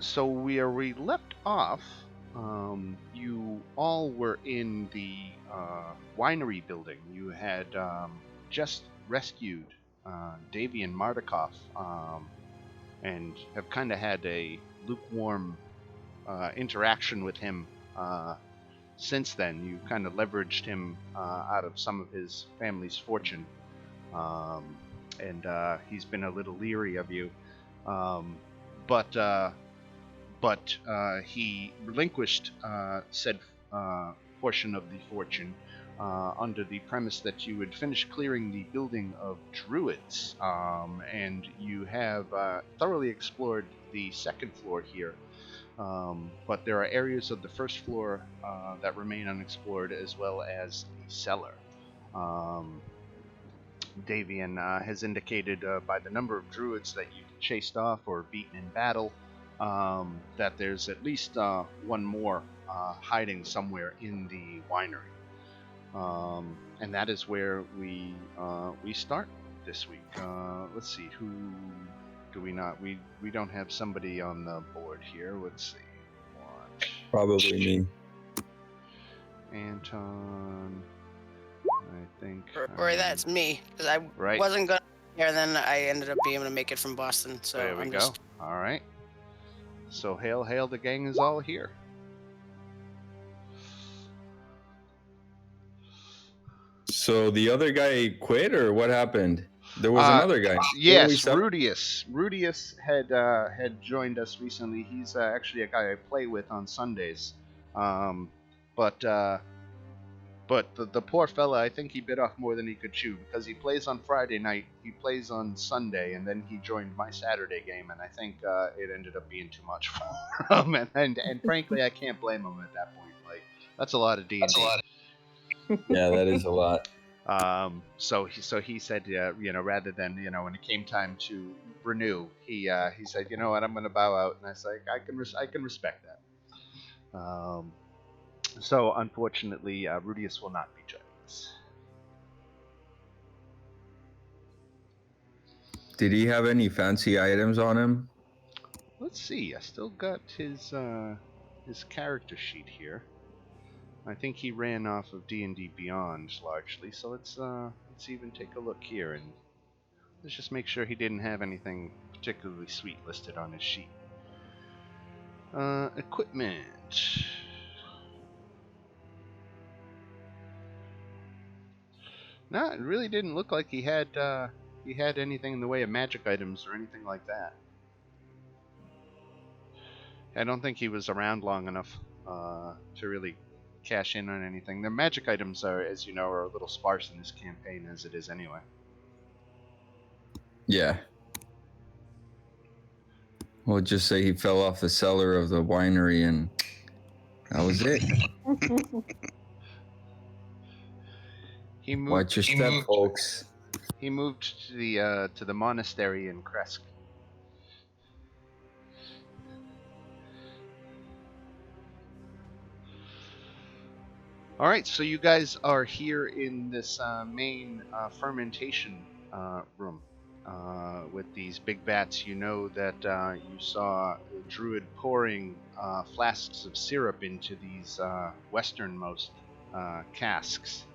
So where we left off, you all were in the winery building. You had just rescued Davian Mardukov, and have kind of had a lukewarm interaction with him since then. You kind of leveraged him out of some of his family's fortune, and he's been a little leery of you. But he relinquished said portion of the fortune under the premise that you would finish clearing the building of Druids, and you have thoroughly explored the second floor here. But there are areas of the first floor that remain unexplored, as well as the cellar. Davian has indicated by the number of druids that you've chased off or beaten in battle that there's at least one more hiding somewhere in the winery. And that is where we start this week. Let's see, who do we not? We don't have somebody on the board here. Let's see. What? Probably me. Anton, I think. Or that's me, because I wasn't going to be here, and then I ended up being able to make it from Boston. So there we go. All right. So hail, the gang is all here. So the other guy quit, or what happened? There was another guy. Yes, Rudius. Rudius had joined us recently. He's actually a guy I play with on Sundays. But the poor fella, I think he bit off more than he could chew, because he plays on Friday night, he plays on Sunday, and then he joined my Saturday game, and I think it ended up being too much for him. And frankly, I can't blame him at that point. Like, that's a lot of D&D. Yeah, that is a lot. So he said, rather than, when it came time to renew, he said, you know what, I'm going to bow out. And I was like, I can respect that. So unfortunately, Rudius will not be joining us. Did he have any fancy items on him? Let's see. I still got his character sheet here. I think he ran off of D&D Beyond largely, so let's even take a look here, and let's just make sure he didn't have anything particularly sweet listed on his sheet. Equipment. No, it really didn't look like he had anything in the way of magic items or anything like that. I don't think he was around long enough to really cash in on anything. The magic items are, as you know, are a little sparse in this campaign as it is anyway. Yeah. We'll just say he fell off the cellar of the winery, and that was it. Watch your step, folks. He moved to the monastery in Kresk. All right, so you guys are here in this main fermentation room with these big vats. You know that you saw a druid pouring flasks of syrup into these westernmost casks.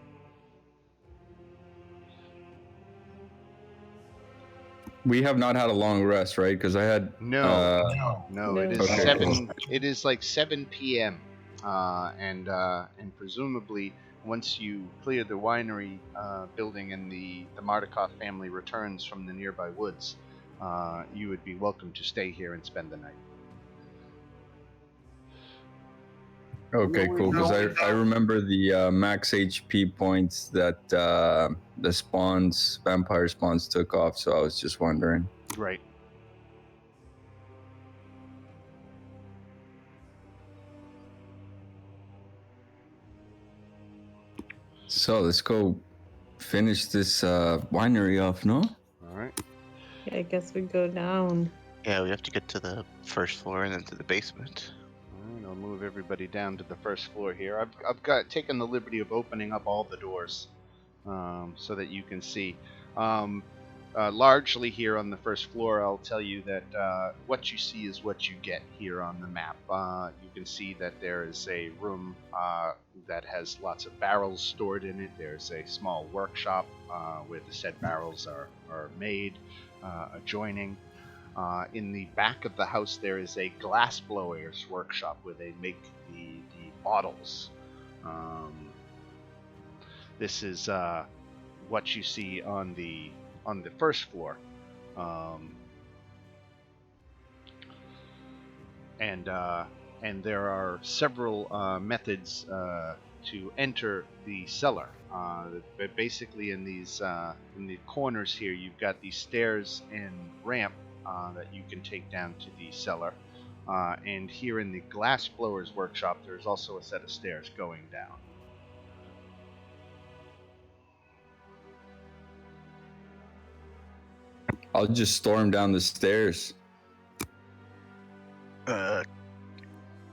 We have not had a long rest, right? Because I had no. It is okay, 7. Cool. It is like 7 p.m. And presumably, once you clear the winery building and the Mardukov family returns from the nearby woods, you would be welcome to stay here and spend the night. Okay, cool. Because I remember the max HP points that the vampire spawns took off, so I was just wondering. Right. So let's go finish this winery off, no? All right. Yeah, I guess we go down. Yeah, we have to get to the first floor and then to the basement. All right, I'll move everybody down to the first floor here. I've got taken the liberty of opening up all the doors so that you can see. largely here on the first floor. I'll tell you that what you see is what you get here on the map. You can see that there is a room that has lots of barrels stored in it. There's a small workshop where the said barrels are made, adjoining. In the back of the house, there is a glass blower's workshop where they make the bottles. This is what you see on the first floor, and there are several methods to enter the cellar. But basically, in the corners here, you've got these stairs and ramp that you can take down to the cellar. And here in the glass blower's workshop, there's also a set of stairs going down. I'll just storm down the stairs.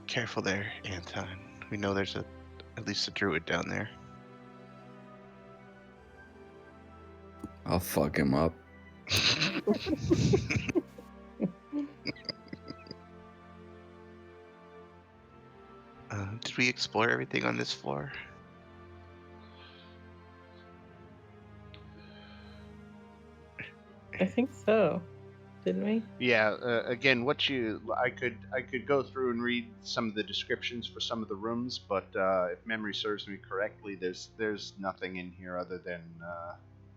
Careful there, Anton. We know there's at least a druid down there. I'll fuck him up. Did we explore everything on this floor? I think so. Didn't we? Yeah. Again, I could go through and read some of the descriptions for some of the rooms, but if memory serves me correctly, there's nothing in here other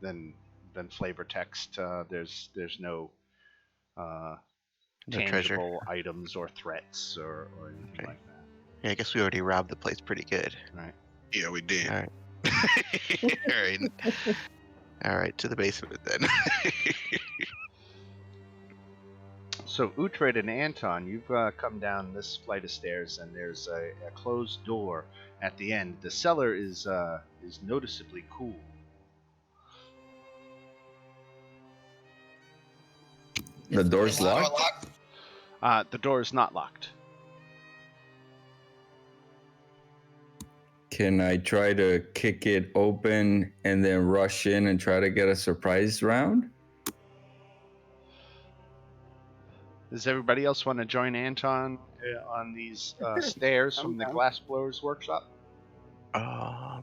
than flavor text. There's no tangible treasure items or threats or anything like that. Yeah, I guess we already robbed the place pretty good. Right. Yeah, we did. All right. All right. All right, to the basement then. So Uhtred and Anton, you've come down this flight of stairs, and there's a closed door at the end. The cellar is noticeably cool. The door's locked? The door is not locked. Can I try to kick it open and then rush in and try to get a surprise round? Does everybody else want to join Anton on these stairs from the glass blower's workshop? I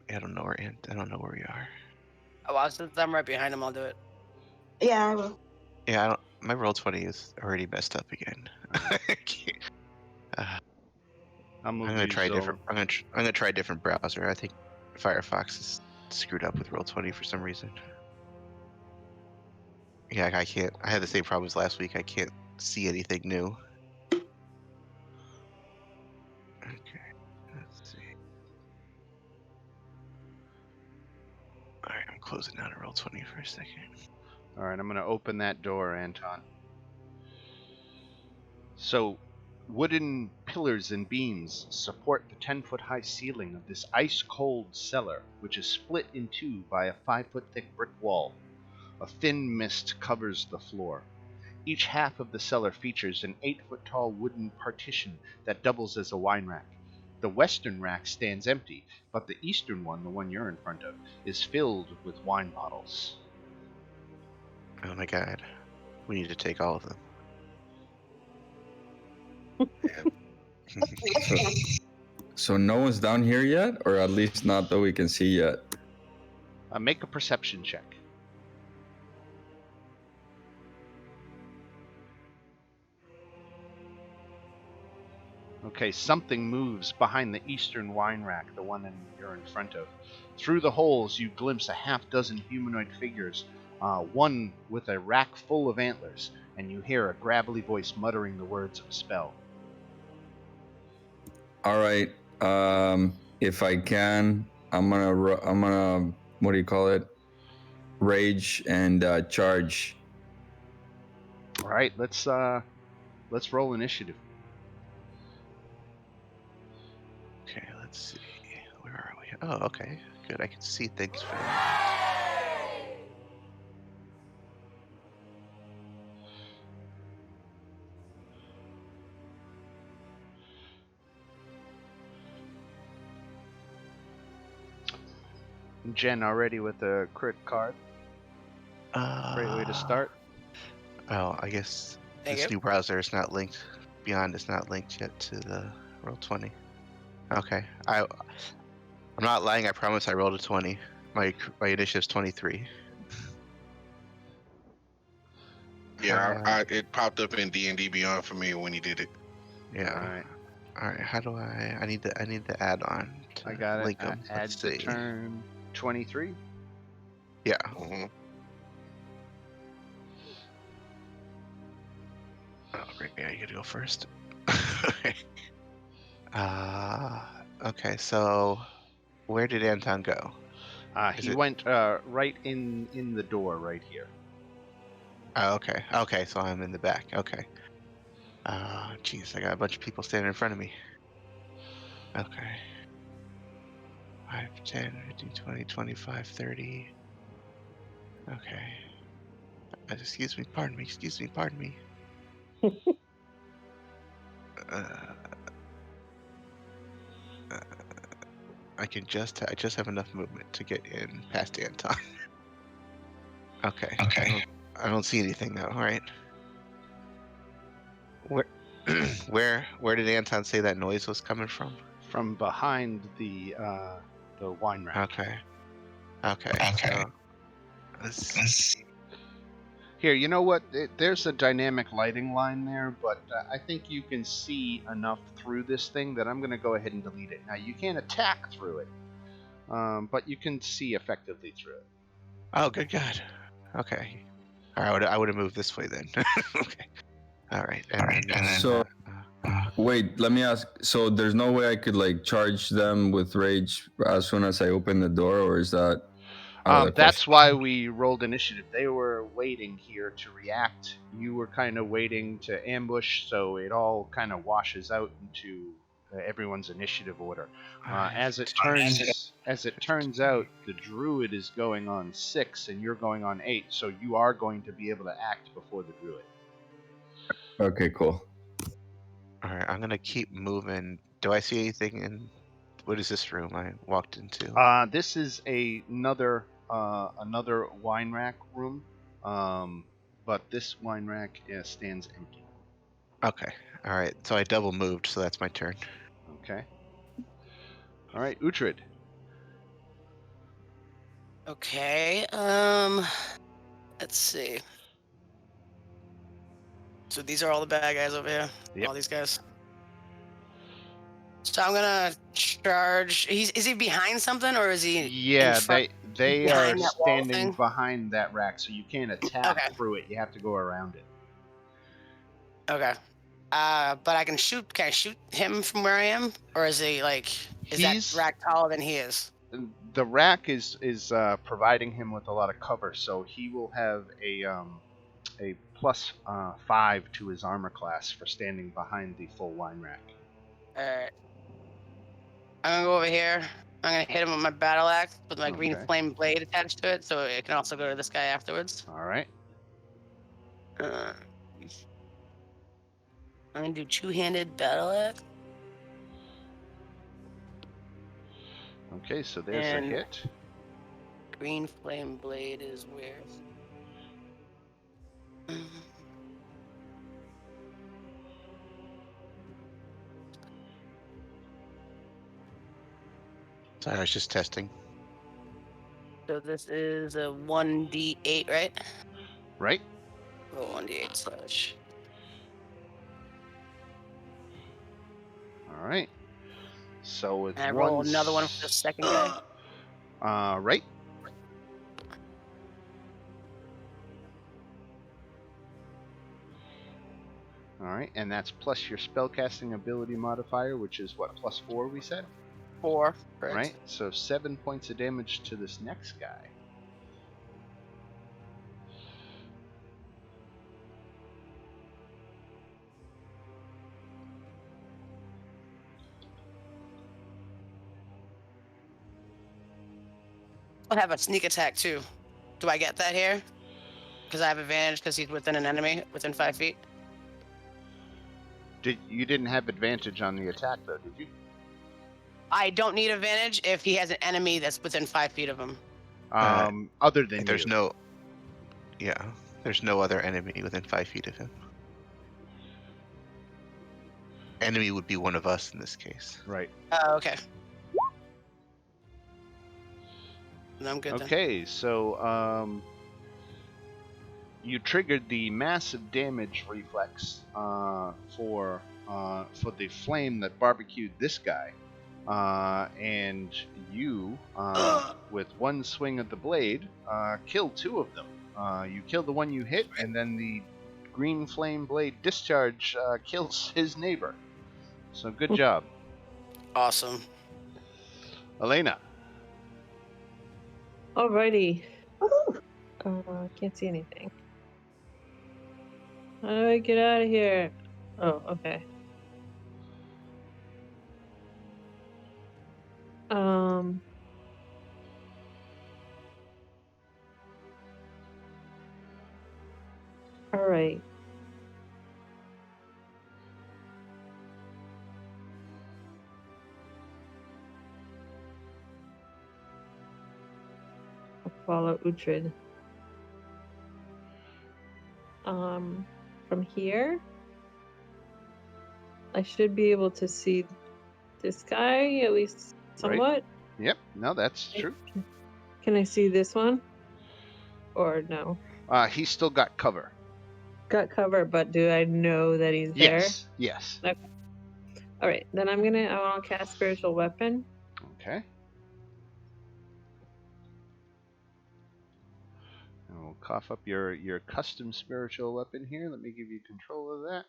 don't know where we are. Oh, well, since I'm right behind him, I'll do it. Yeah, I will. Yeah, my roll20 is already messed up again. I'm gonna try a different. I'm gonna try a different browser. I think Firefox is screwed up with Roll20 for some reason. Yeah, I can't. I had the same problems last week. I can't see anything new. Okay, let's see. All right, I'm closing down a Roll20 for a second. All right, I'm going to open that door, Anton. So, wooden pillars and beams support the 10-foot-high ceiling of this ice-cold cellar, which is split in two by a 5-foot-thick brick wall. A thin mist covers the floor. Each half of the cellar features an 8-foot-tall wooden partition that doubles as a wine rack. The western rack stands empty, but the eastern one, the one you're in front of, is filled with wine bottles. Oh my god. We need to take all of them. So no one's down here yet? Or at least not that we can see yet? Make a perception check. Okay, something moves behind the eastern wine rack, the one you're in front of. Through the holes, you glimpse a half-dozen humanoid figures, one with a rack full of antlers, and you hear a gravelly voice muttering the words of a spell. All right. If I can, I'm gonna what do you call it? Rage and charge. All right, let's roll initiative. Okay, let's see. Where are we? Oh, okay. Good. I can see things. Jen already with a crit card. Great way to start. Oh, I guess Thank this you. new browser is not linked. Beyond is not linked yet to the Roll20. Okay, I'm not lying. I promise I rolled a 20. My initiative's 23. Yeah, it popped up in D&D Beyond for me when you did it. Yeah. All right. How do I need the add-on to I got link it. them. Add Let's to see. turn 23. Yeah. Mm-hmm. Oh, great. Yeah, you gotta go first. Okay. So, where did Anton go? He went right in the door right here. Oh, okay. Okay, so I'm in the back. Okay. Jeez, I got a bunch of people standing in front of me. Okay. 5, 10, 15, 20, 25, 30. Okay. Excuse me, pardon me, pardon me. I just have enough movement to get in past Anton. Okay. I don't see anything though. All right. Where did Anton say that noise was coming from? From behind the wine rack. Okay. So, let's Here, you know what? There's a dynamic lighting line there, but I think you can see enough through this thing that I'm going to go ahead and delete it. Now, you can't attack through it, but you can see effectively through it. Oh, good God. Okay. All right, I would have moved this way then. Okay. All right. And then, So, wait, let me ask. So, there's no way I could like charge them with rage as soon as I open the door, or is that? That's why we rolled initiative. They were waiting here to react. You were kind of waiting to ambush, so it all kind of washes out into everyone's initiative order. As it turns out, the druid is going on 6, and you're going on 8, so you are going to be able to act before the druid. Okay, cool. All right, I'm gonna keep moving. Do I see anything in? What is this room I walked into? This is another wine rack room, but this wine rack stands empty. Okay. All right. So I double moved, so that's my turn. Okay. All right, Uhtred. Okay. Let's see. So these are all the bad guys over here. Yep. All these guys. So I'm gonna charge. Is he behind something or is he? Yeah, in front, they are behind that wall standing thing? behind that rack, so you can't attack Okay. through it. You have to go around it. Okay. But I can shoot. Can I shoot him from where I am, or is he like? Is that rack taller than he is? The rack is providing him with a lot of cover, so he will have a plus 5 to his armor class for standing behind the full wine rack. All right. I'm gonna go over here. I'm gonna hit him with my battle axe with my green flame blade attached to it, so it can also go to this guy afterwards. All right. I'm gonna do two-handed battle axe. Okay, so there's a hit. Green flame blade is where? Sorry, I was just testing. So this is a 1d8, right? Right. Oh, 1d8 slash. All right. So it's and I roll another one for the second guy. Right. All right, and that's plus your spellcasting ability modifier, which is what, +4 we said? 4. Correct. Right. So 7 points of damage to this next guy. I'll have a sneak attack too. Do I get that here? Because I have advantage because he's within an enemy, within 5 feet. You didn't have advantage on the attack though, did you? I don't need advantage if he has an enemy that's within 5 feet of him. Other than there's you. no. Yeah, there's no other enemy within 5 feet of him. Enemy would be one of us in this case. Right. Oh, okay. No, I'm good then. Okay, so you triggered the massive damage reflex for the flame that barbecued this guy, and you, with one swing of the blade, kill 2 of them. You kill the one you hit, and then the green flame blade discharge kills his neighbor. So good job, Awesome. Elena. Alrighty. Woohoo! Can't see anything. How do I get out of here? Oh, okay. All right. I'll follow Uhtred. From here, I should be able to see this guy at least somewhat. Yep, no, that's true. Can I see this one? Or no? He's still got cover. Got cover, but do I know that he's Yes, yes. there? Okay. All right, then I want to cast Spiritual Weapon. Okay. And we'll cough up your custom spiritual weapon here. Let me give you control of that.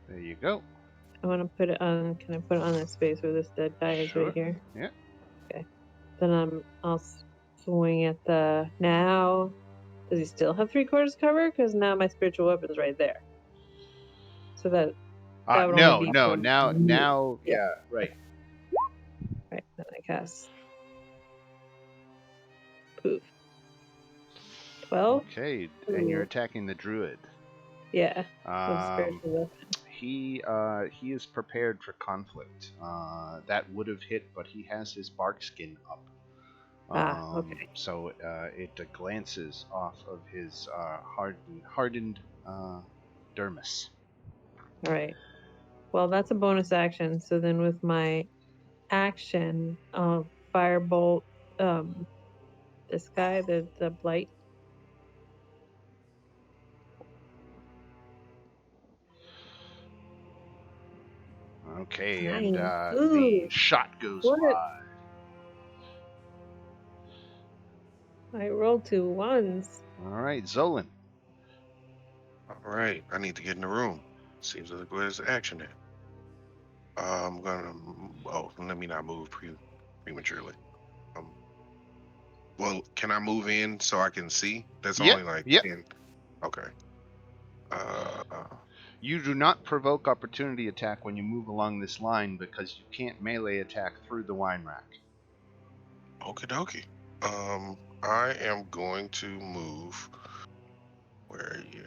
There you go. I want to put it on. Can I put it on the space where this dead guy is Sure. right here? Yeah. Okay. Then I'll swing at the now. Does he still have 3/4 cover? Because now my spiritual weapon's right there. So that would No, only be no. from Now, me. yeah, right. Right. Then I cast. Poof. 12. Okay, and you're attacking the druid. Yeah. With spiritual weapon. He is prepared for conflict. That would have hit, but he has his bark skin up. Okay. So it glances off of his hardened dermis. All right. Well, that's a bonus action. So then with my action, firebolt this guy, the blight. Okay, Nice. and Ooh, the shot goes what? wide. I rolled 2 ones. All right, Zolan. All right, I need to get in the room. Seems like where's the action at? I'm gonna. Oh, let me not move prematurely. Well, can I move in so I can see? That's Yep, only like yep. 10. Okay. You do not provoke opportunity attack when you move along this line because you can't melee attack through the wine rack. Okie dokie. I am going to move. Where are you?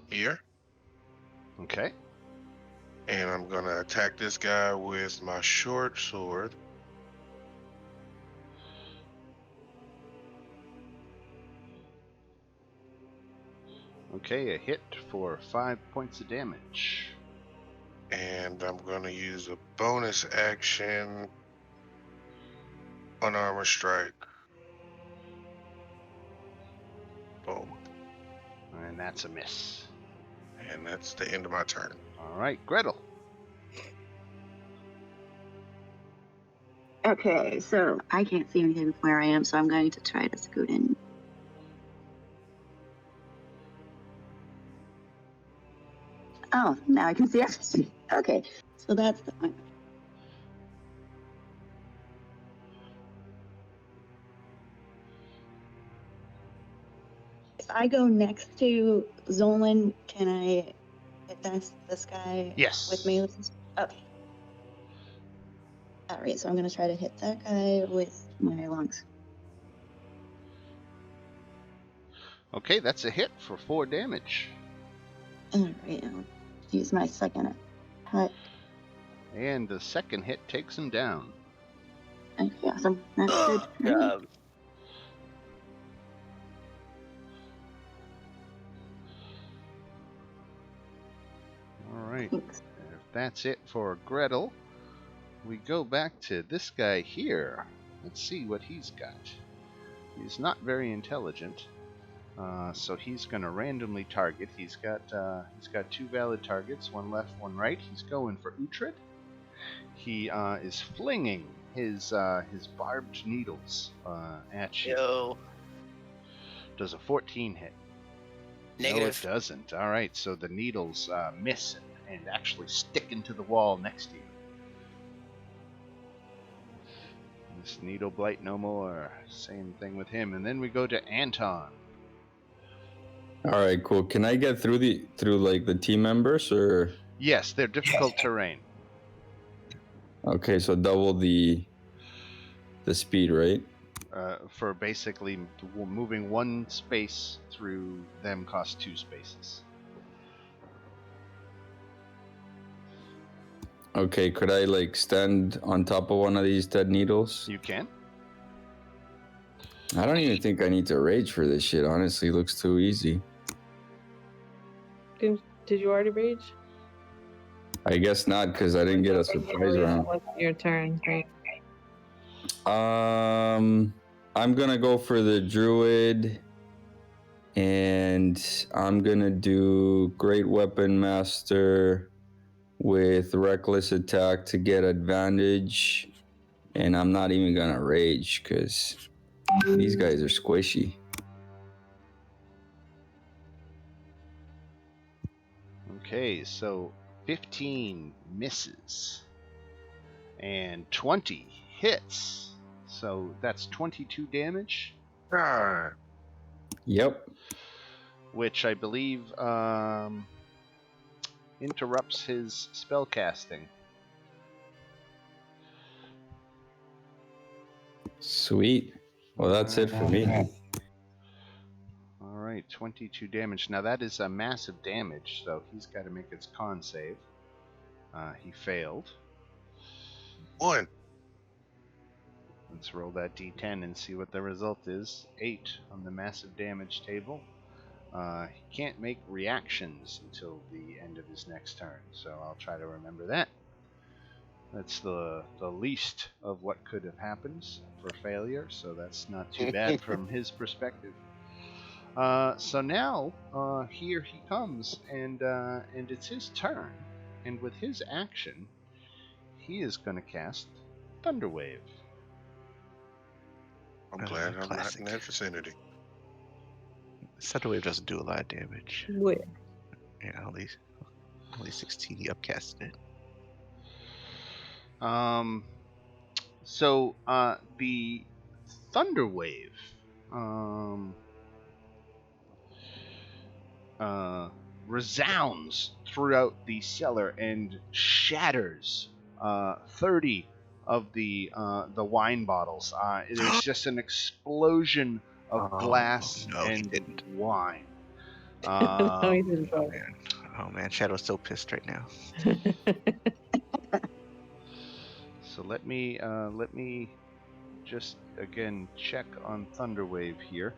Here. Okay. And I'm gonna attack this guy with my short sword. Okay, a hit for 5 points of damage. And I'm gonna use a bonus action unarmored strike. Boom. And that's a miss. And that's the end of my turn. All right, Gretel. Okay, so I can't see anything from where I am, so I'm going to try to scoot in. Oh, now I can see everything. Okay, so that's the one. If I go next to Zolan, can I hit this guy Yes. with melee? Okay. Alright, so I'm going to try to hit that guy with my lungs. Okay, that's a hit for 4 damage. Alright, I'll use my second attack. And the second hit takes him down. Okay, awesome. That's good. God. All right. Thanks. If that's it for Gretel, we go back to this guy here. Let's see what he's got. He's not very intelligent, so he's going to randomly target. He's got 2 valid targets, one left, one right. He's going for Uhtred. He is flinging his barbed needles at you. Yo. Does a 14 hit? Negative. No, it doesn't. All right, so the needles miss and actually stick into the wall next to you. This needle blight no more. Same thing with him. And then we go to Anton. All right, cool. Can I get through like the team members or? Yes, they're difficult terrain. Okay, so double the speed, right? For basically moving 1 space through them costs 2 spaces. Okay, could I like stand on top of one of these dead needles? You can. I don't even think I need to rage for this shit. Honestly, it looks too easy. Did you already rage? I guess not, because I didn't get a surprise round. What's your turn, right? I'm gonna go for the druid, and I'm gonna do great weapon master with reckless attack to get advantage, and I'm not even gonna rage because these guys are squishy. Okay, so 15 misses and 20 hits. So that's 22 damage, Ah, Yep. which I believe interrupts his spell casting. Sweet. Well, that's it for me. All right, 22 damage. Now that is a massive damage, so he's got to make his con save. He failed. 1. Let's roll that d10 and see what the result is. 8 on the massive damage table. He can't make reactions until the end of his next turn, so I'll try to remember that. That's the least of what could have happened for failure, so that's not too bad from his perspective. So now here he comes, and it's his turn, and with his action, he is going to cast Thunderwave. I'm glad I'm not classic. in that vicinity. Thunderwave doesn't do a lot of damage. Where? Yeah, only 16. He upcasted it. So the Thunderwave resounds throughout the cellar and shatters 30 of the wine bottles. It is just an explosion of glass no, he and didn't. wine. No, he's in Oh trouble. man. Oh man, Shadow's so pissed right now. So let me just again check on Thunderwave here.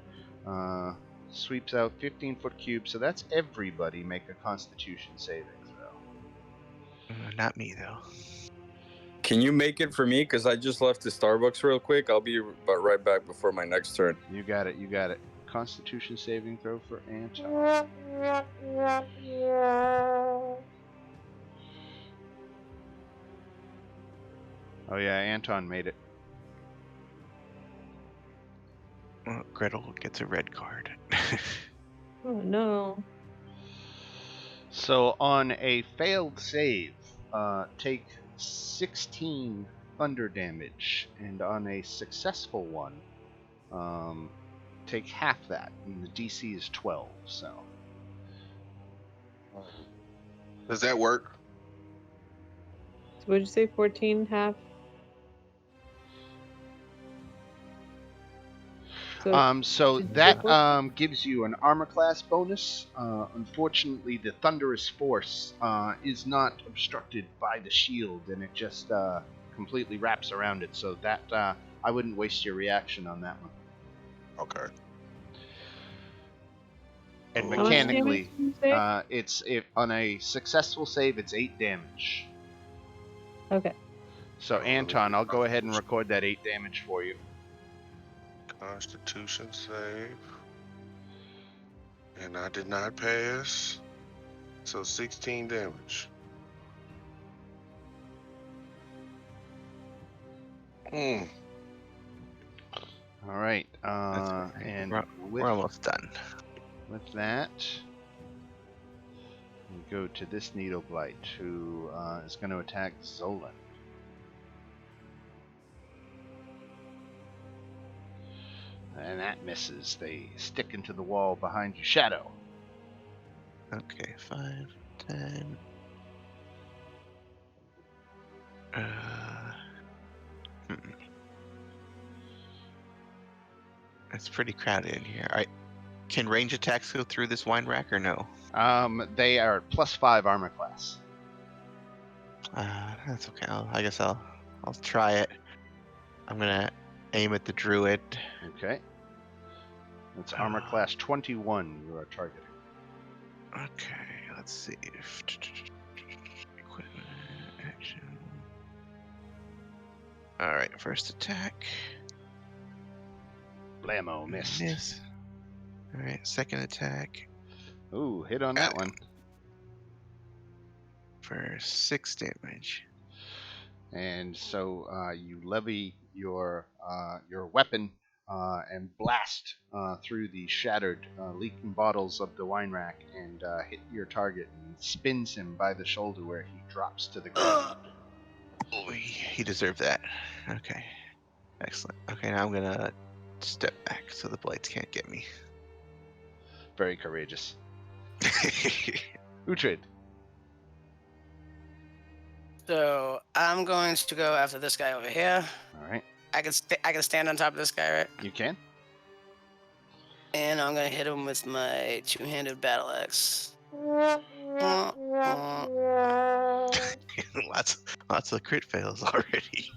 Sweeps out 15-foot cube, so that's everybody. Make a Constitution saving throw. Not me though. Can you make it for me? Because I just left the Starbucks real quick. I'll be right back before my next turn. You got it. Constitution saving throw for Anton. Oh yeah, Anton made it. Gretel gets a red card. Oh no. So on a failed save, take 16 thunder damage, and on a successful one, take half that, and the DC is 12. So Does that work? So what'd you say? 14 half? So Did you that get one? gives you an armor class bonus. Unfortunately, the thunderous force is not obstructed by the shield, and it just completely wraps around it. So that I wouldn't waste your reaction on that one. Okay. And How much mechanically, damage did you say? it's on a successful save, it's 8 damage. Okay. So let me Anton, do I'll go ahead and record that 8 damage for you. Constitution save. And I did not pass. So 16 damage. Hmm. All right. That's all right. And We're almost done. with that, we go to this Needle Blight, who is going to attack Zolan. And that misses. They stick into the wall behind you. Shadow. Okay, 5, 10. It's pretty crowded in here. Can range attacks go through this wine rack or no? They are +5 armor class. That's okay. I guess I'll try it. I'm gonna aim at the druid. Okay. That's armor class 21 you are targeting. Okay, let's see. Equipment, action. All right, first attack. Blammo, missed. Miss. All right, second attack Ooh, hit on that one. for 6 damage. And so you levy your weapon and blast through the shattered, leaking bottles of the wine rack and hit your target and spins him by the shoulder where he drops to the ground. Oh, he deserved that. Okay, excellent. Okay, now I'm gonna step back so the blights can't get me. Very courageous. Uhtred. So I'm going to go after this guy over here. All right. I can stand on top of this guy, right? You can. And I'm gonna hit him with my two-handed battle axe. lots of crit fails already.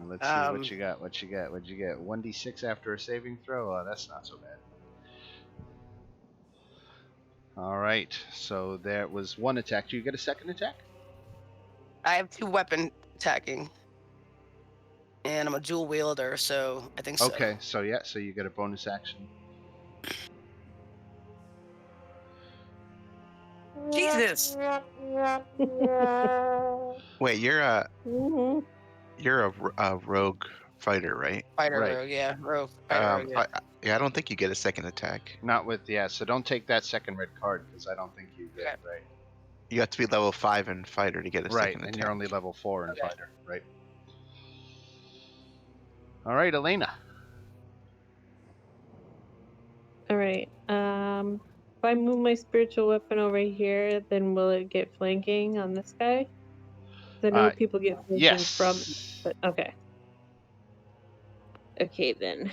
Let's see what you got. What'd you get? 1d6 after a saving throw? Oh, that's not so bad. All right. So there was one attack. Do you get a second attack? I have 2 weapon attacking. And I'm a dual wielder, so I think so. Okay. So yeah. So you get a bonus action. Jesus! Wait, you're a Mhm. rogue fighter, right? Fighter Right. rogue, yeah. Rogue. Fighter rogue, yeah. I don't think you get a second attack. Not with So don't take that second red card because I don't think you get Okay. right. You have to be level 5 in fighter to get a Right, second and attack. you're only level 4 in Okay. fighter. Right. All right, Elena. All right. If I move my spiritual weapon over here, then will it get flanking on this guy? 'Cause I know people get flanking from. Yes. But okay. Okay then.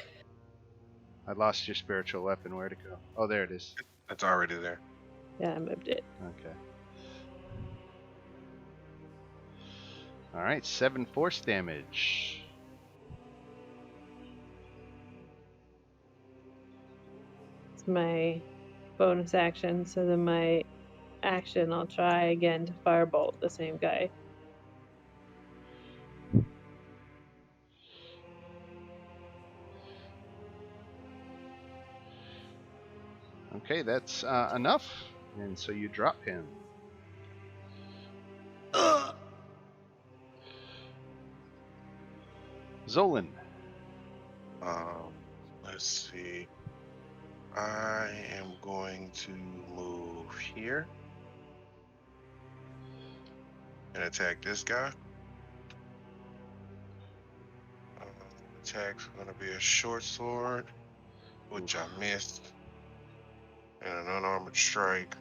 I lost your spiritual weapon. Where'd it go? Oh, there it is. It's already there. Yeah, I moved it. Okay. All right, 7 force damage. It's my bonus action. So then my action, I'll try again to firebolt the same guy. Okay, that's enough. And so you drop him. Zolan. Let's see. I am going to move here and attack this guy. Attack's going to be a short sword, which I missed, and an unarmored strike.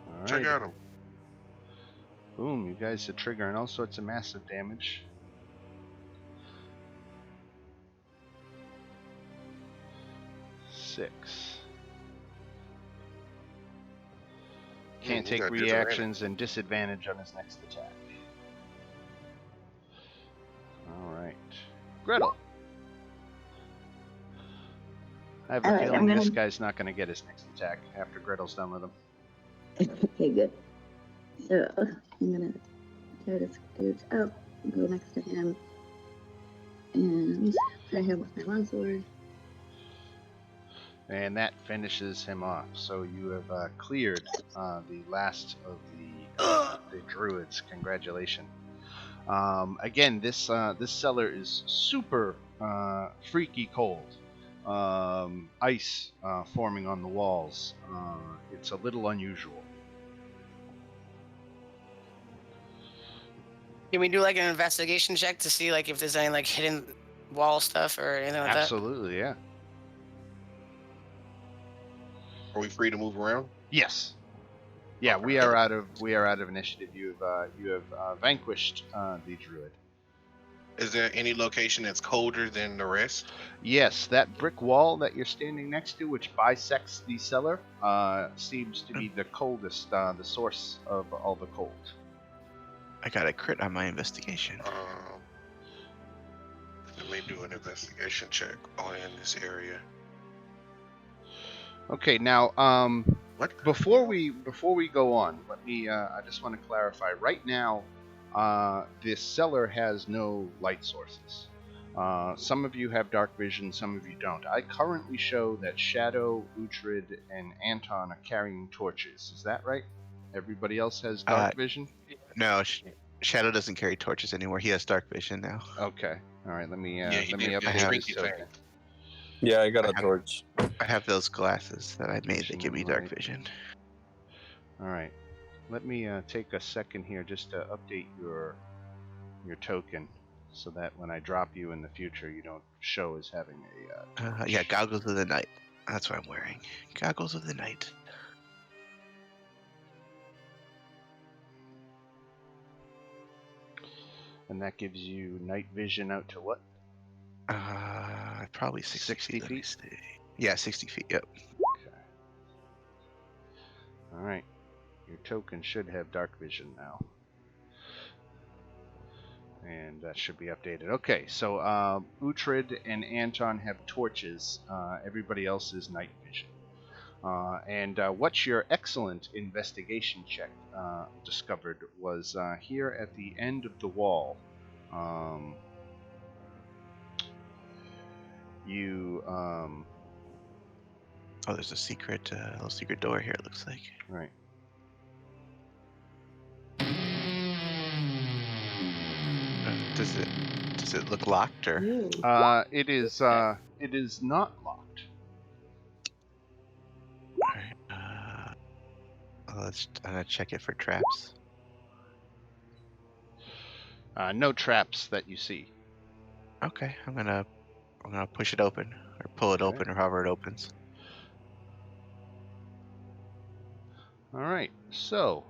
All Check right. out him. Boom, you guys are triggering all sorts of massive damage. Six. Can't you take got reactions and disadvantage on his next attack. Alright. Gretel. I have a Alright, feeling I'm this gonna- guy's not going to get his next attack after Gretel's done with him. Okay, good. So I'm gonna try to scoot out and go next to him and try him with my longsword. And that finishes him off. So you have cleared the last of the Druids. Congratulations. Again, this cellar is super freaky cold. Ice forming on the walls. It's a little unusual. Can we do like an investigation check to see like if there's any like hidden wall stuff or anything like Absolutely, yeah. Are we free to move around? Yes. Yeah, we are out of initiative. You have vanquished the druid. Is there any location that's colder than the rest? Yes, that brick wall that you're standing next to, which bisects the cellar, seems to be the coldest, the source of all the cold. I got a crit on my investigation. Let me do an investigation check in this area. Okay, now What? before we go on, let me I just want to clarify. Right now, this cellar has no light sources. Some of you have dark vision, some of you don't. I currently show that Shadow, Uhtred, and Anton are carrying torches. Is that right? Everybody else has dark vision? No, Shadow doesn't carry torches anymore. He has dark vision now. Okay. All right. Let me he let me did the update this trinket token. thing. Yeah, I got a I have- torch. I have those glasses that I made that give me dark Right. vision. All right. Let me take a second here just to update your token, so that when I drop you in the future, you don't show as having a. Yeah, goggles of the night. That's what I'm wearing. Goggles of the night. And that gives you night vision out to what? Probably 60 feet. 60 Let me feet? see. Yeah, 60 feet. Yep. Okay. All right. Your token should have dark vision now. And that should be updated. Okay, so Uhtred and Anton have torches. Everybody else is night vision. And what your excellent investigation check discovered was here at the end of the wall. You Oh, there's a secret, little secret door here. It looks like. right. Does it look locked or? Ooh. It is not locked. Alright, I'm gonna check it for traps. No traps that you see. Okay, I'm gonna push it open or pull it Okay. open or however it opens. All right. So,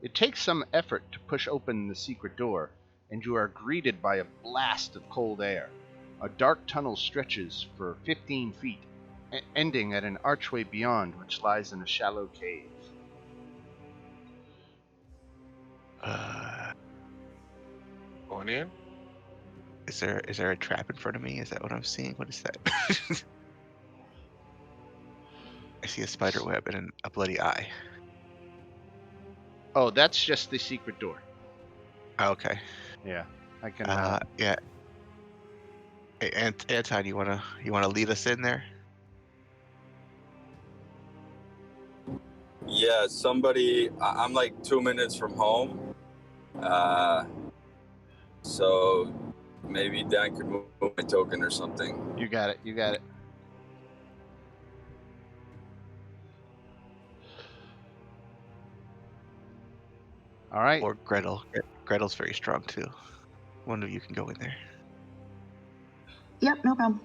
it takes some effort to push open the secret door, and you are greeted by a blast of cold air. A dark tunnel stretches for 15 feet, ending at an archway beyond, which lies in a shallow cave. Going in? Is there a trap in front of me? Is that what I'm seeing? What is that? I see a spider web and a bloody eye. Oh, that's just the secret door. Oh, okay. Yeah, I can. Yeah. Hey, Anton, you wanna lead us in there? Yeah, somebody. I'm like 2 minutes from home. So maybe Dan could move my token or something. You got it. You got it. All right. Or Gretel. Gretel's very strong too. One of you can go in there. Yep, no problem.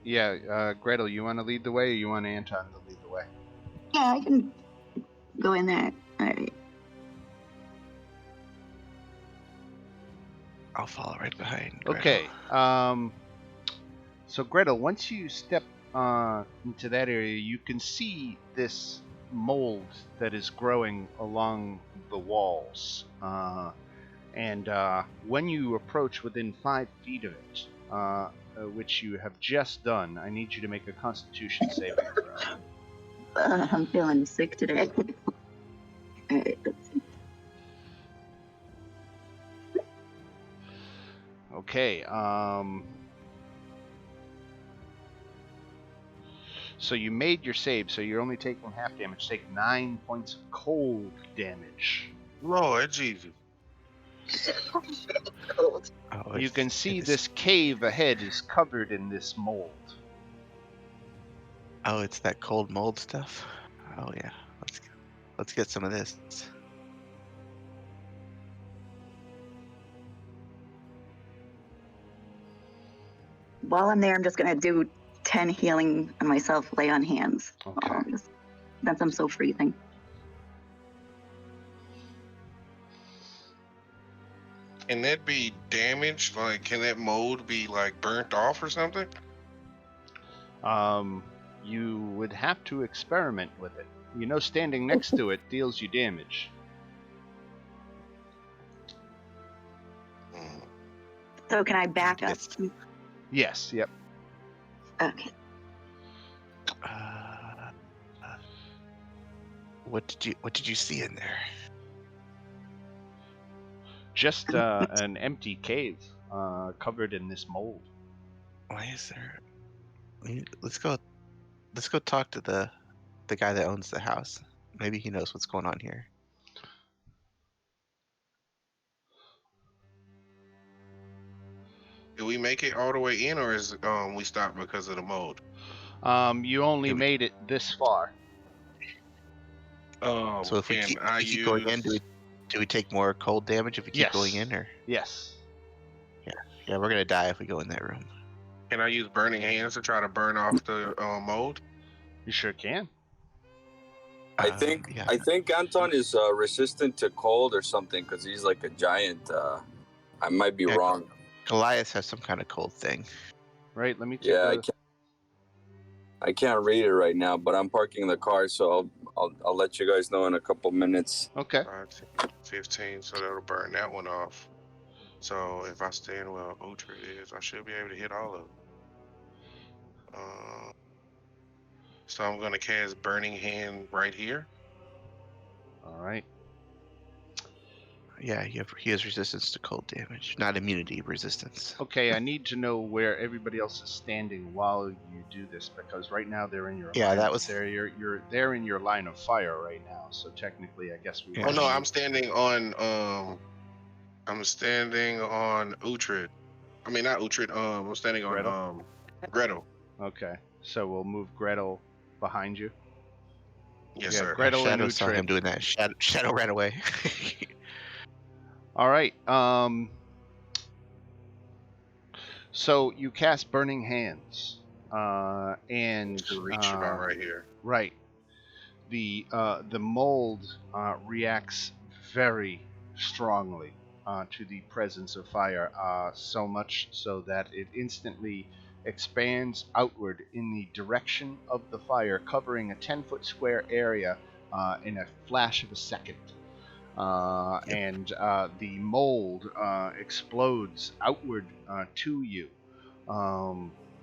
Yeah, Gretel, you want to lead the way, or you want Anton to lead the way? Yeah, I can go in there. All right. I'll follow right behind. Okay. So Gretel, once you step into that area, you can see this mold that is growing along the walls. And when you approach within 5 feet of it, which you have just done, I need you to make a Constitution saving throw. I'm feeling sick today. All right, let's see. Okay. So you made your save, so you're only taking half damage. Take 9 points of cold damage. Lord Jesus. Cold. Oh, You can see it's- this cave ahead is covered in this mold. Oh, it's that cold mold stuff. Oh yeah, let's get some of this. While I'm there, I'm just gonna do 10 healing on myself, lay on hands. Okay. Since I'm so freezing. Can that be damaged? Like, can that mold be like burnt off or something? You would have to experiment with it. You know, standing next to it deals you damage. Mm. So can I back up? It's- Yes. Yep. Okay. What did you see in there? Just an empty cave covered in this mold. Why is there? Let's go talk to the guy that owns the house. Maybe he knows what's going on here. Did we make it all the way in, or is we stopped because of the mold? You only Maybe- made it this far. So if we can keep, I keep going in, use- do we take more cold damage if we keep Yes. going in, or Yes. yeah, we're gonna die if we go in that room. Can I use burning hands to try to burn off the mold? You sure can. I think yeah. I think Anton is resistant to cold or something because he's like a giant. I might be Yeah, wrong. Goliath has some kind of cold thing. Right. Let me take Yeah, a... I can't read it right now, but I'm parking the car, so I'll let you guys know in a couple minutes. Okay. 15, so that'll burn that one off. So if I stand where Ultra is, I should be able to hit all of them. So I'm gonna cast Burning Hand right here. All right. Yeah, he has resistance to cold damage, not immunity, resistance. Okay, I need to know where everybody else is standing while you do this, because right now they're in your Yeah, line. that was- They're in your line of fire right now. So technically, I guess we. Yeah. Oh wanna no, move- I'm standing on Uhtred. I mean not Uhtred, I'm standing on Gretel? Gretel. Okay, so we'll move Gretel behind you. Yes, Yeah, sir. Gretel and Shadow saw him Uhtred. doing that. Shadow ran away. All right. So you cast Burning Hands, and To reach about right here. right. The mold reacts very strongly to the presence of fire, so much so that it instantly expands outward in the direction of the fire, covering a 10-foot square area in a flash of a second. And the mold explodes outward to you.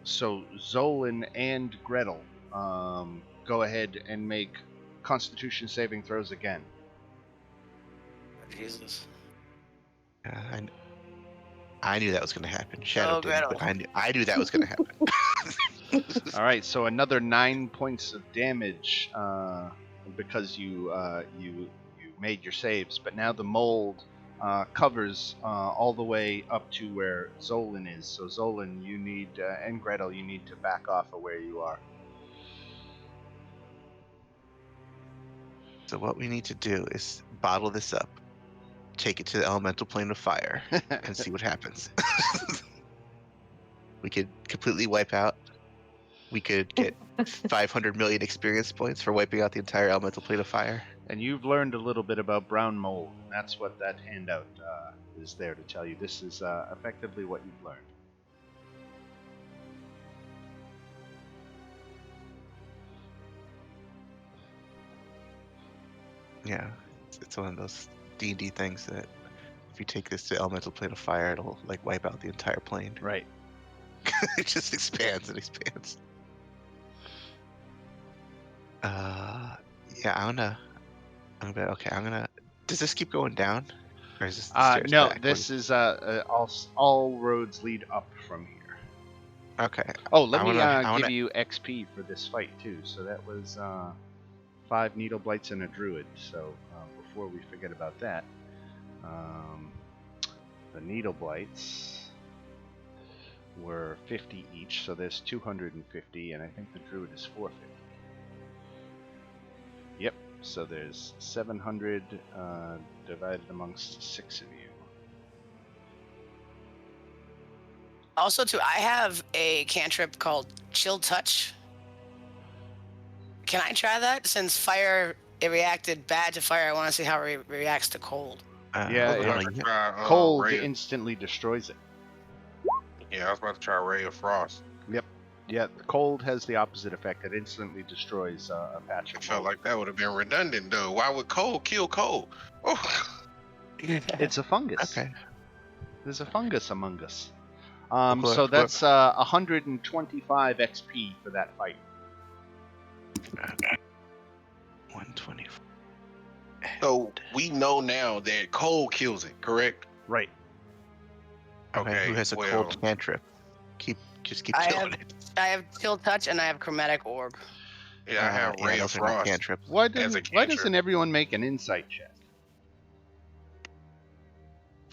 So Zolan and Gretel, go ahead and make Constitution saving throws again. Jesus. I knew that was going to happen. Shadow Oh, didn't, but Gretel. I knew that was going to happen. All right, so another 9 points of damage because you made your saves, but now the mold covers all the way up to where Zolan is. So Zolan, you need and Gretel, you need to back off of where you are. So what we need to do is bottle this up, take it to the elemental plane of fire, and see what happens. We could completely wipe out. We could get 500 million experience points for wiping out the entire elemental plane of fire. And you've learned a little bit about brown mold, and that's what that handout is there to tell you. This is effectively what you've learned. Yeah, it's one of those D&D things that if you take this to elemental plane of fire, it'll like wipe out the entire plane. Right. It just expands and expands. Yeah, I'm gonna. Does this keep going down, or is this the stairs No, back? this is all roads lead up from here. Okay. Oh, let I me wanna- give you XP for this fight too. So that was 5 needle blights and a druid. So before we forget about that, the needle blights were 50 each, so there's 250, and I think the druid is 450. Yep. So there's 700 divided amongst 6 of you. Also, too, I have a cantrip called Chill Touch. Can I try that? Since fire, it reacted bad to fire, I want to see how it reacts to cold. Yeah, I was about it- to try, Cold Ray. instantly destroys it. Yeah, I was about to try Ray of Frost. Yep. Yeah, the cold has the opposite effect. It instantly destroys a patch It of felt mold. like that would have been redundant, though. Why would cold kill cold? Oh. It's a fungus. Okay. There's a fungus among us. Well, So look, that's 125 XP for that fight. 120. So we know now that cold kills it, correct? Right. Okay. Who has a well, cold cantrip? Just keep I killing have- it. I have Chill Touch and I have Chromatic Orb. Yeah, I have Ray of those are not Frost. cantrips. Why As a doesn't cantrip. everyone make an insight check?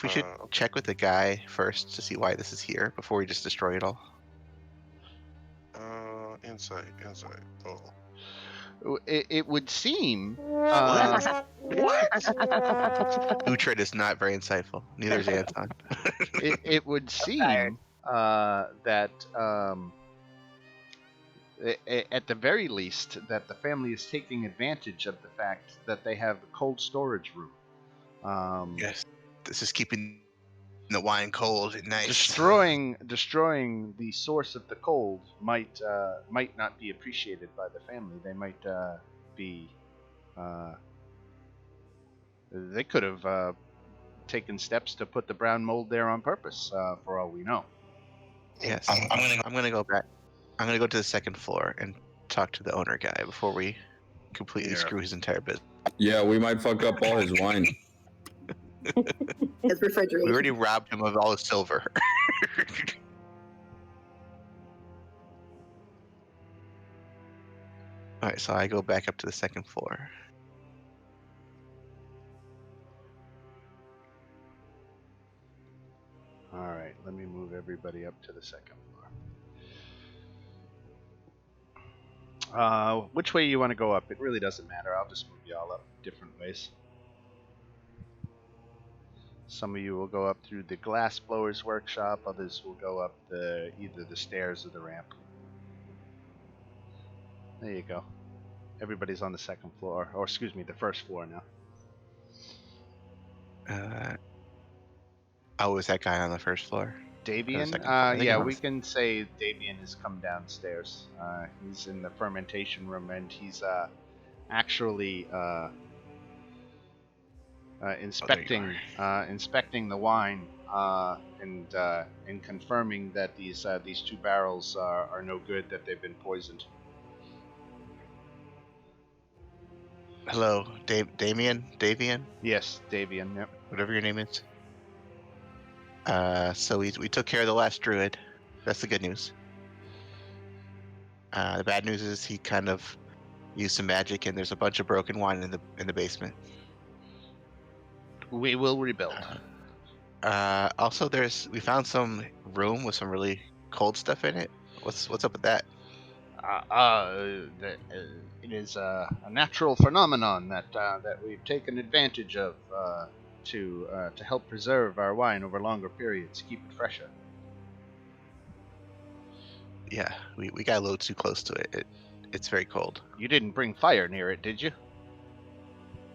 We should check with the guy first to see why this is here before we just destroy it all. Insight. Oh. It would seem. Uhtred is not very insightful. Neither is Anton. It would seem that at the very least that the family is taking advantage of the fact that they have the cold storage room. Yes, this is keeping the wine cold and nice. Destroying the source of the cold might not be appreciated by the family. They might be. They could have taken steps to put the brown mold there on purpose, for all we know. Yes, I'm gonna go back. I'm gonna go to the second floor and talk to the owner guy before we completely screw his entire business. Yeah, we might fuck up all his wine. His refrigeration. We already robbed him of all his silver. All right, so I go back up to the second floor. All right, let me move everybody up to the second floor. Which way you want to go up? It really doesn't matter. I'll just move you all up different ways. Some of you will go up through the glass blower's workshop. Others will go up either the stairs or the ramp. There you go. Everybody's on the second floor, or excuse me, the first floor now. Oh, is that guy on the first floor? Davian? second floor. I think Yeah, I'm on we the- can say Davian has come downstairs. He's in the fermentation room, and he's actually inspecting the wine and confirming that these 2 barrels are no good, that they've been poisoned. Hello, Davian, Yes, Davian. Yep. whatever your name is. So we took care of the last druid. That's the good news. The bad news is he kind of used some magic, and there's a bunch of broken wine in the basement. We will rebuild. Also, we found some room with some really cold stuff in it. What's up with that? It is a natural phenomenon that we've taken advantage of to help preserve our wine over longer periods, keep it fresher. Yeah, we got a little too close to it. It's very cold. You didn't bring fire near it, did you?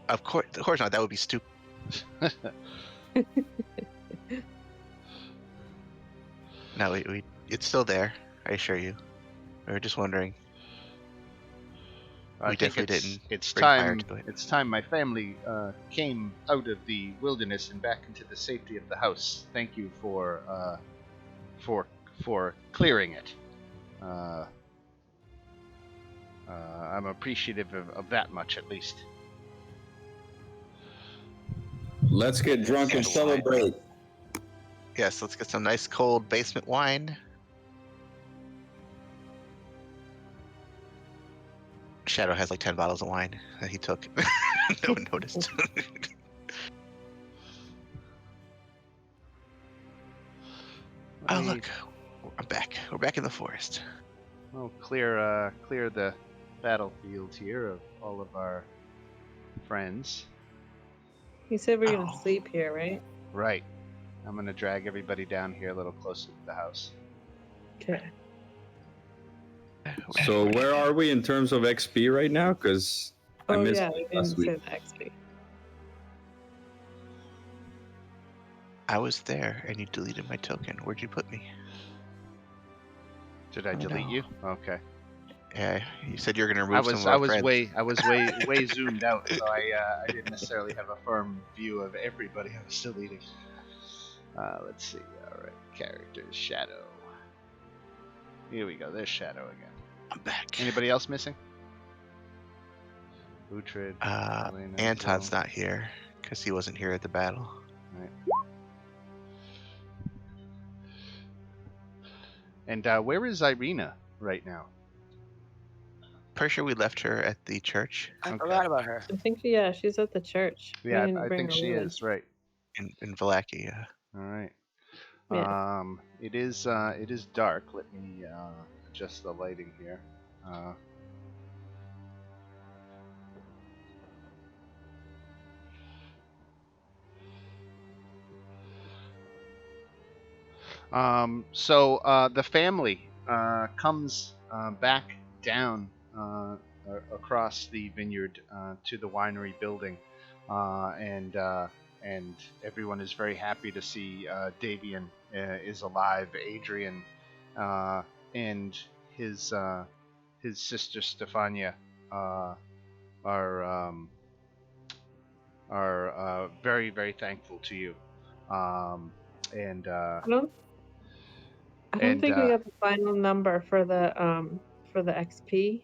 Of course not. That would be stupid. No, it's still there. I assure you. We were just wondering. I We think definitely it's bring fire time. to it. It's time my family came out of the wilderness and back into the safety of the house. Thank you for clearing it. I'm appreciative of that much, at least. Let's get drunk and Yes. celebrate. Yes, let's get some nice cold basement wine. Shadow has like 10 bottles of wine that he took. No one noticed. Oh, look. I'm back. We're back in the forest. We'll clear the battlefield here of all of our friends. You said we're gonna Oh. sleep here, right? Right. I'm gonna drag everybody down here a little closer to the house. Okay. So where are we in terms of XP right now? Because I Oh missed yeah, it we last didn't week. say the XP. I was there and you deleted my token. Where'd you put me? Did I Oh, delete no. you? Okay. Yeah, you said you're gonna remove I some was of our friends. way zoomed out, so I didn't necessarily have a firm view of everybody I was deleting. Let's see. All right, characters, Shadow. Here we go. There's Shadow again. I'm back. Anybody else missing? Uhtred. Elena, Anton's Zoe. not here because he wasn't here at the battle. Right. And where is Irina right now? Pretty sure we left her at the church I Okay. forgot about her. I think she's at the church. We Yeah, didn't I bring think her she with. is. Right. in Valakia. All right. Yeah. It is dark. Let me adjust the lighting here. So the family comes back down across the vineyard to the winery building, and everyone is very happy to see Davian is alive. Adrian and his sister Stefania are very, very thankful to you. And I don't think we got the final number for the XP.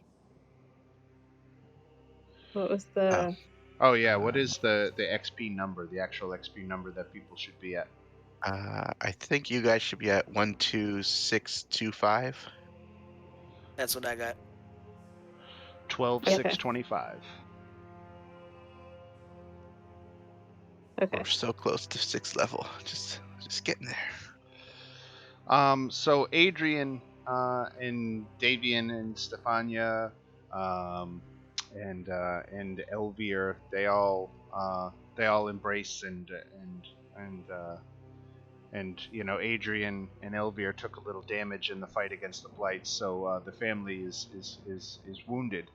What was the oh yeah, what is the XP number, the actual XP number that people should be at? I think you guys should be at 12625. That's what I got. 12,625. okay. We're so close to 6th level. Just getting there. So Adrian and Davian and Stefania and Elvir, they all embrace and you know, Adrian and Elvir took a little damage in the fight against the Blights, so the family is wounded,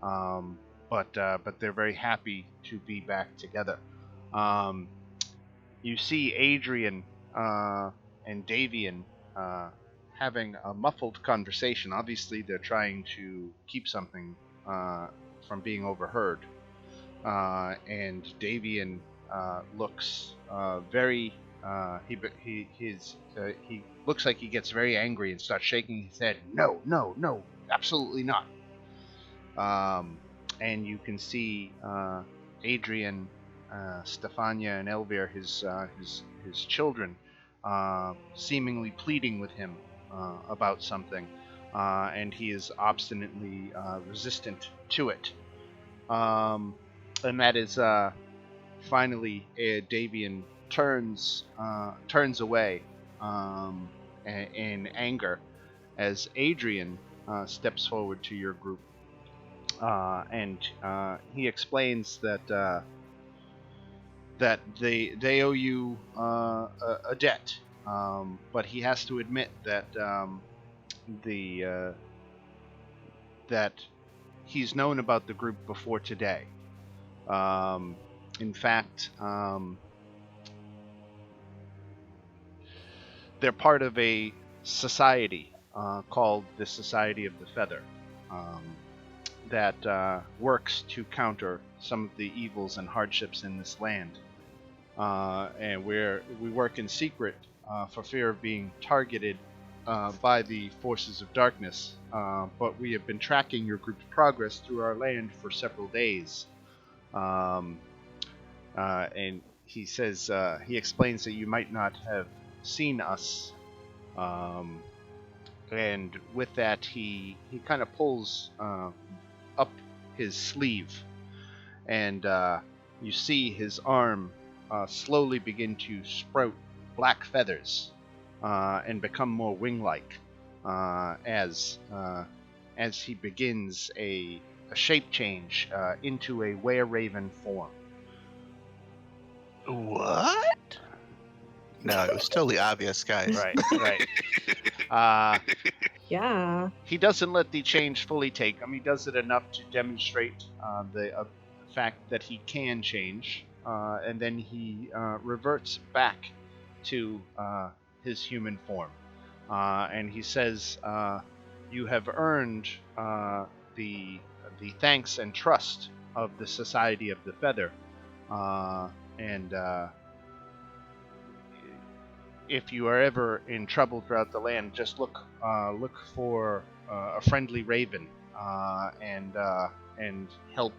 but they're very happy to be back together. You see Adrian and Davian having a muffled conversation. Obviously, they're trying to keep something from being overheard, and Davian looks very. He looks like he gets very angry and starts shaking his head. No, absolutely not. And you can see Adrian, Stefania, and Elvir, his children, seemingly pleading with him about something, and he is obstinately resistant to it. And that is finally Davian turns away in anger as Adrian steps forward to your group, and he explains that they owe you a debt, but he has to admit that that he's known about the group before today. In fact, they're part of a society called the Society of the Feather that works to counter some of the evils and hardships in this land. And we work in secret for fear of being targeted by the forces of darkness. But we have been tracking your group's progress through our land for several days. And he says, he explains that you might not have seen us. And with that, he kind of pulls up his sleeve, and you see his arm slowly begin to sprout black feathers and become more wing-like as he begins a shape change into a were-raven form. What? No, it was totally obvious, guys. Right. Yeah. He doesn't let the change fully take him. He does it enough to demonstrate the fact that he can change, and then he reverts back to his human form. And he says, "You have earned the thanks and trust of the Society of the Feather, and if you are ever in trouble throughout the land, just look for a friendly raven, and help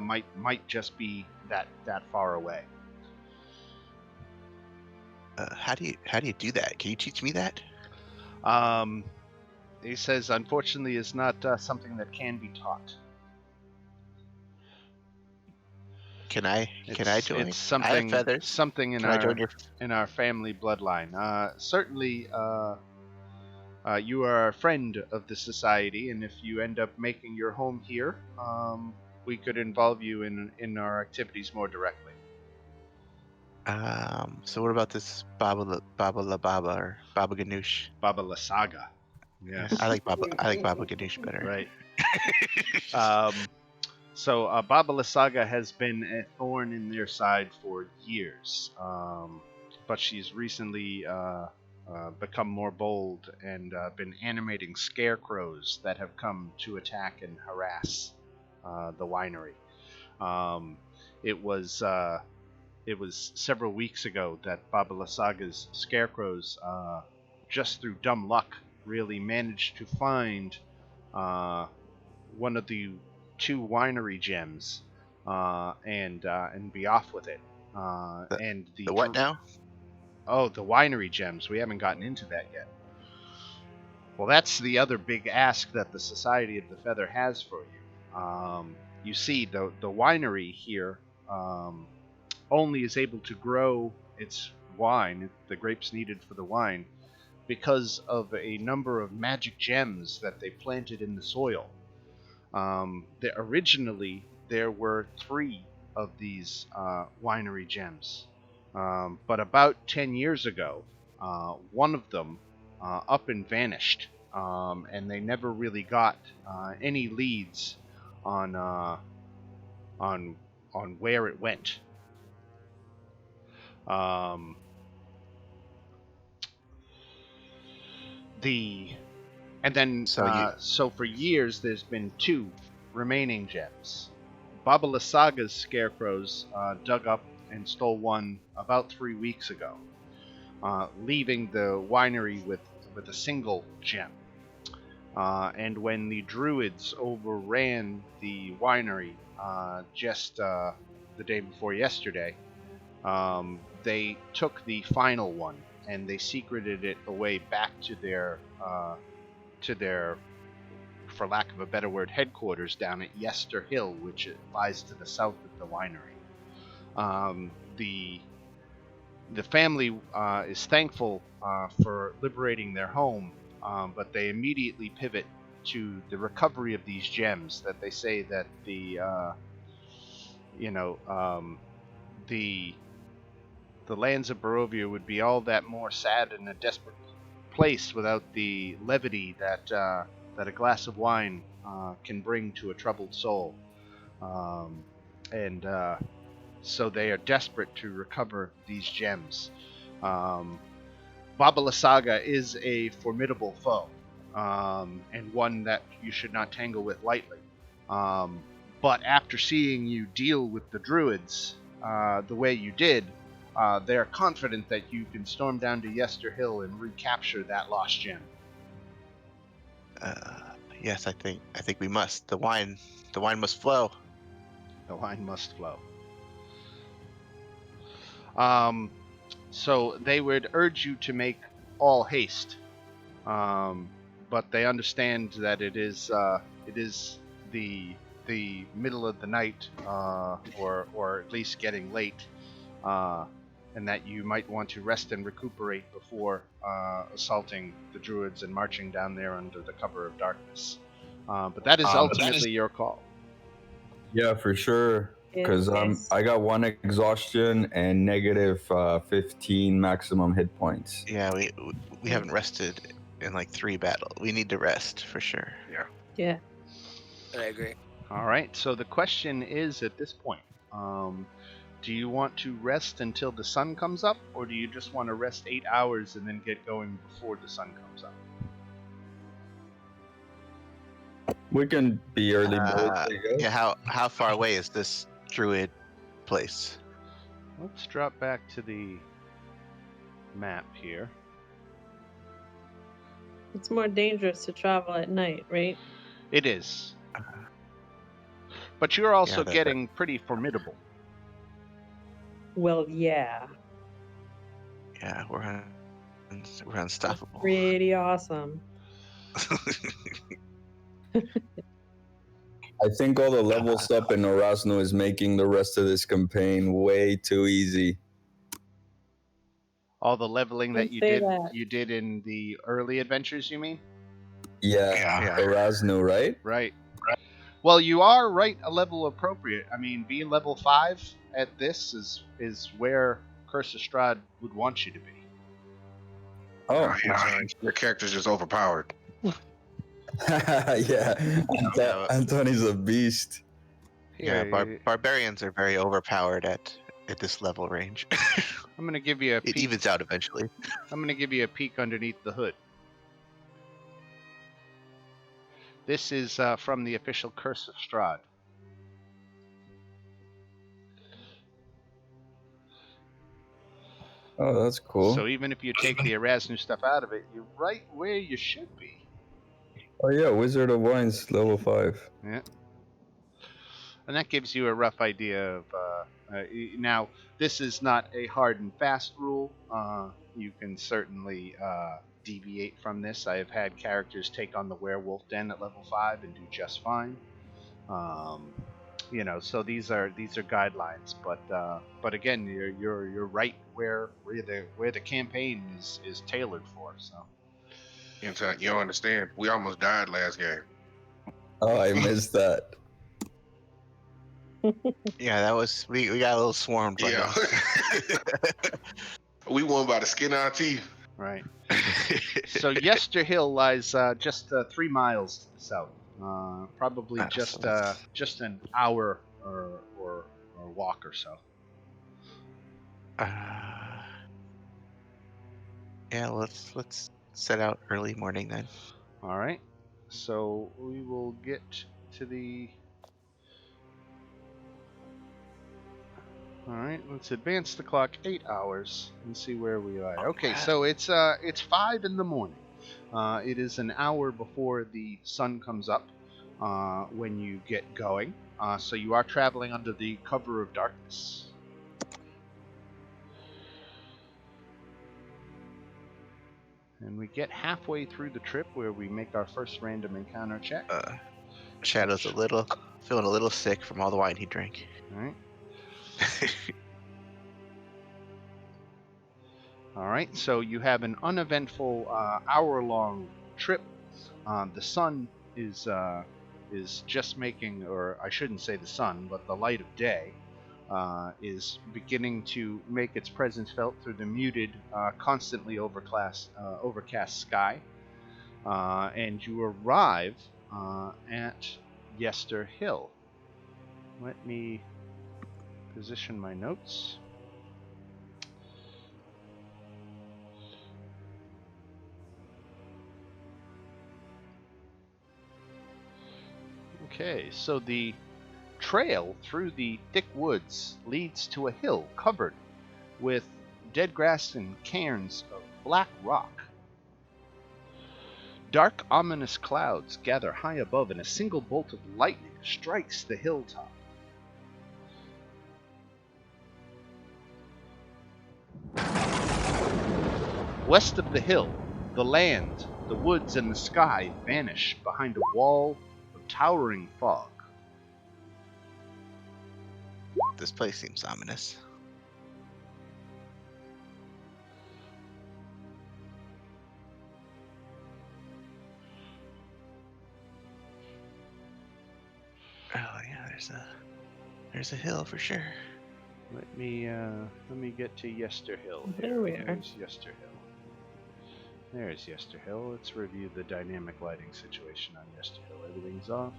might just be that far away." How do you do that? Can you teach me that? He says, "Unfortunately, it's not something that can be taught. Can I join? It's something. I have feathers. Something in Can I join in our family bloodline. Certainly, you are a friend of the society, and if you end up making your home here, we could involve you in our activities more directly." So what about this Baba La Baba or Baba Ganoush? Baba La Saga. Yes. I like Baba Ganoush better. Right. So Baba La Saga has been a thorn in their side for years, but she's recently become more bold and been animating scarecrows that have come to attack and harass the winery. It was several weeks ago that Baba La Saga's scarecrows, just through dumb luck, really managed to find one of the 2 winery gems and be off with it. And the what now? Oh, the winery gems. We haven't gotten into that yet. Well, that's the other big ask that the Society of the Feather has for you. You see, the winery here only is able to grow its wine, the grapes needed for the wine, because of a number of magic gems that they planted in the soil. Originally, there were 3 of these winery gems, but about 10 years ago, one of them up and vanished, and they never really got any leads on where it went. So for years, there's been 2 remaining gems. Baba La Saga's scarecrows dug up and stole one about 3 weeks ago, leaving the winery with a single gem. And when the Druids overran the winery just the day before yesterday, they took the final one and they secreted it away back to their, for lack of a better word, headquarters down at Yester Hill, which lies to the south of the winery. The family is thankful for liberating their home, but they immediately pivot to the recovery of these gems. That they say that the lands of Barovia would be all that more sad and a desperate place without the levity that a glass of wine can bring to a troubled soul. and so they are desperate to recover these gems. Baba Lysaga is a formidable foe, and one that you should not tangle with lightly. But after seeing you deal with the Druids the way you did, they are confident that you can storm down to Yester Hill and recapture that lost gem. Yes, I think we must. The wine must flow. The wine must flow. So they would urge you to make all haste, but they understand that it is the middle of the night, or at least getting late, and that you might want to rest and recuperate before assaulting the Druids and marching down there under the cover of darkness. But that is ultimately your call. Yeah, for sure. Because Yes. I got 1 exhaustion and negative 15 maximum hit points. Yeah, we haven't rested in like 3 battles. We need to rest for sure. Yeah. I agree. All right. So the question is, at this point, do you want to rest until the sun comes up, or do you just want to rest 8 hours and then get going before the sun comes up? We can be early birds, I guess. Yeah, how far away is this druid place? Let's drop back to the map here. It's more dangerous to travel at night, right? It is. But you're also that- getting pretty formidable. Well, yeah. Yeah, we're unstoppable. Pretty awesome. I think all the level stuff in Erasmus is making the rest of this campaign way too easy. All the leveling that Don't you say did that. you did in the early adventures, you mean? Yeah. Erasmus, right? Right. Well, you are right a level appropriate. I mean, being level 5 at this is where Curse of Strahd would want you to be. Oh, Your character's just overpowered. yeah. Anthony's a beast. Yeah, Here, barbarians are very overpowered at this level range. I'm going to give you a It peek. evens out eventually. I'm going to give you a peek underneath the hood. This is from the official Curse of Strahd. Oh, that's cool. So even if you take the Erasmus stuff out of it, you're right where you should be. Oh yeah, Wizard of Wines, level 5. Yeah. And that gives you a rough idea of. Now, this is not a hard and fast rule. You can certainly deviate from this. I have had characters take on the Werewolf Den at level 5 and do just fine. So these are guidelines, but again, you're right where the campaign is tailored for. So. You don't understand. We almost died last game. Oh, I missed that. Yeah, that was we got a little swarmed by Yeah. that. We won by the skin of our teeth. Right. So Yester Hill lies just 3 miles to the south. Probably just an hour or walk or so. Yeah, let's set out early morning then. All right. So we will get to the. All right. Let's advance the clock 8 hours and see where we are. Okay. So it's 5 in the morning. It is an hour before the sun comes up when you get going. So you are traveling under the cover of darkness. And we get halfway through the trip where we make our first random encounter check. Shadow's feeling a little sick from all the wine he drank. All right. All right. So you have an uneventful hour-long trip. The sun is just making, or I shouldn't say the sun, but the light of day is beginning to make its presence felt through the muted, constantly overcast sky. And you arrive at Yester Hill. Let me position my notes. Okay, so the trail through the thick woods leads to a hill covered with dead grass and cairns of black rock. Dark, ominous clouds gather high above, and a single bolt of lightning strikes the hilltop. West of the hill, the land, the woods, and the sky vanish behind a wall of towering fog. This place seems ominous. Oh yeah, there's a hill for sure. Let me get to Yester Hill. There we are. There's Yester Hill. There's Yester Hill. Let's review the dynamic lighting situation on Yester Hill. Everything's off.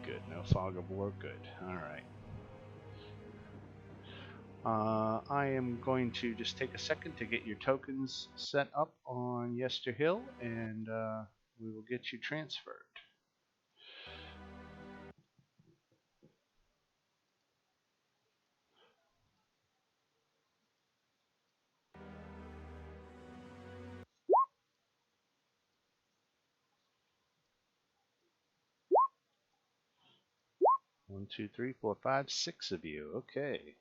Good. No fog of war. Good. All right. I am going to just take a second to get your tokens set up on Yester Hill, and we will get you transferred. One, two, three, four, five, 6 of you. Okay.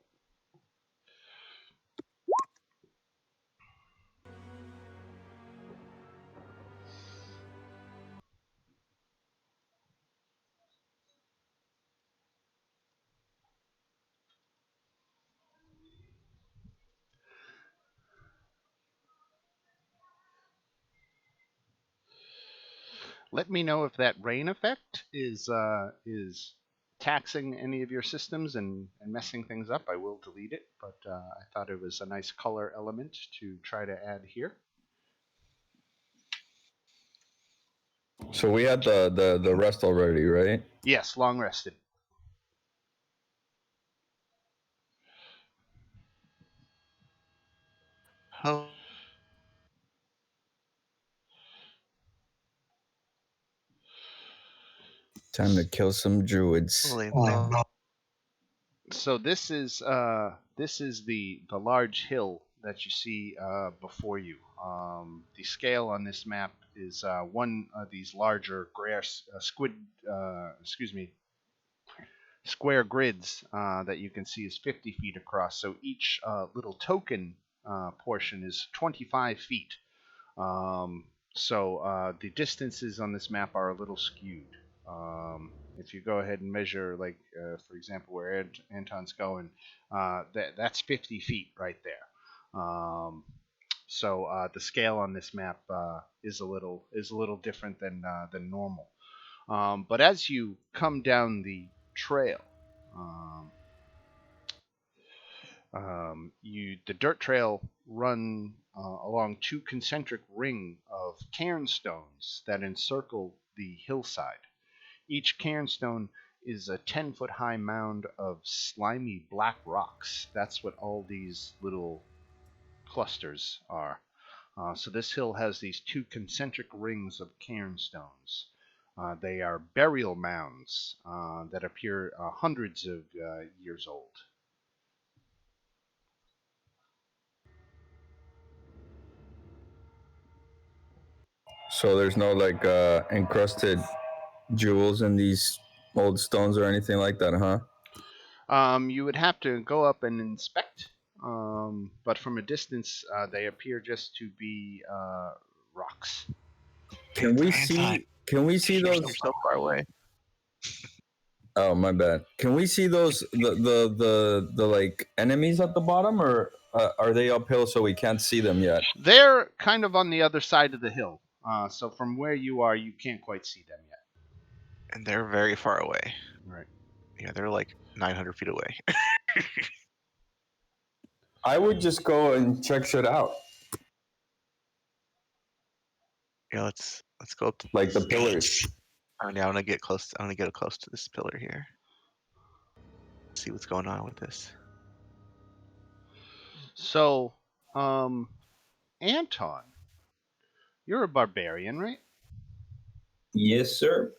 Let me know if that rain effect is taxing any of your systems and messing things up. I will delete it, but I thought it was a nice color element to try to add here. So we had the rest already, right? Yes, long rested. Oh, Time to kill some druids. holy So this is the large hill that you see before you. The scale on this map is one of these larger square grids that you can see is 50 feet across. So each little token portion is 25 feet. So the distances on this map are a little skewed. If you go ahead and measure, like for example, where Anton's going, that's 50 feet right there. So the scale on this map is a little different than normal. But as you come down the trail, the dirt trail run along 2 concentric ring of cairnstones that encircle the hillside. Each cairnstone is a 10-foot high mound of slimy black rocks. That's what all these little clusters are. So this hill has these 2 concentric rings of cairnstones. They are burial mounds that appear hundreds of years old. So there's no like encrusted jewels in these old stones or anything like that, huh? You would have to go up and inspect, but from a distance, they appear just to be rocks. Can we see those? I'm so far away. Oh, my bad. Can we see those the like enemies at the bottom, or are they uphill so we can't see them yet? They're kind of on the other side of the hill, so from where you are, you can't quite see them yet. And they're very far away. Right. Yeah, they're like 900 feet away. I would just go and check shit out, Yeah, let's go up to like the pillars. I want to get close. I want to get close to this pillar here. see what's going on with this. So, Anton, you're a barbarian, right? Yes, sir.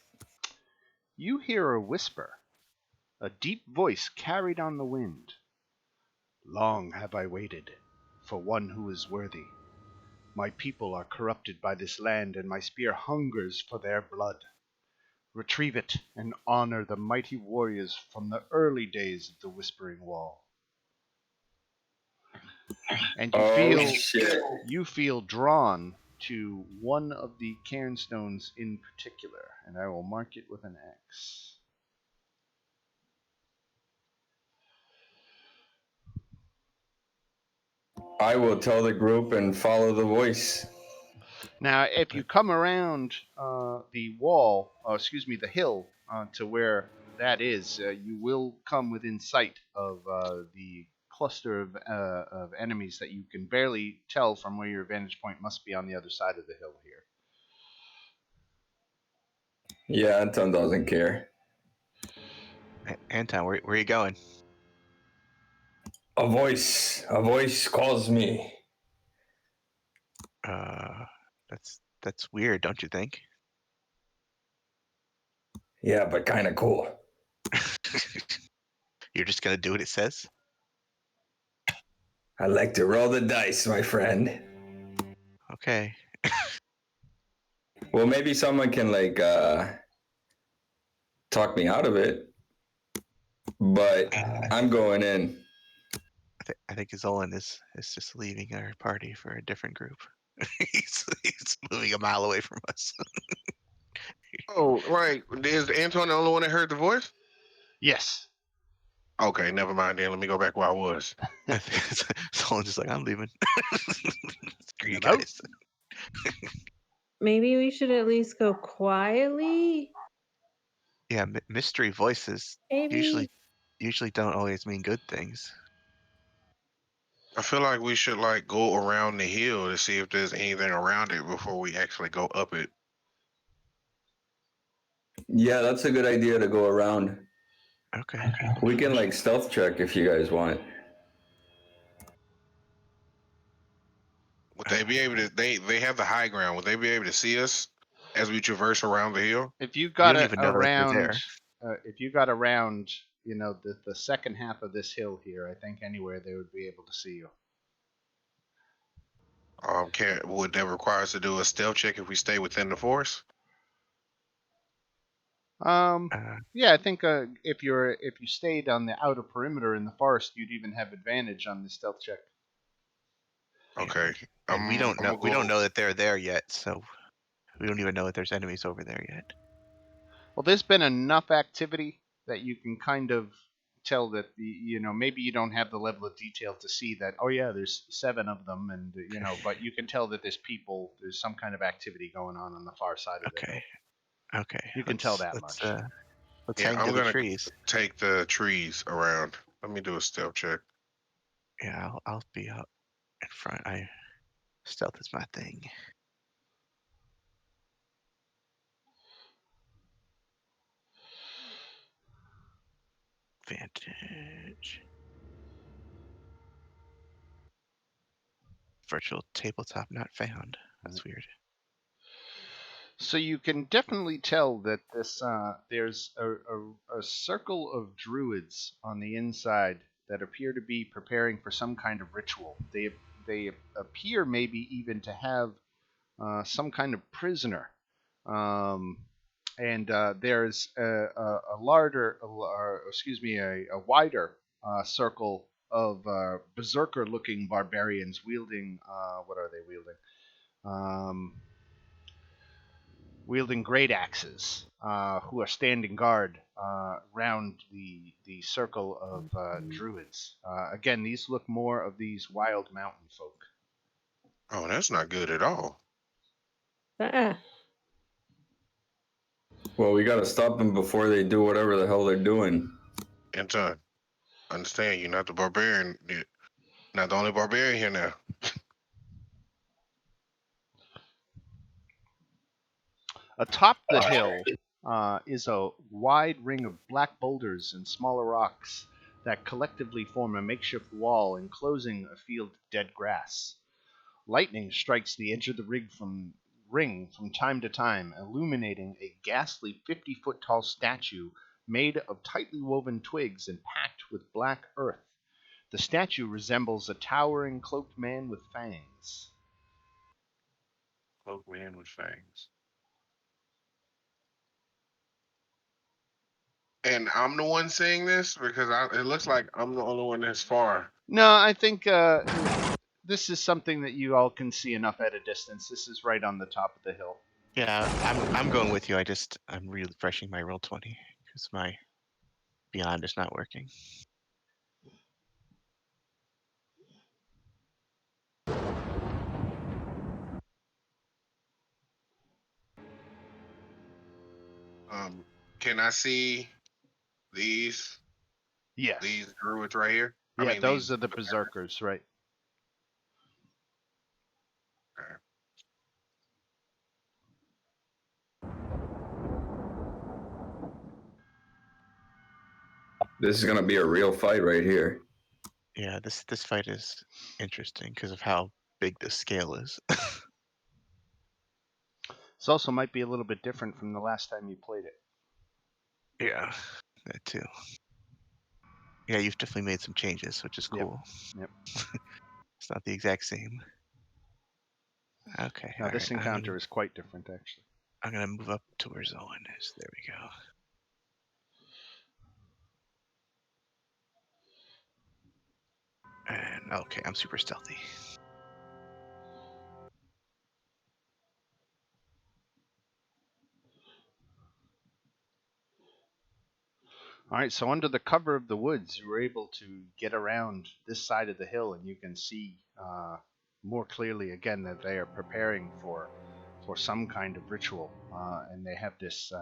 You hear a whisper, a deep voice carried on the wind. Long have I waited for one who is worthy. My people are corrupted by this land, and my spear hungers for their blood. Retrieve it and honor the mighty warriors from the early days of the Whispering Wall. And you feel drawn to one of the cairnstones in particular, and I will mark it with an X. I will tell the group and follow the voice. Now, if you come around the wall, the hill, to where that is, you will come within sight of the cluster of enemies that you can barely tell from where your vantage point must be on the other side of the hill here. Yeah, Anton doesn't care. Anton, where are you going? A voice calls me. That's weird, don't you think? Yeah, but kind of cool. You're just gonna do what it says? I like to roll the dice, my friend. Okay. Well, maybe someone can talk me out of it, but I'm going in. I think Zolan is just leaving our party for a different group. he's moving a mile away from us. Oh, right. Is Anton the only one that heard the voice? Yes. Okay, never mind then. Let me go back where I was. Zolan's just like, I'm leaving. Screw you Hello? guys. Maybe we should at least go quietly. Yeah, mystery voices Maybe. usually don't always mean good things. I feel like we should go around the hill to see if there's anything around it before we actually go up it. Yeah, that's a good idea to go around. Okay. We can stealth check if you guys want. Would they be able to? They have the high ground. Would they be able to see us as we traverse around the hill? If you We got don't even know that they're there. the second half of this hill here, I think anywhere they would be able to see you. Would that require us to do a stealth check if we stay within the forest? Yeah, I think if you stayed on the outer perimeter in the forest, you'd even have advantage on the stealth check. Okay. And we don't know that they're there yet, so we don't even know that there's enemies over there yet. Well, there's been enough activity that you can kind of tell that maybe you don't have the level of detail to see that. Oh yeah, there's 7 of them, and but you can tell that there's some kind of activity going on the far side of the hill. Okay. You can tell that much. Let's hang to the trees. Take the trees around. Let me do a stealth check. Yeah, I'll be out in front. Stealth is my thing. Advantage. Virtual tabletop not found. That's weird. So you can definitely tell that there's a circle of druids on the inside that appear to be preparing for some kind of ritual. They appear maybe even to have some kind of prisoner, and there's a wider circle of berserker-looking barbarians wielding what are they wielding? Wielding great axes, who are standing guard round the circle of druids. Again, these look more of these wild mountain folk. Oh, that's not good at all. Well, we got to stop them before they do whatever the hell they're doing. Anton, understand you're not the barbarian. You're not the only barbarian here now. Atop the hill is a wide ring of black boulders and smaller rocks that collectively form a makeshift wall enclosing a field of dead grass. Lightning strikes the edge of the ring from time to time, illuminating a ghastly 50-foot tall statue made of tightly woven twigs and packed with black earth. The statue resembles a towering cloaked man with fangs. Cloak man with fangs. And I'm the one saying this because it looks like I'm the only one that's far. No, I think this is something that you all can see enough at a distance. This is right on the top of the hill. Yeah, I'm going with you. I'm refreshing my roll 20 because my beyond is not working. Can I see these Yes. druids right here? Yeah, those are the berserkers, right? Okay. This is gonna be a real fight right here. Yeah, this fight is interesting because of how big the scale is. This also might be a little bit different from the last time you played it. Yeah, that too. Yeah, you've definitely made some changes, which is cool. Yep. It's not the exact same. Okay. Now, this encounter is quite different, actually. I'm gonna move up to where Zolan is. There we go. And okay, I'm super stealthy. All right, so under the cover of the woods, you were able to get around this side of the hill, and you can see more clearly again that they are preparing for some kind of ritual, and they have this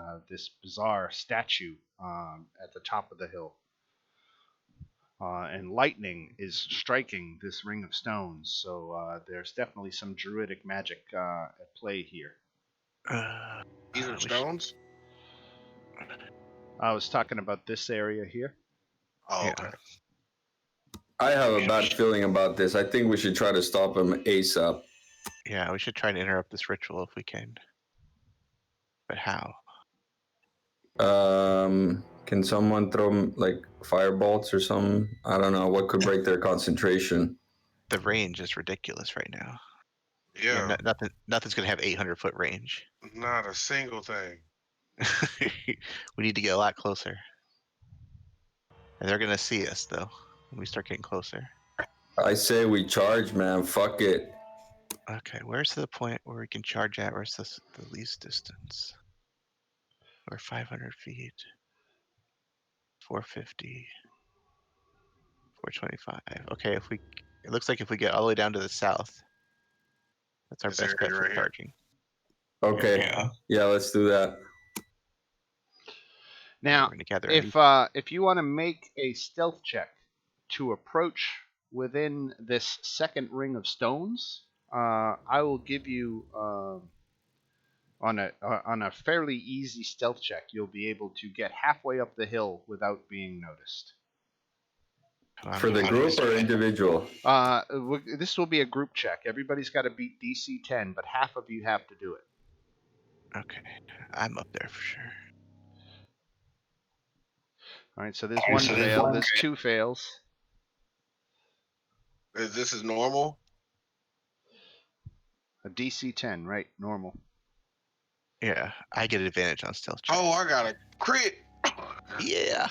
bizarre statue at the top of the hill, and lightning is striking this ring of stones. So there's definitely some druidic magic at play here. These are stones? I was talking about this area here. Oh, Yeah. okay. I have a bad feeling about this. I think we should try to stop him ASAP. Yeah, we should try to interrupt this ritual if we can. But how? Can someone throw like firebolts or something? I don't know what could break their concentration. The range is ridiculous right now. Yeah. Nothing's gonna have 800-foot range. Not a single thing. We need to get a lot closer. And they're gonna see us though when we start getting closer. I say we charge, man. Fuck it. Okay, where's the point where we can charge at? Where's the least distance? We're 500 feet. 450. 425. Okay, it looks like if we get all the way down to the south, that's our This best bet area for right here. charging. Okay. Yeah, let's do that. Now, We're gonna gather if you want to make a stealth check to approach within this second ring of stones, I will give you on a fairly easy stealth check. You'll be able to get halfway up the hill without being noticed. For the group or individual? This will be a group check. Everybody's got to beat DC 10, but half of you have to do it. Okay, I'm up there for sure. All right, so there's one fail. There's two fails. This is normal? A DC 10, right? Normal. Yeah, I get an advantage on stealth check. Oh, I got a crit. Yeah.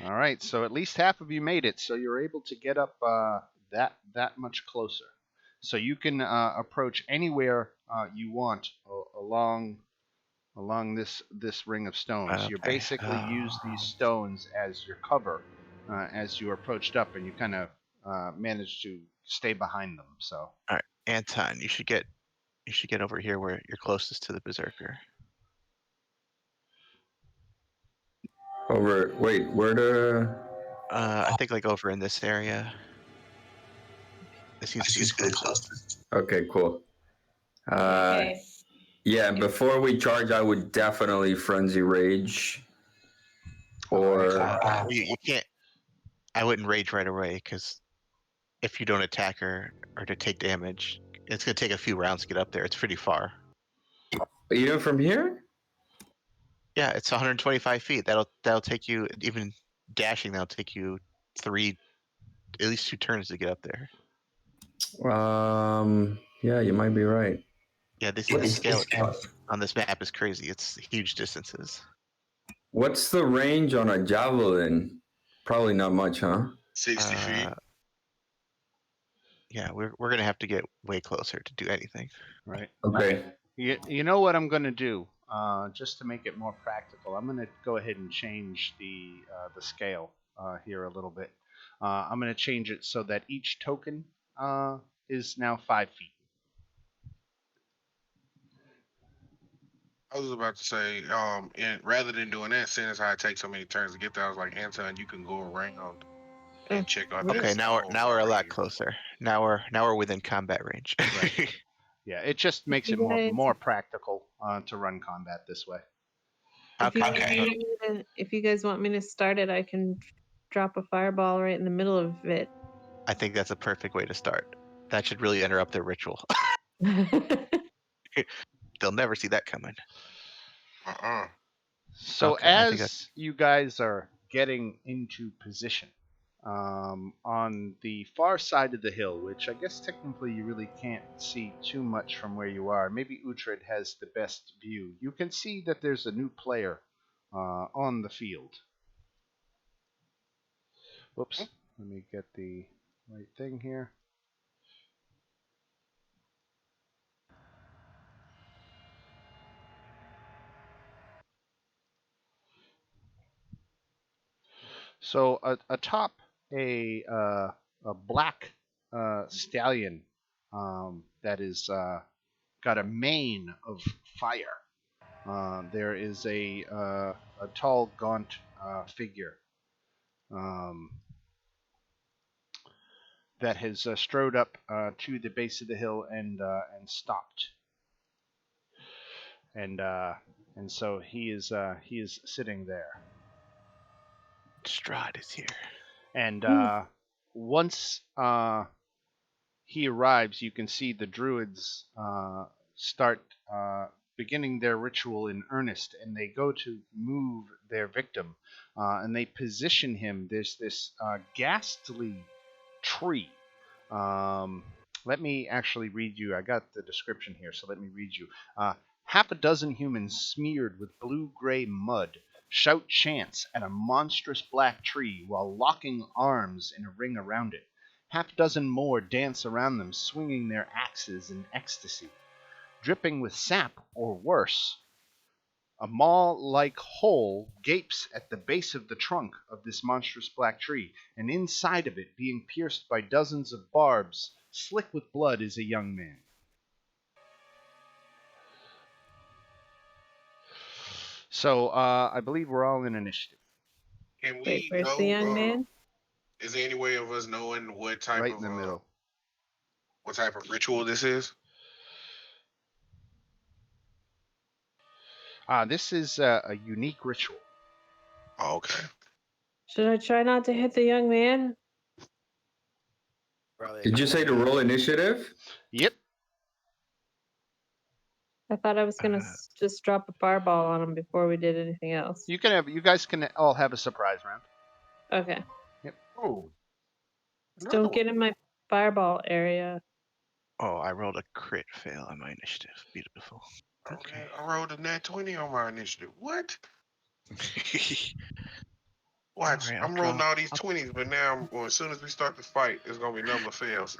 All right, so at least half of you made it, so you're able to get up that much closer. So you can approach anywhere you want along this ring of stones. Okay. You basically use these stones as your cover as you approached up, and you kind of managed to stay behind them. So. All right, Anton, you should get over here where you're closest to the berserker. Where the... I think like over in this area. It seems to be close. Okay, cool. Okay. Yeah, before we charge, I would definitely Frenzy Rage. Or You can't. I wouldn't rage right away because if you don't attack her or to take damage, it's gonna take a few rounds to get up there. It's pretty far. even from here? Yeah, it's 125 feet. That'll take you even dashing. That'll take you at least 2 turns to get up there. Yeah, you might be right. Yeah, this scale on this map is crazy. It's huge distances. What's the range on a javelin? Probably not much, huh? 60 feet. Yeah, we're gonna have to get way closer to do anything. Right. Okay. You know what I'm going to do, just to make it more practical. I'm going to go ahead and change the scale here a little bit. I'm going to change it so that each token is now 5 feet. I was about to say, and rather than doing that, seeing as how it takes so many turns to get there, I was like, Anton, you can go around and check out. Okay, this now we're over a lot here. closer. Now we're within combat range. Right. Yeah, it just makes You it guys- more practical to run combat this way. If you guys want me to start it, I can drop a fireball right in the middle of it. I think that's a perfect way to start. That should really interrupt their ritual. They'll never see that coming. So Okay, I think as you guys are getting into position, on the far side of the hill, which I guess technically you really can't see too much from where you are. Maybe Uhtred has the best view. You can see that there's a new player on the field. Whoops. Let me get the right thing here. So atop a black stallion that is got a mane of fire. There is a tall, gaunt figure that has strode up to the base of the hill and stopped. And so he is sitting there. Strahd is here. And once he arrives, you can see the Druids start beginning their ritual in earnest, and they go to move their victim, and they position him. There's this ghastly tree. Let me actually read you. I got the description here, so let me read you. Half a dozen humans smeared with blue-gray mud shout chants at a monstrous black tree while locking arms in a ring around it. Half a dozen more dance around them, swinging their axes in ecstasy. Dripping with sap or worse, a maw-like hole gapes at the base of the trunk of this monstrous black tree, and inside of it, being pierced by dozens of barbs, slick with blood, is a young man. So, I believe we're all in initiative. Can we Wait, where's know? the young man? Is there any way of us knowing what type Right of in the middle. what type of ritual this is? This is a unique ritual. Oh, okay. Should I try not to hit the young man? Did you say to roll initiative? Yep. I thought I was gonna just drop a fireball on him before we did anything else. You guys can all have a surprise round. Okay. Yep. Oh. Just don't get in my fireball area. Oh, I rolled a crit fail on my initiative. Beautiful. Okay. I rolled a nat 20 on my initiative. What? Watch, Alright, I'm rolling all these 20s, but now well, as soon as we start the fight, there's gonna be number of fails.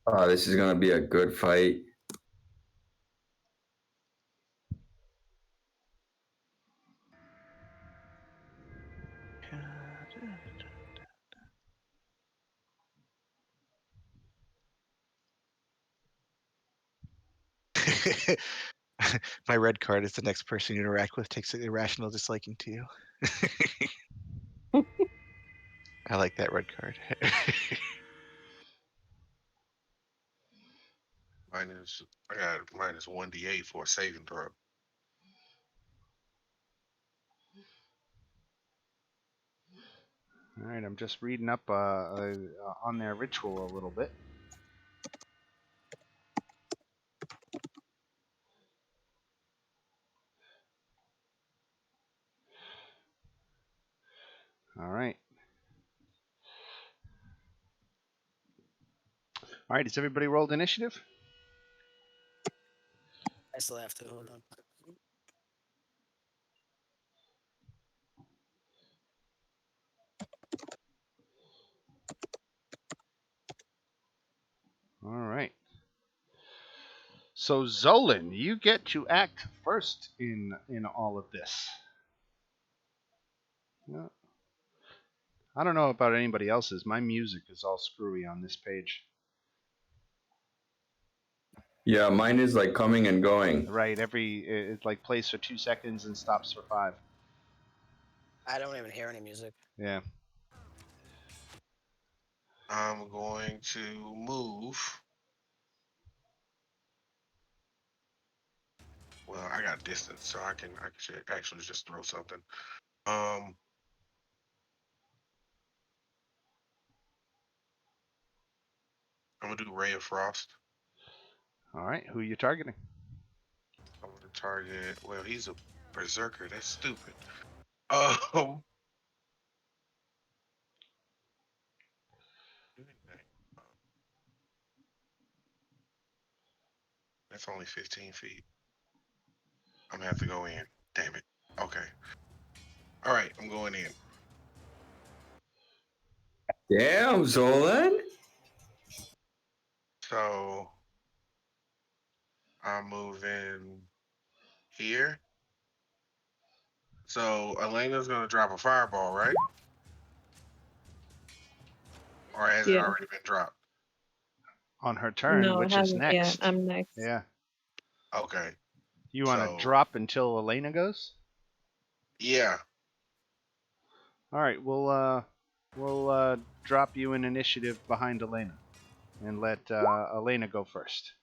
Oh, this is gonna be a good fight. My red card is the next person you interact with takes an irrational disliking to you. I like that red card. I got minus 1d8 for a saving throw. All right, I'm just reading up on their ritual a little bit. All right. All right, has everybody rolled initiative? I still have to hold on. All right. So Zolan, you get to act first in all of this. Yeah. I don't know about anybody else's. My music is all screwy on this page. Yeah, mine is like coming and going. Right, it like plays for 2 seconds and stops for 5. I don't even hear any music. Yeah. I'm going to move. Well, I got distance, so I can actually just throw something. I'm gonna do Ray of Frost. All right, who are you targeting? I'm gonna target. Well, he's a berserker. That's stupid. Um. That's only 15 feet. I'm gonna have to go in. Damn it. Okay. All right, I'm going in. Damn, Zolan. So I'm moving here. So Elena's gonna drop a fireball, right? Or has it Yeah. already been dropped? On her turn, No, it which is hasn't yet. next. I'm next. Yeah. Okay. You want to So- drop until Elena goes? Yeah. All right, we'll drop you in initiative behind Elena, and let Elena go first.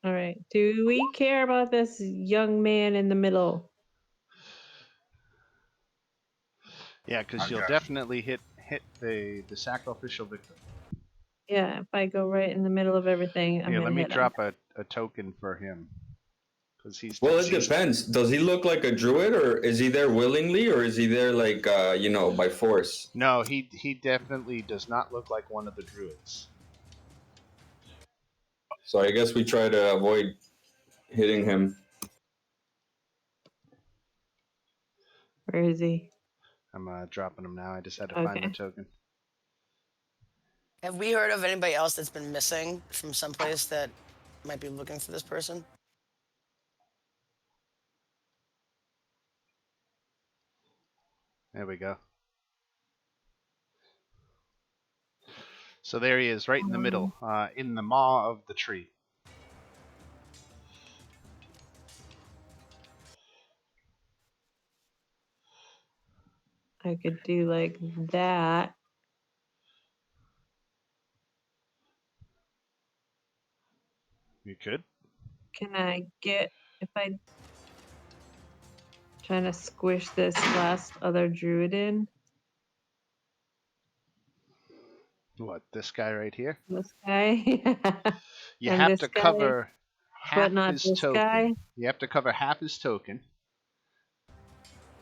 All right. Do we care about this young man in the middle? Yeah, because I you'll got definitely hit the sacrificial victim. Yeah, if I go right in the middle of everything, I'm Here, let gonna me hit him. drop a token for him. Because he's Well, it depends. Does he look like a druid, or is he there willingly, or is he there like by force? No, he definitely does not look like one of the druids. So I guess we try to avoid hitting him. Where is he? I'm dropping him now. I just had to find the Okay. token. Have we heard of anybody else that's been missing from someplace that might be looking for this person? There we go. So there he is, right in the middle, in the maw of the tree. I could do like that. You could. Can I get, if I trying to squish this last other druid in? What, this guy right here? This guy? You And have this to guy, cover half but not his this token. guy? You have to cover half his token.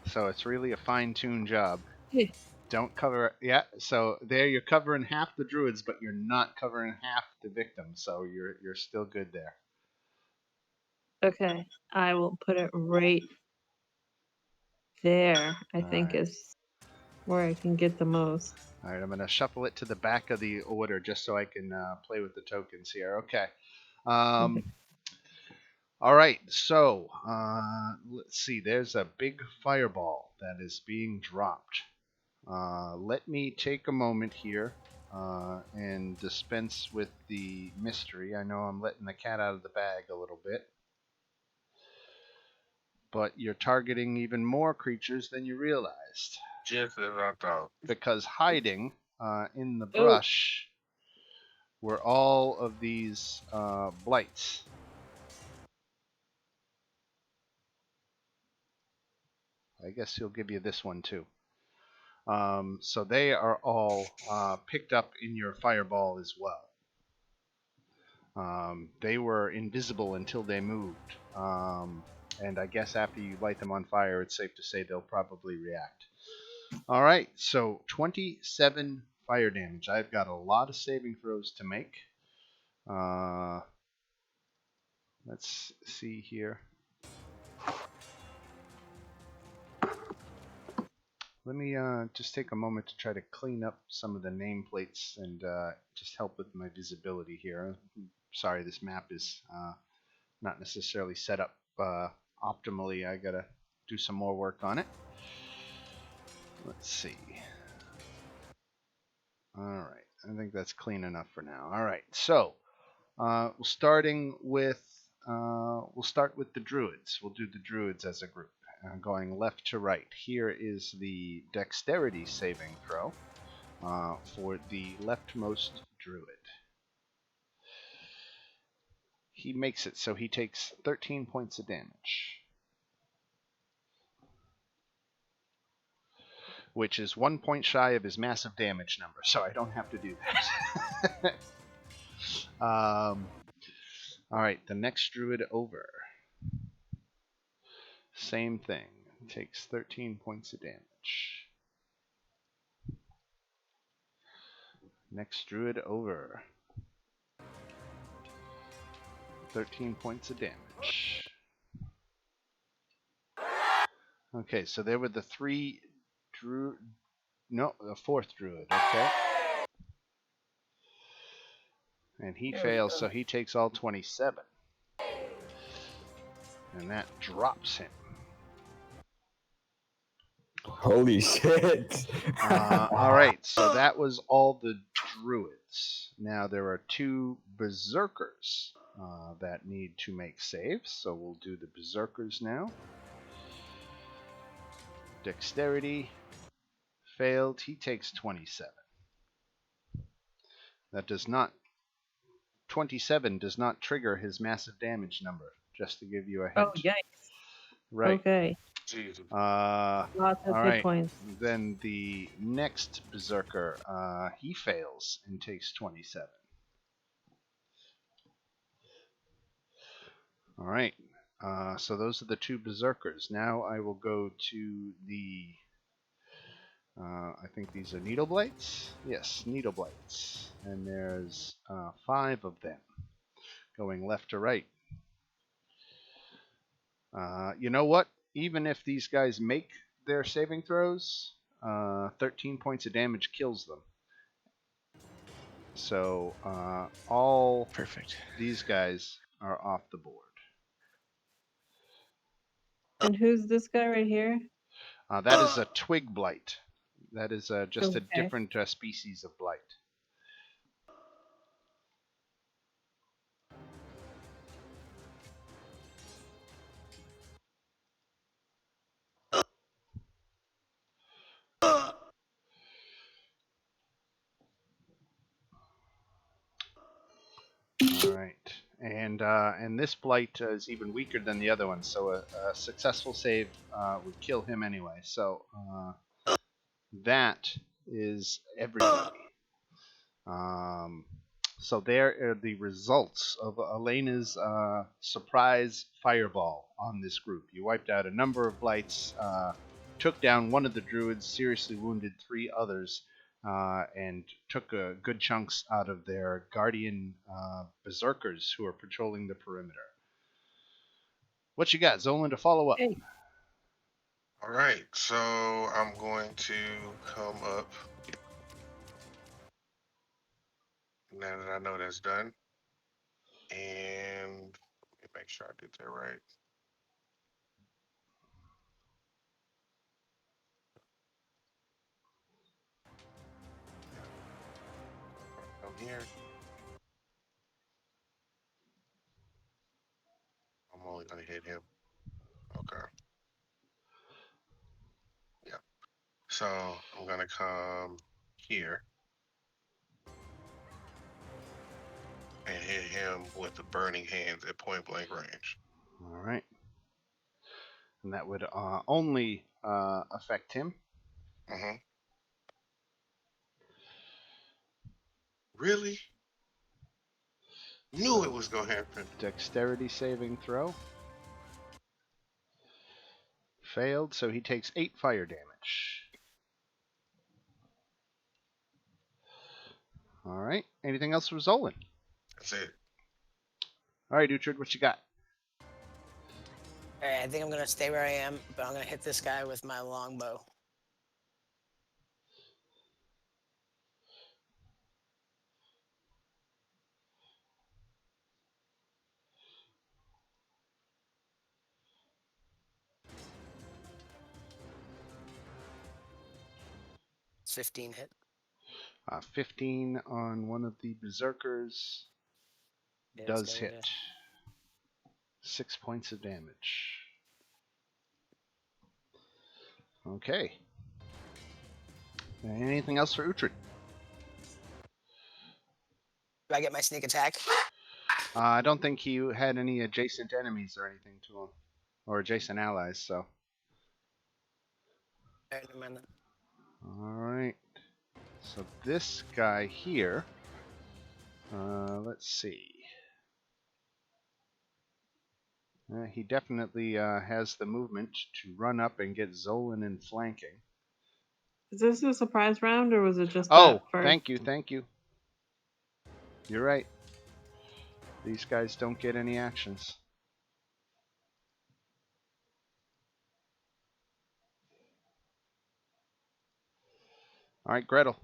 So it's really a fine-tuned job. Yeah. Don't cover. Yeah. So there, you're covering half the druids, but you're not covering half the victims. So you're still good there. Okay, I will put it right there. I think Alright. is where I can get the most. All right, I'm gonna shuffle it to the back of the order just so I can play with the tokens here. Okay. Okay. All right. So let's see. There's a big fireball that is being dropped. Let me take a moment here and dispense with the mystery. I know I'm letting the cat out of the bag a little bit. But you're targeting even more creatures than you realized. just as I thought. Because hiding in the brush were all of these blights. I guess he'll give you this one too. So they are all picked up in your fireball as well. They were invisible until they moved. And I guess after you light them on fire, it's safe to say they'll probably react. All right, so 27 fire damage. I've got a lot of saving throws to make. Let's see here. Let me just take a moment to try to clean up some of the nameplates and just help with my visibility here. Sorry, this map is not necessarily set up optimally. I gotta do some more work on it. Let's see. All right, I think that's clean enough for now. All right, so we'll start with the Druids. We'll do the Druids as a group, going left to right. Here is the Dexterity saving throw for the leftmost Druid. He makes it, so he takes 13 points of damage, which is 1 point shy of his massive damage number, so I don't have to do that. All right, the next Druid over. Same thing. Takes 13 points of damage. Next Druid over. 13 points of damage. Okay, so there were the three Druid. No, the fourth Druid. Okay. And he fails, so he takes all 27. And that drops him. Holy shit. All right, so that was all the Druids. Now there are two Berserkers that need to make saves, so we'll do the Berserkers now. Dexterity failed. He takes 27. That does not. 27 does not trigger his massive damage number. Just to give you a hint. Oh, yikes. Right. Okay. Jesus. Lots of all hit right. points. Then the next Berserker, he fails and takes 27. All right. So those are the two Berserkers. Now I will go to the. I think these are Needle Blights. Yes, Needle Blights. And there's 5 of them going left to right. You know what? Even if these guys make their saving throws, 13 points of damage kills them. So all Perfect. these guys are off the board. And who's this guy right here? That is a Twig Blight. That is just a Okay. different species of blight. All right, and this blight is even weaker than the other one, so a successful save would kill him anyway. So that is everybody. So there are the results of Elena's surprise fireball on this group. You wiped out a number of blights, took down one of the druids, seriously wounded 3 others, and took good chunks out of their guardian berserkers who are patrolling the perimeter. What you got, Zolan, to follow up? Hey. All right, so I'm going to come up. Now that I know that's done, and let me make sure I did that right. Come here. I'm only gonna hit him. Okay. Yeah. So I'm gonna come here. and hit him with the burning hands at point blank range. All right. And that would only affect him. Mm-hmm. Really? Knew it was gonna happen. Dexterity saving throw. Failed, so he takes 8 fire damage. All right. Anything else for Zolan? That's it. All right, Uhtred, what you got? All right, I think I'm gonna stay where I am, but I'm gonna hit this guy with my longbow. It's 15 hit. 15 on one of the berserkers Yeah, it's does gonna hit. 6 points of damage. Okay. Anything else for Uhtred? Do I get my sneak attack? I don't think he had any adjacent enemies or anything to him, or adjacent allies. So. All right, never mind then. All right. So this guy here. Let's see. He definitely has the movement to run up and get Zolan in flanking. Is this a surprise round or was it just Oh, that first? thank you. You're right. These guys don't get any actions. All right, Gretel.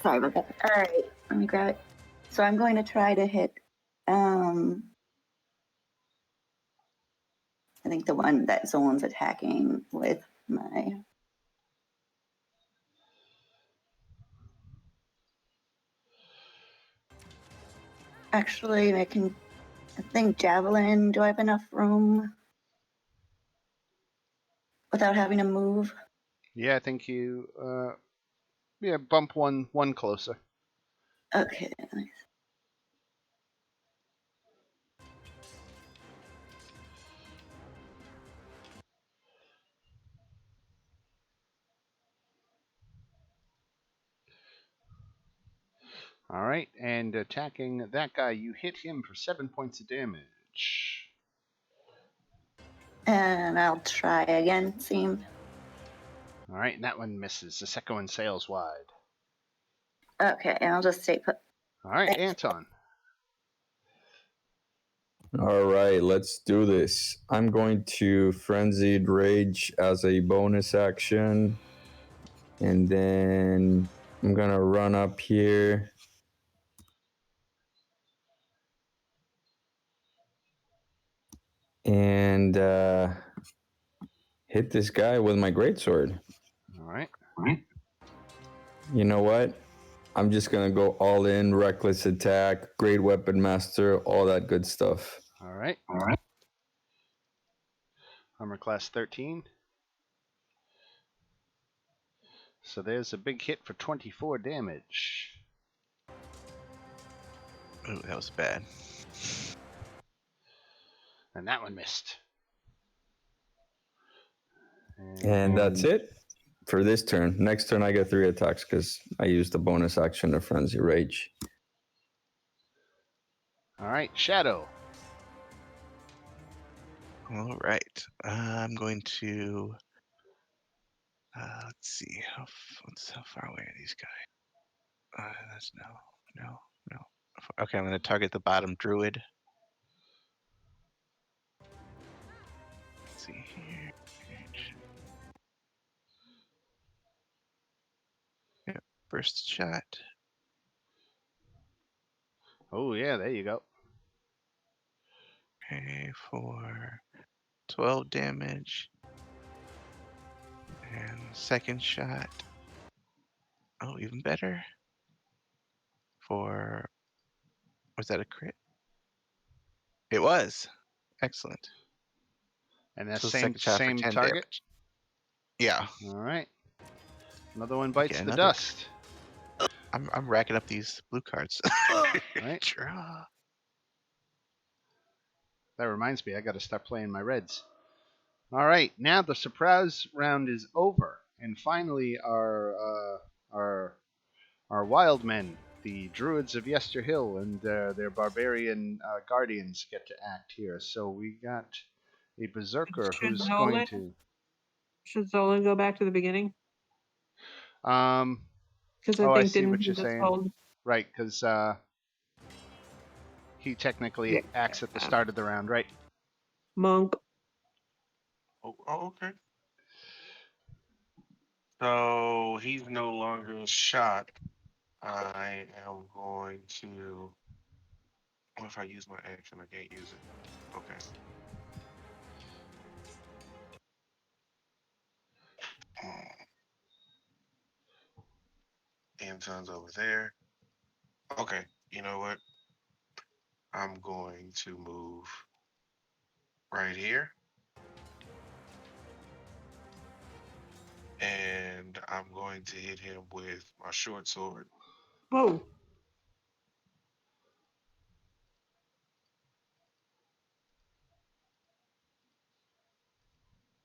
Sorry about that. All right, let me grab it. So I'm going to try to hit. I think the one that Zolan's attacking with my. Actually, I think javelin. Do I have enough room without having to move? Yeah, I think you. Bump one closer. Okay, nice. All right, and attacking that guy, you hit him for 7 points of damage. And I'll try again, seem. All right, and that one misses. The second one sails wide. Okay, and I'll just stay put. All right, Anton. All right, let's do this. I'm going to Frenzied Rage as a bonus action. And then I'm going to run up here. And hit this guy with my greatsword. All right. You know what? I'm just going to go all in, reckless attack, great weapon master, all that good stuff. All right. Armor class 13. So there's a big hit for 24 damage. Ooh, that was bad. And that one missed. And that's it for this turn. Next turn, I get 3 attacks because I used the bonus action of Frenzy Rage. All right, Shadow. All right. I'm going to. Let's see. How far away are these guys? That's no. Okay, I'm going to target the bottom druid. Let's see here. Yep, first shot. Oh, yeah, there you go. Okay, for 12 damage. And second shot. Oh, even better. Was that a crit? It was. Excellent. And that So same second shot for 10 target? damage. Yeah. All right. Another one bites the another- dust. I'm racking up these blue cards. Right. Draw. That reminds me, I got to start playing my reds. All right, now the surprise round is over, and finally our wild men, the Druids of Yesterhill, and their barbarian guardians get to act here. So we got a berserker who's going to. Should Zolan go back to the beginning? Um, Because oh, I I think see didn't what he you're just saying. hold? Right, because he technically Yeah. acts at the start of the round, right? Monk. Oh, okay. So he's no longer shot. I am going to. What if I use my action? I can't use it. Okay. Anton's over there. Okay. You know what? I'm going to move right here. And I'm going to hit him with my short sword. Whoa.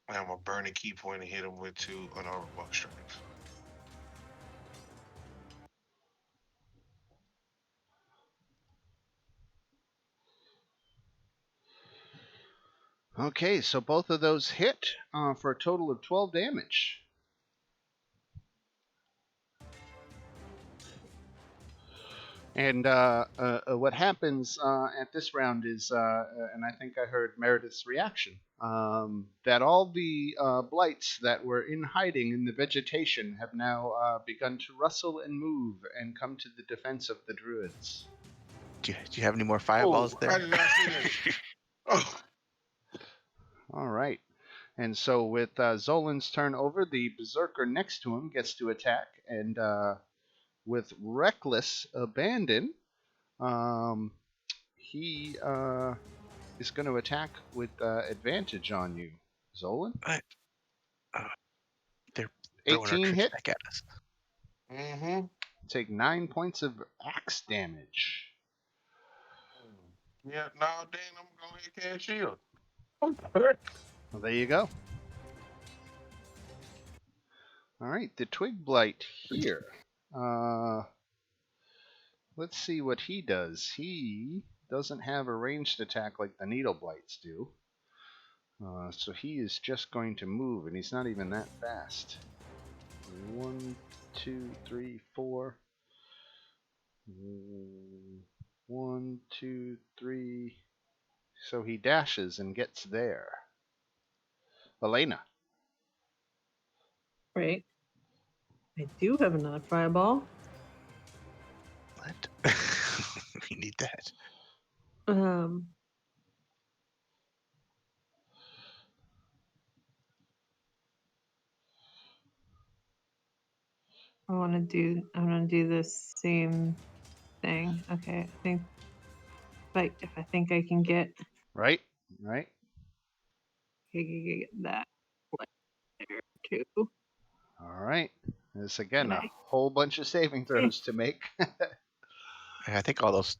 And I'm going to burn a key point and hit him with 2 unarmed monk strikes. Okay, so both of those hit for a total of 12 damage. And what happens at this round is, and I think I heard Meredith's reaction, that all the blights that were in hiding in the vegetation have now begun to rustle and move and come to the defense of the Druids. Do you have any more fireballs there? I did not see that. Oh. All right. And so with Zolan's turn over, the berserker next to him gets to attack, and with reckless abandon, he is going to attack with advantage on you, Zolan. What? They're throwing 18 our troops hit. back at us. Mm-hmm. Take 9 points of axe damage. Yeah, no, Dan, I'm going to go ahead and cast shield. Well, there you go. All right, the twig blight here. Let's see what he does. He doesn't have a ranged attack like the needle blights do. So he is just going to move, and he's not even that fast. 1, 2, 3, 4. 1, 2, 3. So he dashes and gets there. Elena. Right. I do have another fireball. What? We need that. I'm gonna do the same thing. Okay, I think if I think I can get Right? that there too. All right. This again, And a whole bunch of saving throws to make. I think all those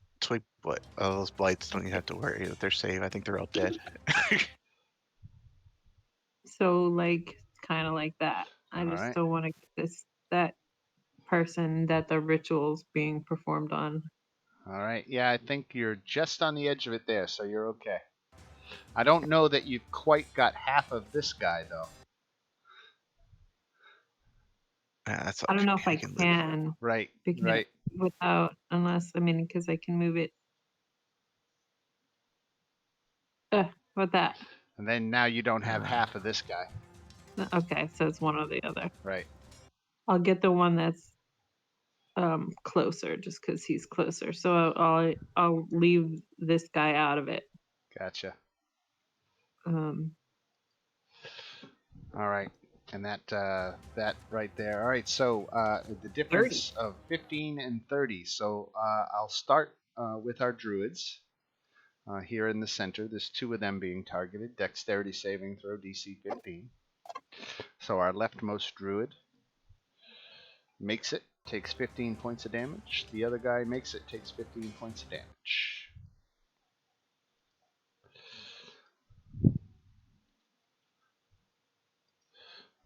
all those blights don't even have to worry if they're safe. I think they're all dead. So kind of like that. I All just right. don't want to get that person that the ritual's being performed on. All right. Yeah, I think you're just on the edge of it there, so you're okay. I don't know that you quite got half of this guy, though. That's I don't know if I can live. can Right. without because I can move it. What that? And then now you don't have half of this guy. Okay, so it's one or the other. Right. I'll get the one that's closer, just because he's closer. So I'll leave this guy out of it. Gotcha. All right. And that right there. All right. So the difference of 15 and 30. So I'll start with our druids here in the center. There's 2 of them being targeted. Dexterity saving throw, DC 15. So our leftmost druid makes it, takes 15 points of damage. The other guy makes it, takes 15 points of damage.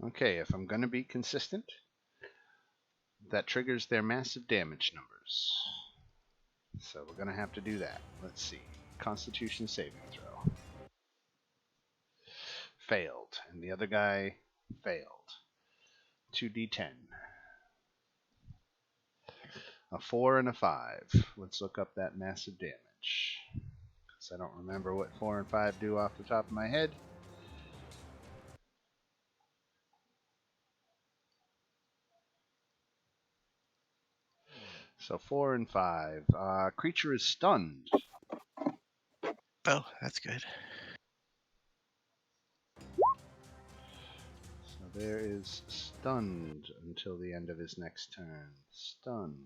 Okay, if I'm going to be consistent, that triggers their massive damage numbers. So we're going to have to do that. Let's see. Constitution saving throw. Failed. And the other guy failed. 2d10. A 4 and a 5. Let's look up that massive damage. Because I don't remember what 4 and 5 do off the top of my head. So 4 and 5. Creature is stunned. Oh, that's good. So there is stunned until the end of his next turn. Stunned.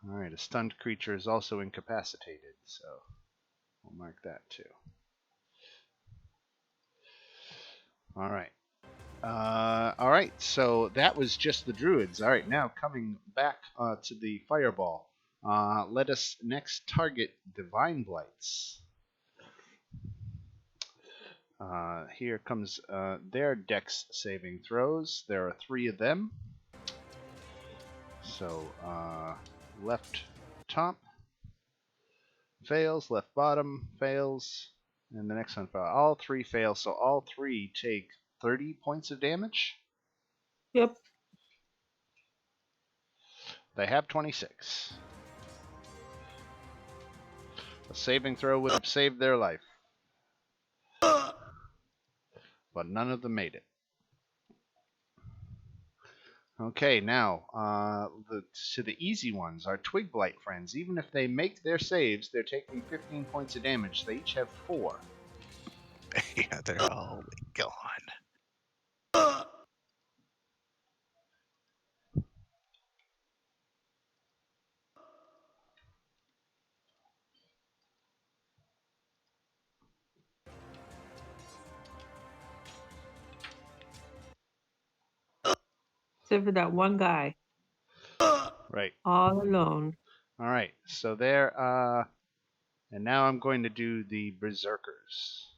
Alright, a stunned creature is also incapacitated, so we'll mark that too. Alright. Alright, so that was just the Druids. Alright, now coming back to the Fireball. Let us next target Divine Blights. Here comes their Dex saving throws. There are 3 of them. So, left top fails, left bottom fails, and the next one fails. All 3 fail, so all 3 take 30 points of damage. Yep. They have 26. A saving throw would have saved their life. But none of them made it. Okay, now, to the easy ones, our Twig Blight friends. Even if they make their saves, they're taking 15 points of damage. They each have 4. Yeah, they're all gone. Except for that one guy, Right. all alone. Alright, so there, and now I'm going to do the Berserkers.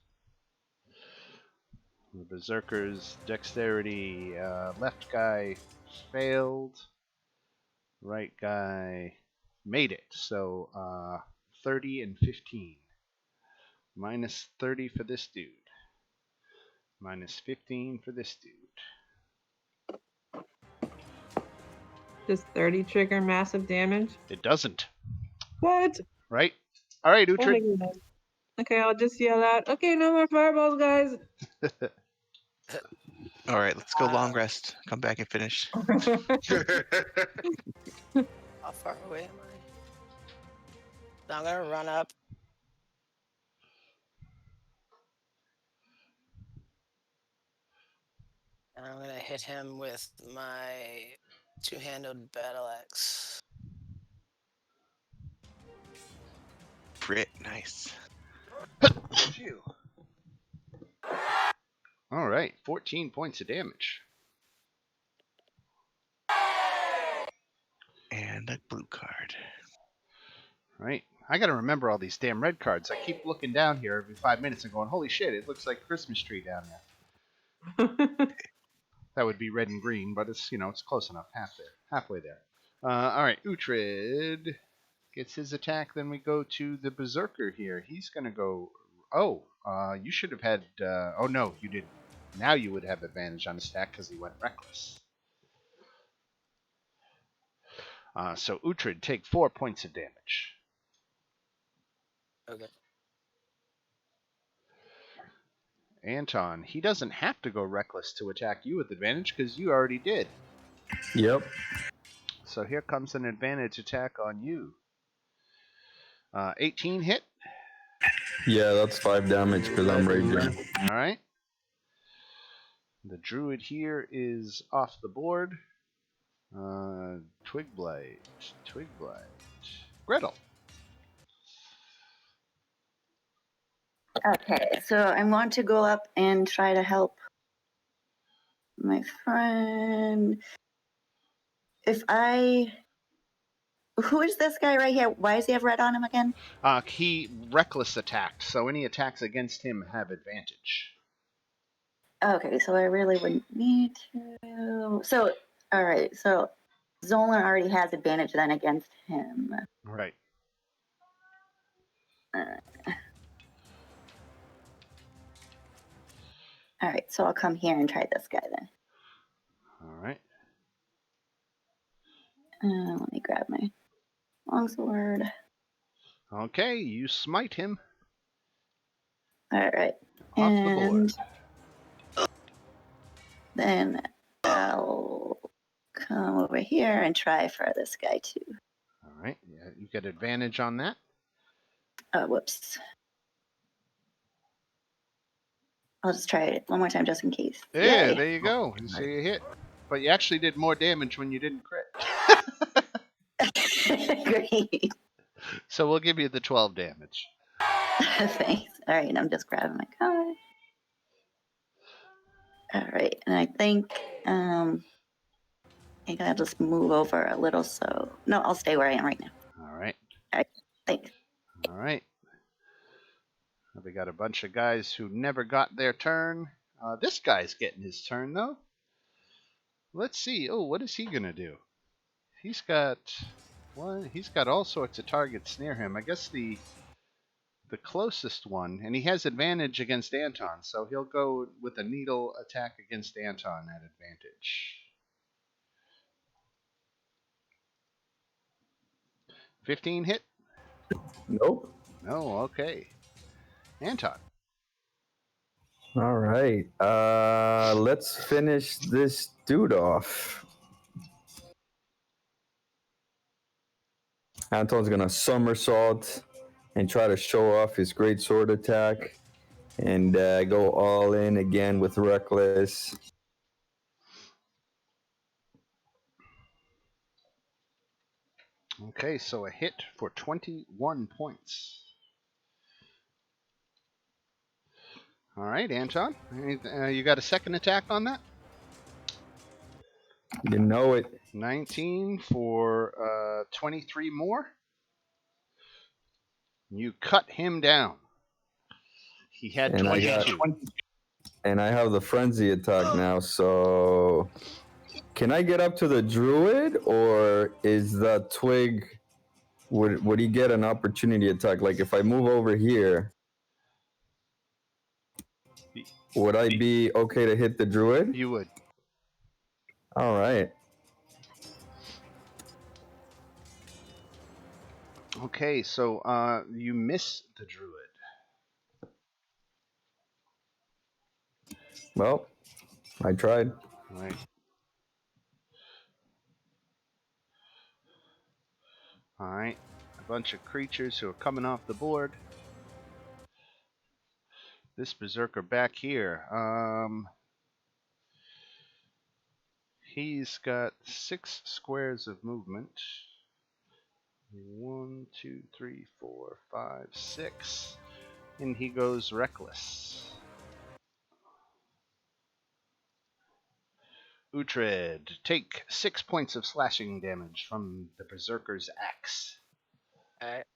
The Berserkers, dexterity, left guy failed, right guy made it. So, 30 and 15. Minus 30 for this dude. Minus 15 for this dude. Does 30 trigger massive damage? It doesn't, What? right? Alright, Oh my Uhtred. goodness. Okay, I'll just yell out, okay, no more fireballs, guys. All right, let's go long rest. Come back and finish. How far away am I? So I'm gonna run up. And I'm gonna hit him with my two-handed battle axe. Crit, nice. Phew. Alright, 14 points of damage. And a blue card. Right? I gotta remember all these damn red cards. I keep looking down here every 5 minutes and going, holy shit, it looks like a Christmas tree down there. That would be red and green, but it's, it's close enough. Halfway there. Alright, Uhtred gets his attack. Then we go to the Berserker here. He's gonna go... Oh, you should have had... oh no, you didn't. Now you would have advantage on his attack because he went reckless. So Uhtred, take 4 points of damage. Okay. Anton, he doesn't have to go reckless to attack you with advantage because you already did. Yep. So here comes an advantage attack on you. 18 hit. Yeah, that's 5 damage because I'm raging. Alright. The Druid here is off the board. Twig Blight. Gretel. Okay, so I want to go up and try to help my friend. Who is this guy right here? Why does he have red on him again? He reckless attacked, so any attacks against him have advantage. Okay, so I really wouldn't need to. So, all right, so Zolan already has advantage then against him. Right. All right, so I'll come here and try this guy then. All right. Let me grab my longsword. Okay, you smite him All right, off the board. then I'll come over here and try for this guy too. All right. Yeah, you get advantage on that. Whoops. I'll just try it one more time just in case. Yeah, Yay. there you go. You see a hit. But you actually did more damage when you didn't crit. Great. So we'll give you the 12 damage. Thanks. All right, I'm just grabbing my card. All right, and I think I gotta just move over a little. So no, I'll stay where I am right now. All right. All right, thanks. All right. We got a bunch of guys who never got their turn. This guy's getting his turn, though. Let's see. Oh, what is he going to do? He's got all sorts of targets near him. I guess the closest one, and he has advantage against Anton, so he'll go with a needle attack against Anton at advantage. 15 hit? Nope. No, okay. Anton. All right. Let's finish this dude off. Anton's gonna somersault and try to show off his great sword attack, and go all in again with reckless. Okay, so a hit for 21 points. All right, Anton. You got a second attack on that? You know it. 19 for 23 more. You cut him down. He had And 22. And I have the frenzy attack now, so can I get up to the druid, or is the twig, would he get an opportunity attack? Like if I move over here, would I be okay to hit the druid? You would. All right. Okay, so you miss the druid. Well, I tried. Right. All right. A bunch of creatures who are coming off the board. This berserker back here. He's got 6 squares of movement. 1, 2, 3, 4, 5, 6. And he goes reckless. Uhtred, take 6 points of slashing damage from the berserker's axe. Alright.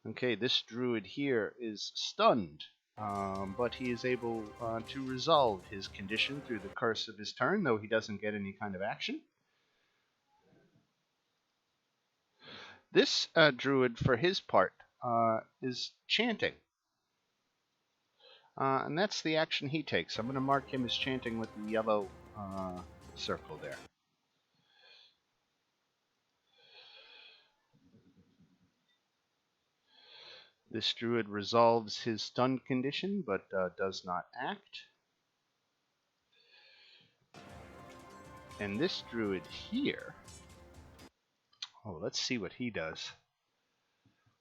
Okay, this druid here is stunned, but he is able to resolve his condition through the curse of his turn, though he doesn't get any kind of action. This druid, for his part, is chanting. And that's the action he takes. I'm going to mark him as chanting with the yellow circle there. This druid resolves his stun condition, but does not act. And this druid here... Oh, let's see what he does.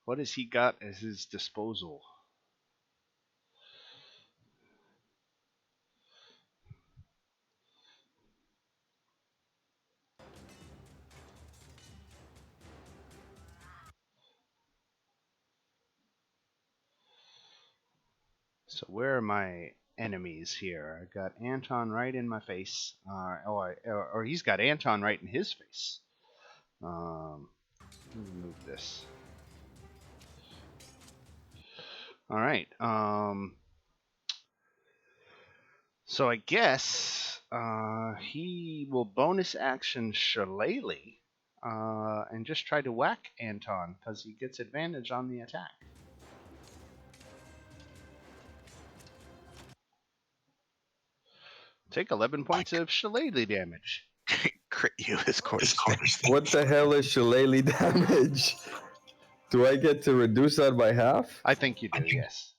What has he got at his disposal? So where are my enemies here. I got Anton right in my face. Or he's got Anton right in his face. Let me move this. All right. So I guess he will bonus action Shillelagh and just try to whack Anton because he gets advantage on the attack. Take 11 points of Shillelagh damage. Crit you is quarters. What the hell is shillelagh damage? Do I get to reduce that by half? I think you do, yes.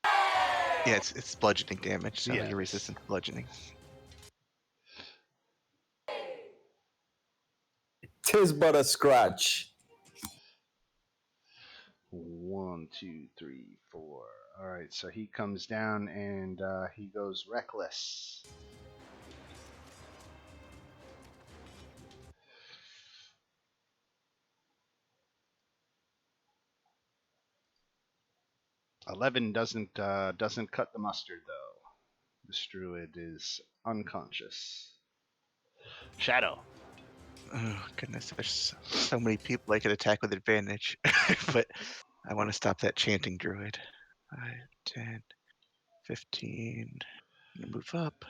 Yeah, it's bludgeoning damage, so Yes. you're resistant to bludgeoning. Tis but a scratch. 1, 2, 3, 4. All right, so he comes down and he goes reckless. $11 doesn't cut the mustard though. This druid is unconscious. Shadow. Oh goodness, there's so many people I could attack with advantage, but I want to stop that chanting druid. 5, 10, 15. I'm gonna move up.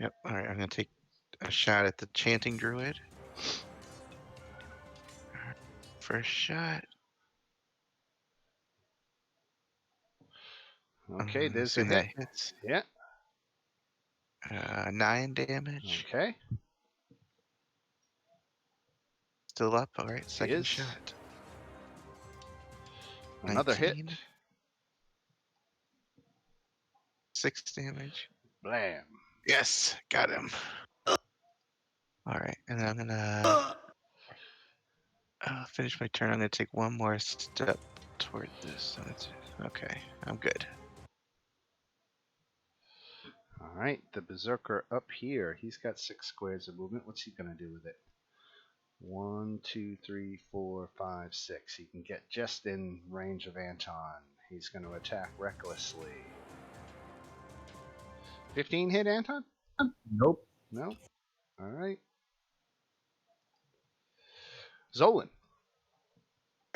Yep. All right, I'm gonna take a shot at the chanting druid. First shot. Okay, there's a assume hit. that hits. Yeah. 9 damage. Okay. Still up. All right, He second is. shot. Another 19. hit. 6 damage. Blam. Yes, got him. All right, and I'm gonna finish my turn. I'm gonna take one more step toward this. So that's okay. I'm good. All right, the berserker up here. He's got 6 squares of movement. What's he gonna do with it? 1, 2, 3, 4, 5, 6. He can get just in range of Anton. He's going to attack recklessly. 15 hit, Anton? Nope. No. All right. Zolan.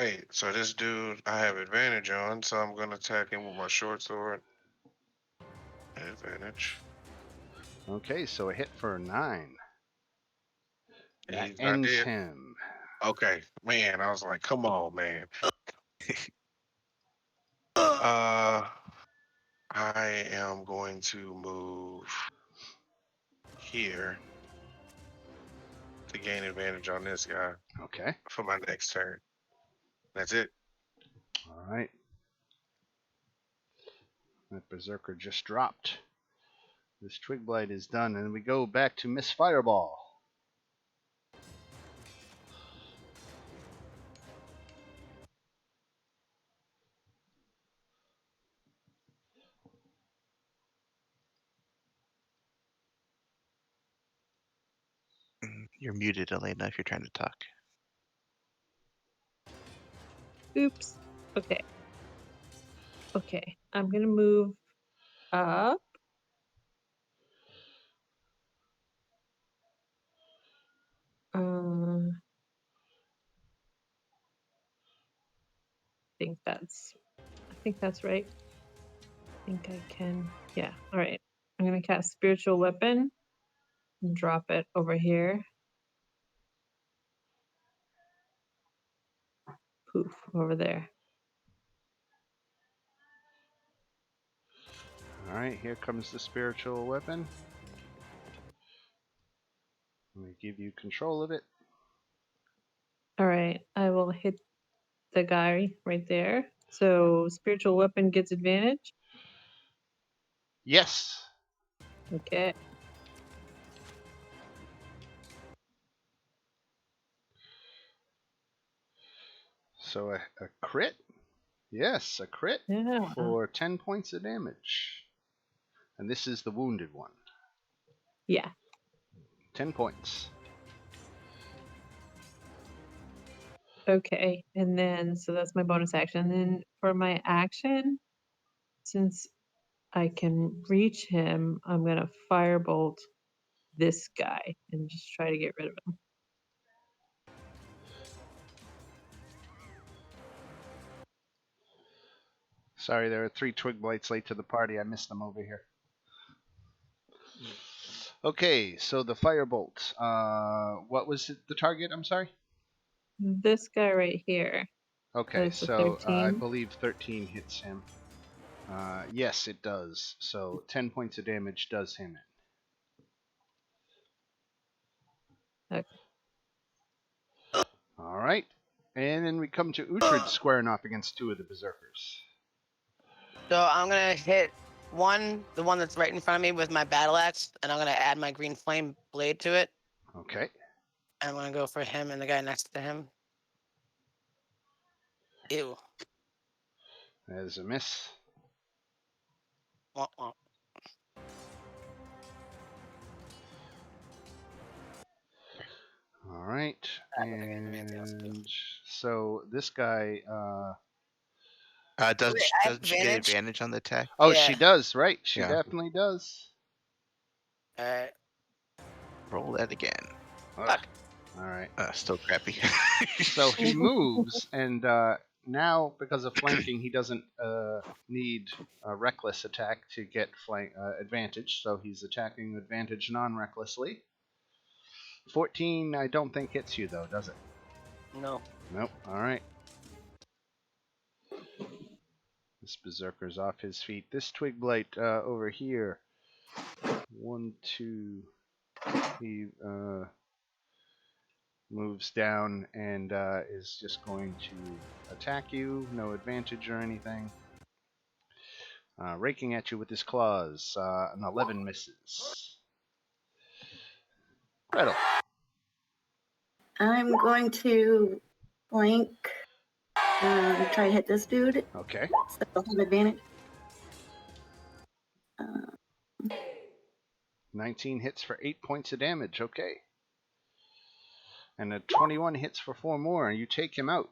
Wait, so this dude I have advantage on, so I'm gonna attack him with my short sword. Advantage. Okay, so a hit for 9. That He's not ends dead. him. Okay, man, I was like, come on, man. I am going to move here to gain advantage on this guy Okay. for my next turn. That's it. All right. That berserker just dropped. This twig blight is done, and we go back to Miss Fireball. You're muted, Elena, if you're trying to talk. Oops. Okay. Okay. I'm gonna move up. I think that's right. I think I can. Yeah. All right. I'm gonna cast Spiritual Weapon and drop it over here. Poof, over there. All right, here comes the spiritual weapon. Let me give you control of it. All right. I will hit the guy right there. So Spiritual Weapon gets advantage. Yes. Okay. So a crit? Yes, a crit Yeah. for 10 points of damage. And this is the wounded one. Yeah. 10 points. Okay. And then, so that's my bonus action. And then for my action, Since I can reach him, I'm gonna firebolt this guy and just try to get rid of him. Sorry, there are 3 twig blights late to the party. I missed them over here. Okay, so the firebolt. What was the target? I'm sorry. This guy right here. Okay, That's a so I 13. believe 13 hits him. Yes, it does. So 10 points of damage does him in. Okay. All right, and then we come to Uhtred squaring off against 2 of the berserkers. So I'm gonna hit the one that's right in front of me with my battle axe, and I'm gonna add my green flame blade to it. Okay. And I'm gonna go for him and the guy next to him. Ew. That is a miss. Wah, wah. All right, Okay, anything else to do? and so this guy. Doesn't Wait, I have she get advantage? advantage on the attack? Oh, Yeah. she does, right? She Yeah. definitely does. Alright. Roll that again. Ugh. Fuck. All right. Still crappy. So he moves, and now because of flanking, he doesn't need a reckless attack to get flank advantage. So he's attacking advantage non-recklessly. 14, I don't think hits you though, does it? No. Nope. All right. This berserker's off his feet. This twig blight over here. 1, 2. He moves down and is just going to attack you. No advantage or anything. Raking at you with his claws. An 11 misses. Gretel. I'm going to flank. Try to hit this dude. Okay. So I'll have advantage. 19 hits for 8 points of damage. Okay. And a 21 hits for 4 more, and you take him out.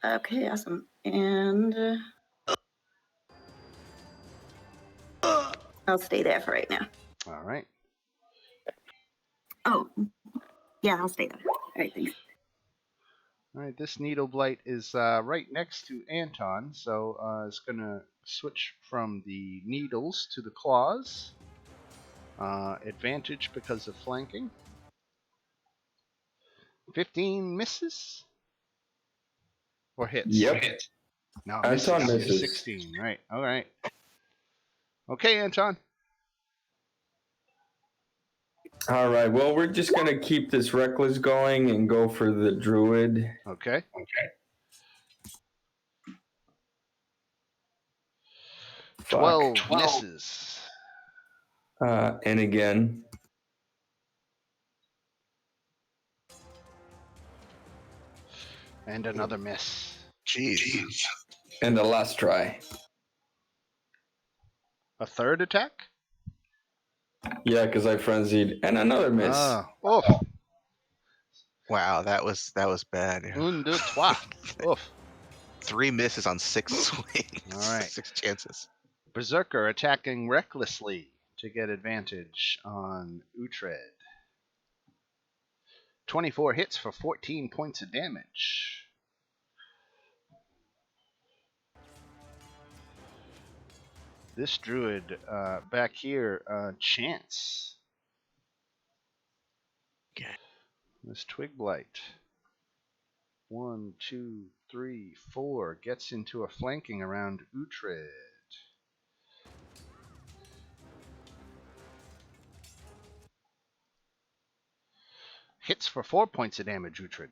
Okay, awesome. And I'll stay there for right now. All right. Oh, yeah, I'll stay there. All right, thanks. All right, this needle blight is right next to Anton, so it's going to switch from the needles to the claws. Advantage because of flanking. 15 misses? Or hits? Yep. No, Anton misses. 16, right. All right. Okay, Anton. All right. Well, we're just going to keep this reckless going and go for the druid. Okay. 12 misses. And again. And another miss. Jeez. And the last try. A third attack? Yeah, because I frenzied. And another miss. Oof. Wow, that was bad. Yeah. 1, 2, 3. Oof. 3 misses on 6 swings. All right. 6 chances. Berserker attacking recklessly to get advantage on Uhtred. 24 hits for 14 points of damage. This druid back here, Chance. Okay. This twig blight. 1, 2, 3, 4 gets into a flanking around Uhtred. Hits for 4 points of damage, Uhtred.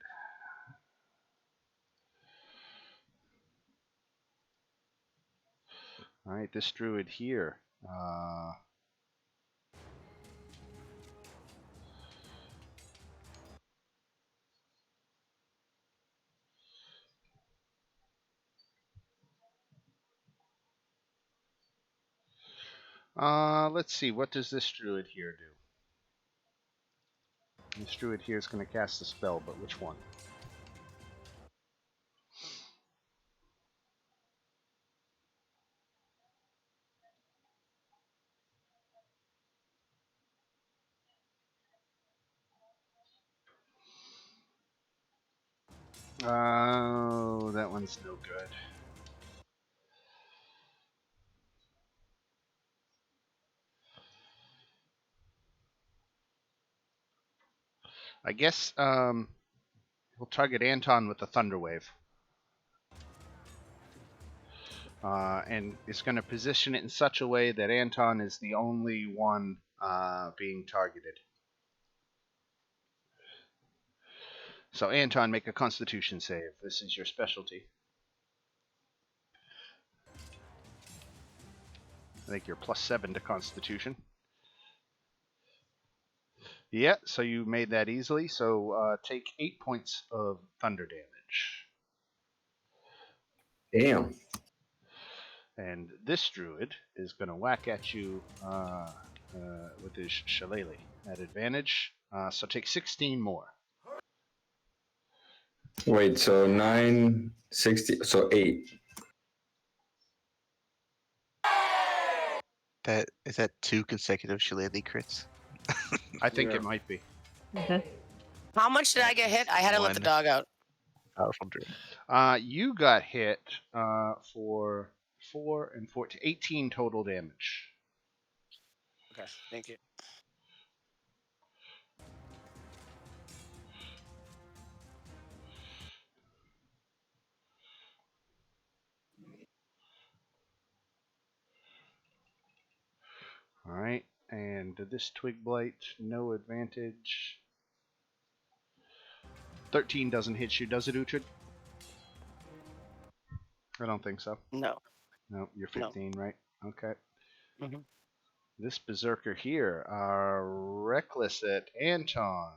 All right, this druid here. Let's see. What does this druid here do? This druid here is going to cast a spell, but which one? Oh, that one's no good. I guess we'll target Anton with the Thunder Wave. And it's going to position it in such a way that Anton is the only one being targeted. So Anton, make a Constitution save. This is your specialty. I think you're +7 to Constitution. Yeah, so you made that easily. So take 8 points of thunder damage. Damn. And this druid is going to whack at you with his shillelagh at advantage. So take 16 more. Wait, so 9, 60, so 8. Is that 2 consecutive shillelagh crits? I think it might be. Okay. How much did I get hit? I had to let the One. dog out. Powerful druid. You got hit for 4 and 14, 18 total damage. Okay, thank you. All right, and this twig blight, no advantage. 13 doesn't hit you, does it, Uhtred? I don't think so. No. No, you're 15, right? Okay. Mm-hmm. This berserker here, reckless at Anton.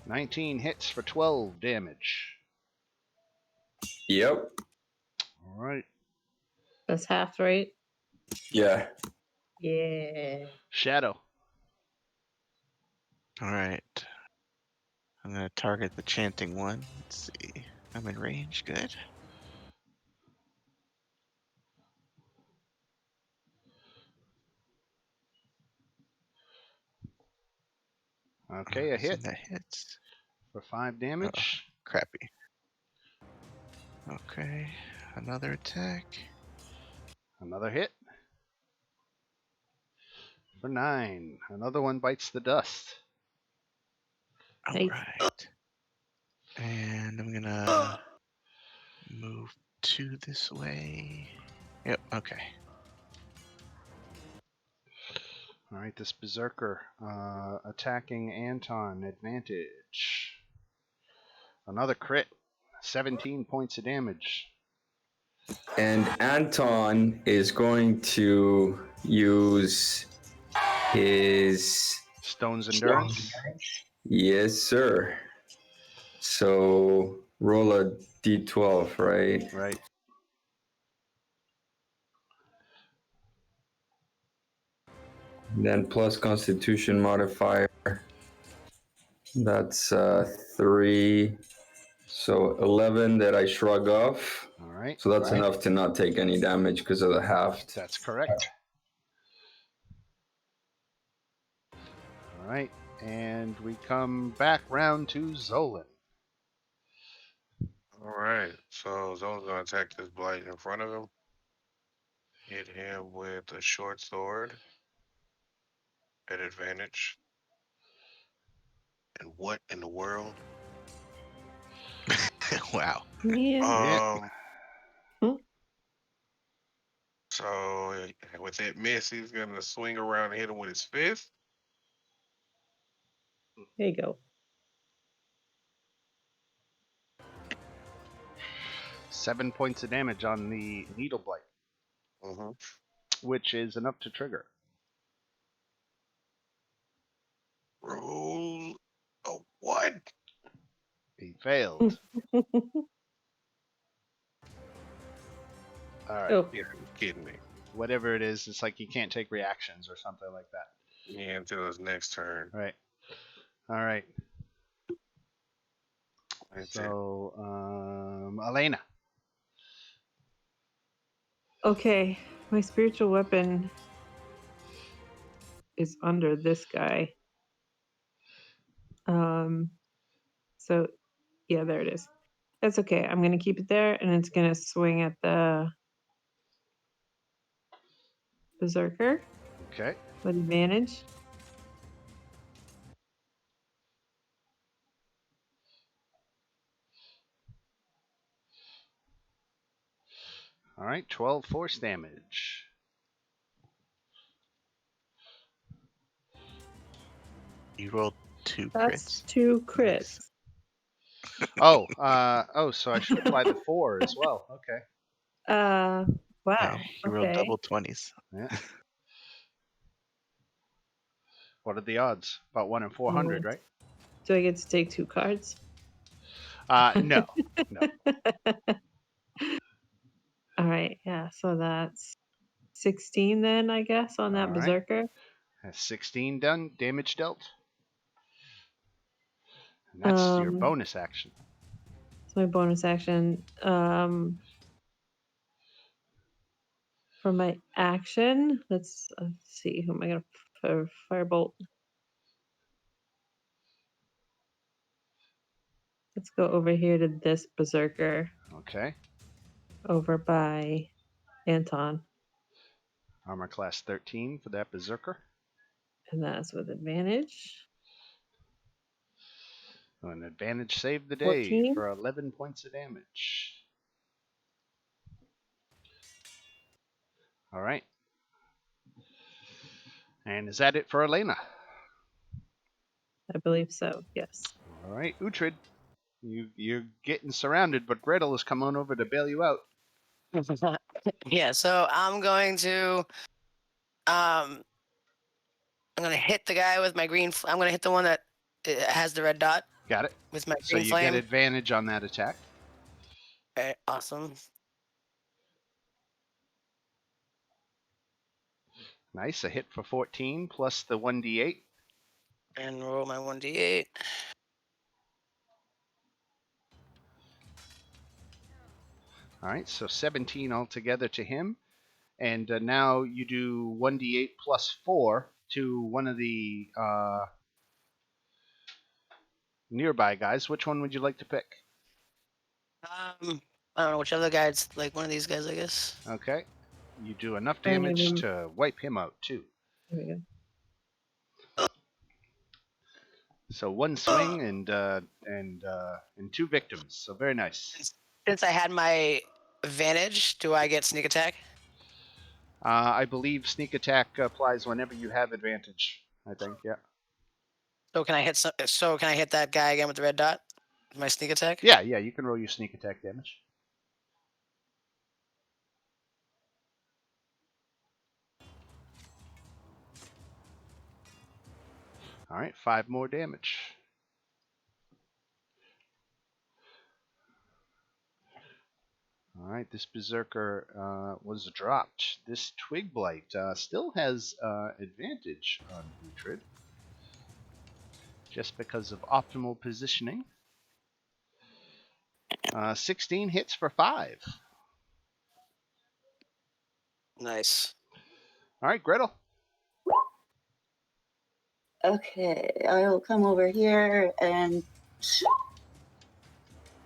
$19 hits for 12 damage. Yep. All right. That's half, right? Yeah. Yeah. Shadow. All right. I'm going to target the chanting one. Let's see. I'm in range. Good. Okay, a hit That hits. for 5 damage. Crappy. Okay. Another attack. Another hit for 9. Another one bites the dust. All Nice. right. And I'm going to move 2 this way. Yep. Okay. All right, this berserker attacking Anton, advantage. Another crit, 17 points of damage. And Anton is going to use his Stone's endurance. Yes, sir. So roll a d12, right? Right. Then plus Constitution modifier. That's 3. So 11 that I shrug off. All right. So that's enough to not take any damage because of the halved. That's correct. All right, and we come back round to Zolan. All right. So Zone's gonna attack this blight in front of him. Hit him with a short sword at advantage. And what in the world? Wow. Yeah. So with that miss, he's gonna swing around and hit him with his fist. There you go. 7 points of damage on the needle blight, Mm-hmm. which is enough to trigger. Roll a what? He failed. All right. Oh. You're kidding me. Whatever it is, it's like he can't take reactions or something like that. Yeah, until his next turn. Right. All right. That's it. So, Elena. Okay, my spiritual weapon is under this guy. So yeah, there it is. That's okay. I'm gonna keep it there, and it's gonna swing at the berserker Okay. with advantage. All right, 12 force damage. You rolled 2 That's crits. 2 crits. Oh, so I should apply the 4 as well. Okay. Wow. Yeah, you rolled Okay. double 20s. Yeah. What are the odds? About 1 in 400, right? Do I get to take 2 cards? No. All right. Yeah. So that's 16 then, I guess, on that All right. berserker. That's 16 done. Damage dealt. And that's your bonus action. It's my bonus action. For my action, let's see. Who am I gonna firebolt? Let's go over here to this berserker Okay. over by Anton, Armor class 13 for that berserker. and that's with advantage. An advantage save the day 14. for 11 points of damage. All right. And is that it for Elena? I believe so. Yes. All right, Uhtred. You're getting surrounded, but Gretel has come on over to bail you out. Yeah, so I'm going to hit the guy with my green. I'm gonna hit the one that has the red dot Got it. with my So green you flame. get advantage on that attack. Okay, awesome. Nice. A hit for 14 plus the 1d8. And roll my 1d8. All right, so 17 altogether to him. And now you do 1d8 plus 4 to one of the nearby guys. Which one would you like to pick? I don't know which other guys, like one of these guys, I guess. Okay. You do enough Any of damage them. to wipe him out, too. There we go. So one swing and 2 victims. So very nice. Since I had my advantage, do I get sneak attack? I believe sneak attack applies whenever you have advantage. I think, yeah. So can I hit can I hit that guy again with the red dot? My sneak attack? Yeah, you can roll your sneak attack damage. All right, 5 more damage. All right, this berserker was dropped. This twig blight still has advantage on Uhtred, just because of optimal positioning. 16 hits for 5. Nice. All right, Gretel. Okay, I will come over here and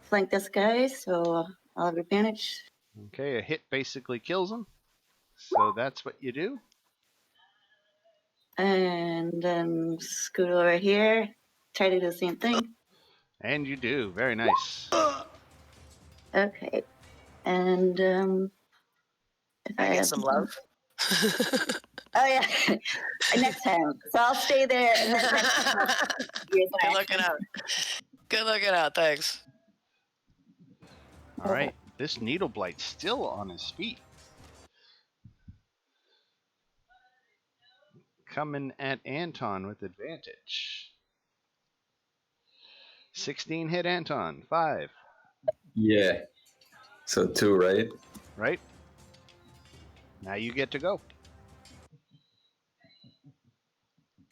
flank this guy, so I'll have advantage. Okay, a hit basically kills him. So that's what you do. And then scoot over here, try to do the same thing. And you do. Very nice. Okay, and if I get some love. Oh yeah, next time. So I'll stay there. And then next time, here's an Good action. looking out. Good looking out. Thanks. All right, this needle blight's still on his feet. Coming at Anton with advantage. 16 hit Anton. 5. Yeah. So 2, right? Right? Now you get to go.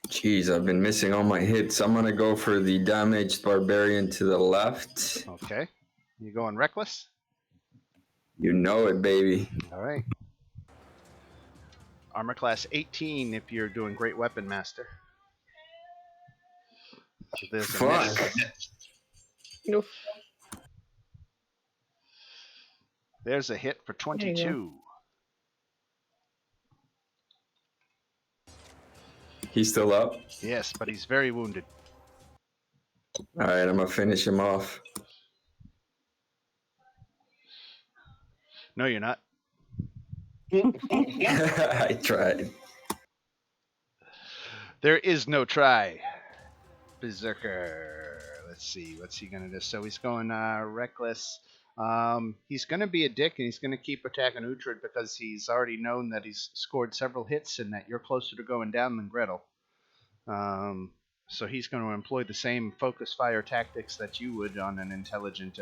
Jeez, I've been missing all my hits. I'm gonna go for the damaged barbarian to the left. Okay. You going reckless? You know it, baby. All right. Armor class 18 if you're doing Great Weapon Master. So there's a Fun. miss. Oof. There's a hit for There you 22. He's still up. Yes, but he's very wounded. All right, I'm gonna finish him off. No, you're not. I tried. There is no try. Berserker. Let's see. What's he going to do? So he's going reckless. He's going to be a dick, and he's going to keep attacking Uhtred because he's already known that he's scored several hits and that you're closer to going down than Gretel. So he's going to employ the same focus fire tactics that you would on an intelligent,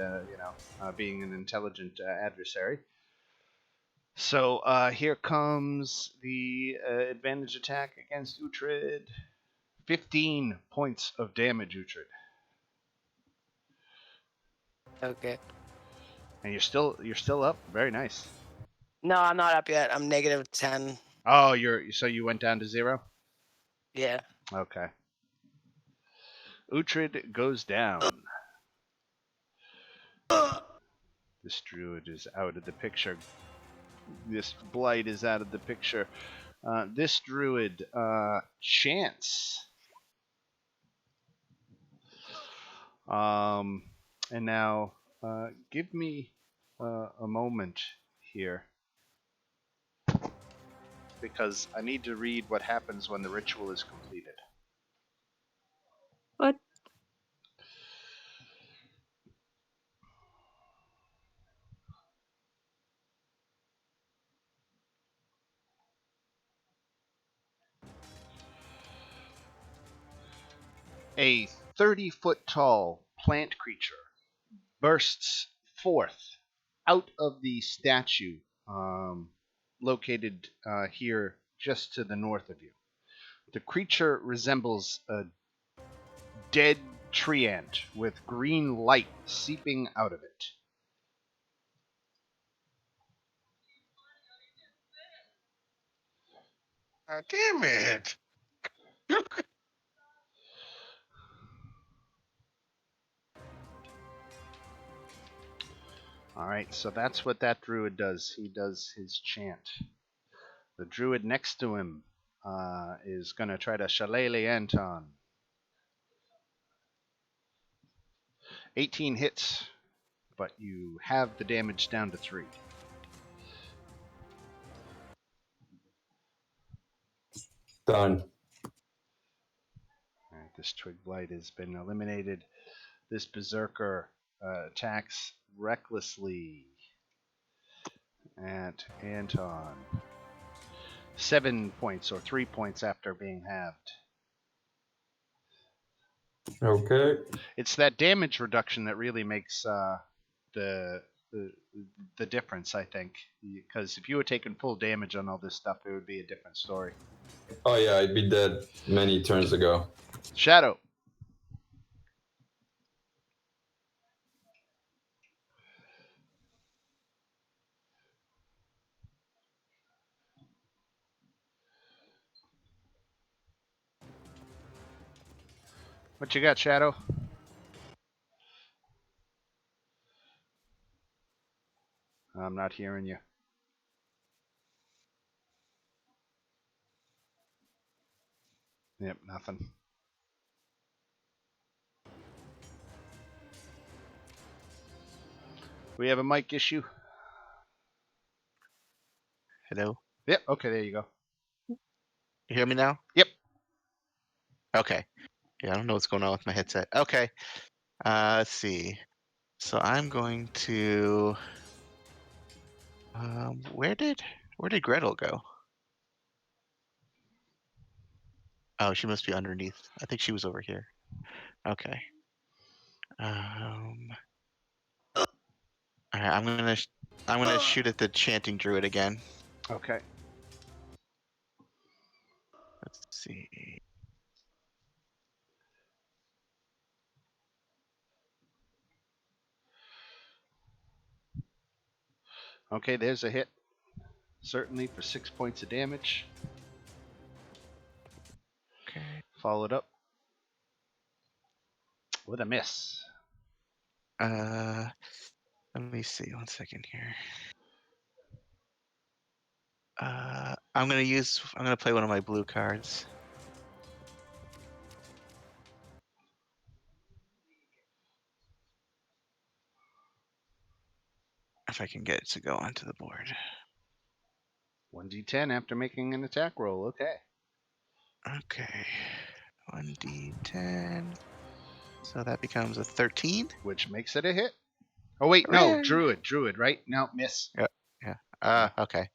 being an intelligent adversary. So here comes the advantage attack against Uhtred. 15 points of damage, Uhtred. Okay. And you're still up. Very nice. No, I'm not up yet. I'm negative 10. Oh, so you went down to 0? Yeah. Okay. Uhtred goes down. This druid is out of the picture. This blight is out of the picture. This druid, Chance. And now, give me a moment here. Because I need to read what happens when the ritual is completed. What? A 30-foot-tall plant creature bursts forth out of the statue located here just to the north of you. The creature resembles a dead tree ant with green light seeping out of it. Damn it! Alright, so that's what that druid does. He does his chant. The druid next to him is going to try to shillelagh Anton. 18 hits, but you have the damage down to 3. Done. Alright, this twig blight has been eliminated. This berserker attacks recklessly at Anton. 7 points, or 3 points after being halved. Okay. It's that damage reduction that really makes the difference, I think. Because if you had taken full damage on all this stuff, it would be a different story. Oh yeah, I'd be dead many turns ago. Shadow. What you got, Shadow? I'm not hearing you. Yep, nothing. We have a mic issue. Hello? Yep, okay, there you go. You hear me now? Yep. Okay. Yeah, I don't know what's going on with my headset. Okay. Let's see. So I'm going to. Where did Gretel go? Oh, she must be underneath. I think she was over here. Okay. All right, I'm gonna shoot at the chanting druid again. Okay. Let's see. Okay, there's a hit. Certainly for 6 points of damage. followed up with a miss. Let me see. 1 second here. I'm gonna play one of my blue cards. If I can get it to go onto the board. 1d10 after making an attack roll. Okay. Okay. 1d10. So that becomes a 13. Which makes it a hit. Oh, wait, no. Hooray! Druid, right? No, miss. Yeah. Okay.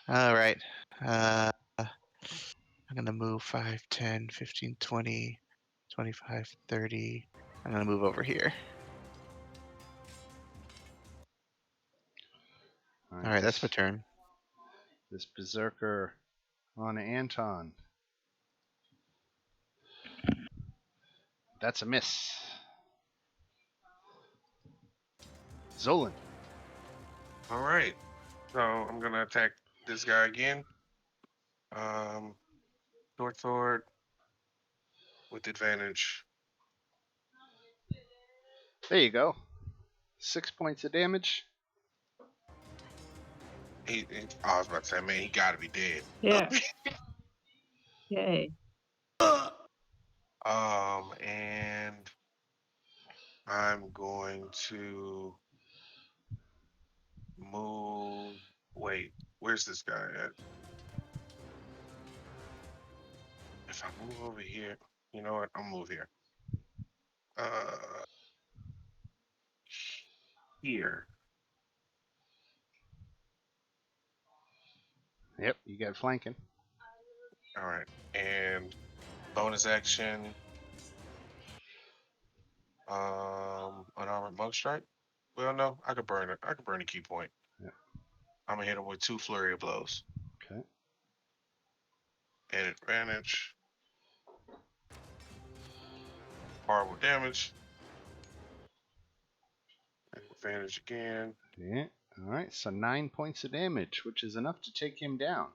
All right. I'm going to move 5, 10, 15, 20, 25, 30. I'm going to move over here. All right, that's my turn. This berserker on Anton. That's a miss. Zolan. All right. So I'm gonna attack this guy again. Short sword with advantage. There you go. 6 points of damage. I was about to say, man, he gotta be dead. Yeah. Yay. And I'm going to move. Wait, where's this guy at? If I move over here, you know what? I'll move here. Here. Yep, you got flanking. All right, and bonus action. Unarmored monk strike. Well, no, I could burn it. I could burn a key point. Yep. I'm gonna hit him with 2 flurry of blows. Okay. And advantage. Horrible damage. Advantage again. Yeah. All right, so 9 points of damage, which is enough to take him down.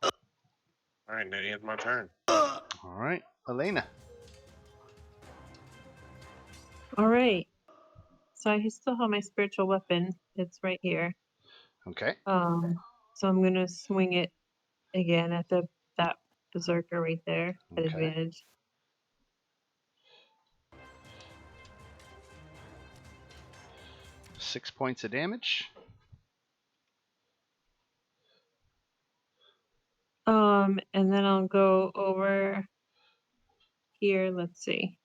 All right, that ends my turn. All right, Elena. All right. So I still have my spiritual weapon. It's right here. Okay. So I'm gonna swing it again at that berserker right there at Okay. advantage. Six points of damage. And then I'll go over here. Let's see.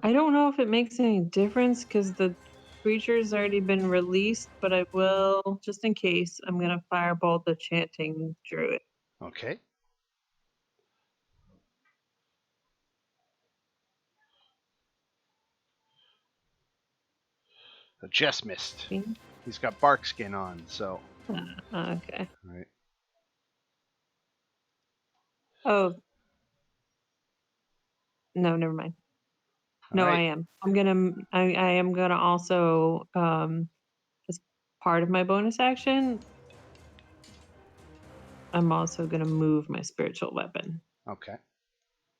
I don't know if it makes any difference because the creature's already been released, but I will, just in case, I'm gonna firebolt the chanting druid. Okay. Just missed. He's got bark skin on, so. Okay. All right. Oh. No, never mind. All No, right. I am. I am gonna also, as part of my bonus action, I'm also gonna move my spiritual weapon. Okay.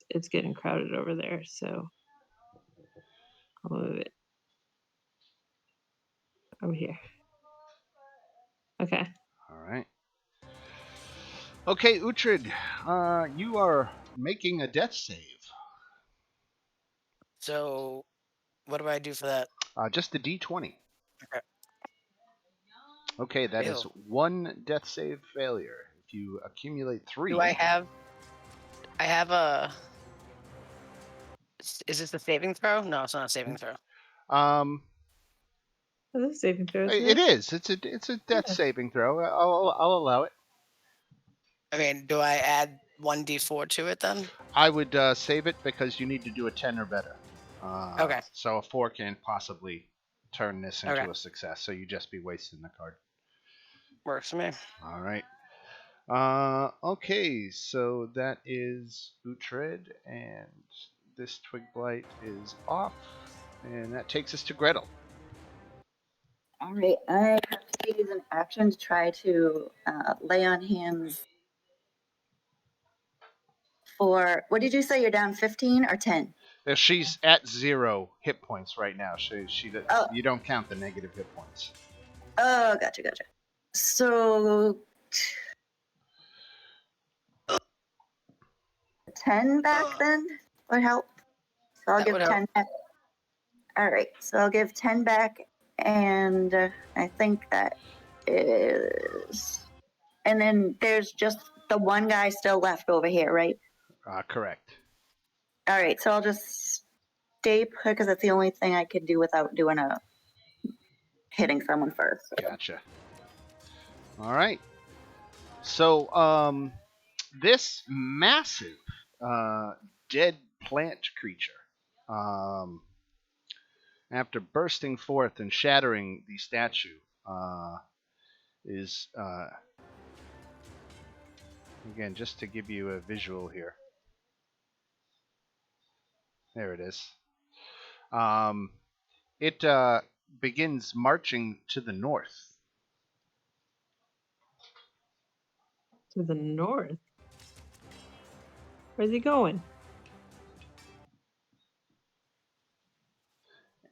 It's getting crowded over there, so I'll move it over here. Okay. All right. Okay, Uhtred, you are making a death save. So, what do I do for that? Just a D20. Okay. Okay, that is Ew. 1 death save failure. If you accumulate 3. Do I have a? Is this a saving throw? No, it's not a saving throw. Oh, this is saving throw, isn't It it? is. It's a death saving throw. I'll allow it. I mean, do I add 1d4 to it then? I would save it because you need to do a 10 or better. Okay. So a 4 can't possibly turn this into Okay. a success. So you'd just be wasting the card. Works for me. All right. Okay, so that is Uhtred, and this Twig Blight is off, and that takes us to Gretel. All right, I have to use an action to try to lay on hands for, what did you say? You're down 15 or 10? She's at 0 hit points right now. Oh. You don't count the negative hit points. Oh, gotcha. So 10 back then would help. So I'll That give would 10 help. back. All right, so I'll give 10 back, and I think that is. And then there's just the one guy still left over here, right? Correct. All right, so I'll just stay put because that's the only thing I could do without hitting someone first. So. Gotcha. All right. So, this massive dead plant creature, after bursting forth and shattering the statue, is again, just to give you a visual here. There it is. It begins marching to the north. To the north. Where's he going?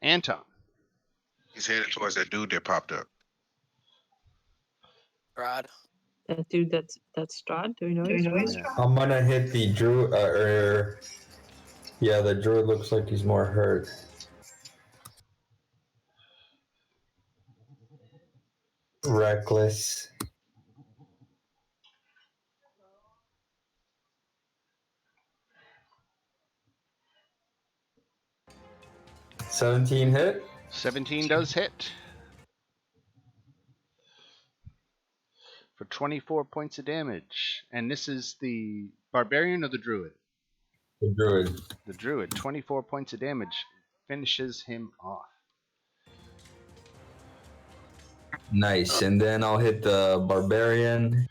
Anton. He's headed towards that dude that popped up. Rod. That dude that's Strahd? Do we know he's Strahd? Yeah. I'm gonna hit the druid. Yeah, the druid looks like he's more hurt. Reckless. hit. 17 does hit. For 24 points of damage. And this is the barbarian or the druid? The druid. The druid. 24 points of damage. Finishes him off. Nice. And then I'll hit the barbarian.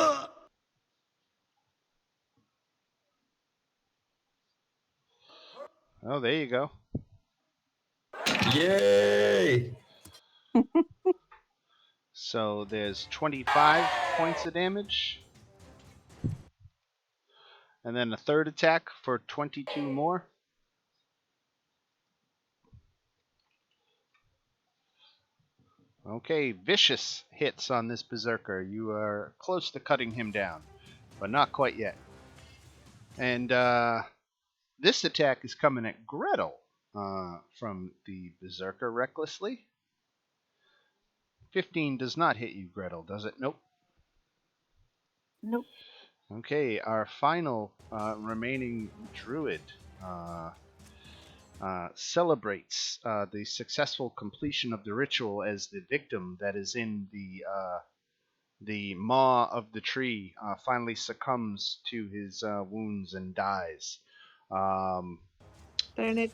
Oh, there you go. Yay! So there's 25 points of damage. And then a third attack for 22 more. Okay, vicious hits on this berserker. You are close to cutting him down, but not quite yet. And this attack is coming at Gretel from the berserker recklessly. 15 does not hit you, Gretel, does it? Nope. Nope. Okay, our final remaining druid celebrates the successful completion of the ritual as the victim that is in the maw of the tree finally succumbs to his wounds and dies. Darn it.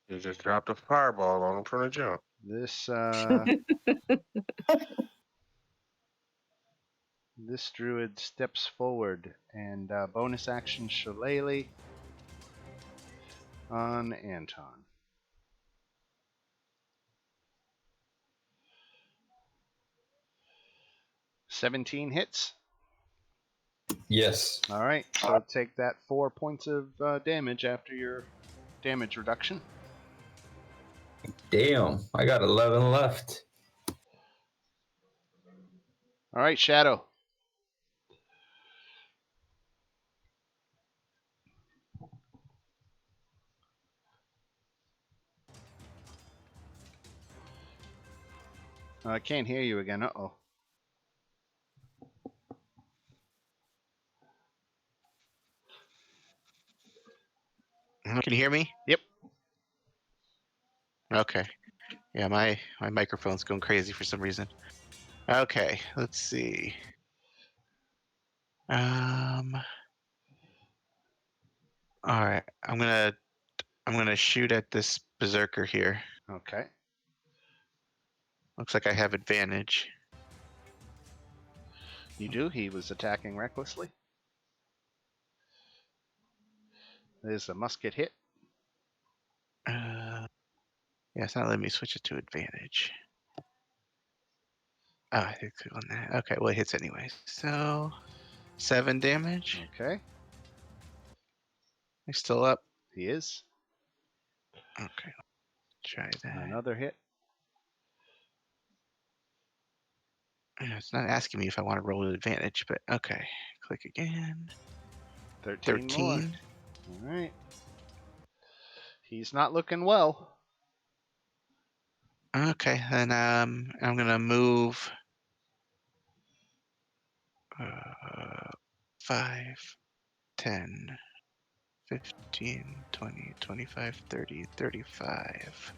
You just dropped a fireball on him from the jump. This this druid steps forward and bonus action Shillelagh on Anton. $17 hits. Yes. All right, so take that 4 points of damage after your damage reduction. Damn, I got 11 left. All right, Shadow. I can't hear you again. Uh-oh. Can you hear me? Yep. Okay. Yeah, my microphone's going crazy for some reason. Okay, let's see. All right, I'm gonna shoot at this berserker here. Okay. Looks like I have advantage. You do. He was attacking recklessly. There's a musket hit. Yeah, it's not letting me switch it to advantage. Oh, I did click on that. Okay, well, it hits anyway. So 7 damage. Okay, He's still up. he is. Okay, try that. Another hit. It's not asking me if I want to roll with advantage, but okay. Click again. 13 more. 13. All right. He's not looking well. Okay, then I'm gonna move 5, 10, 15, 20, 25, 30, 35.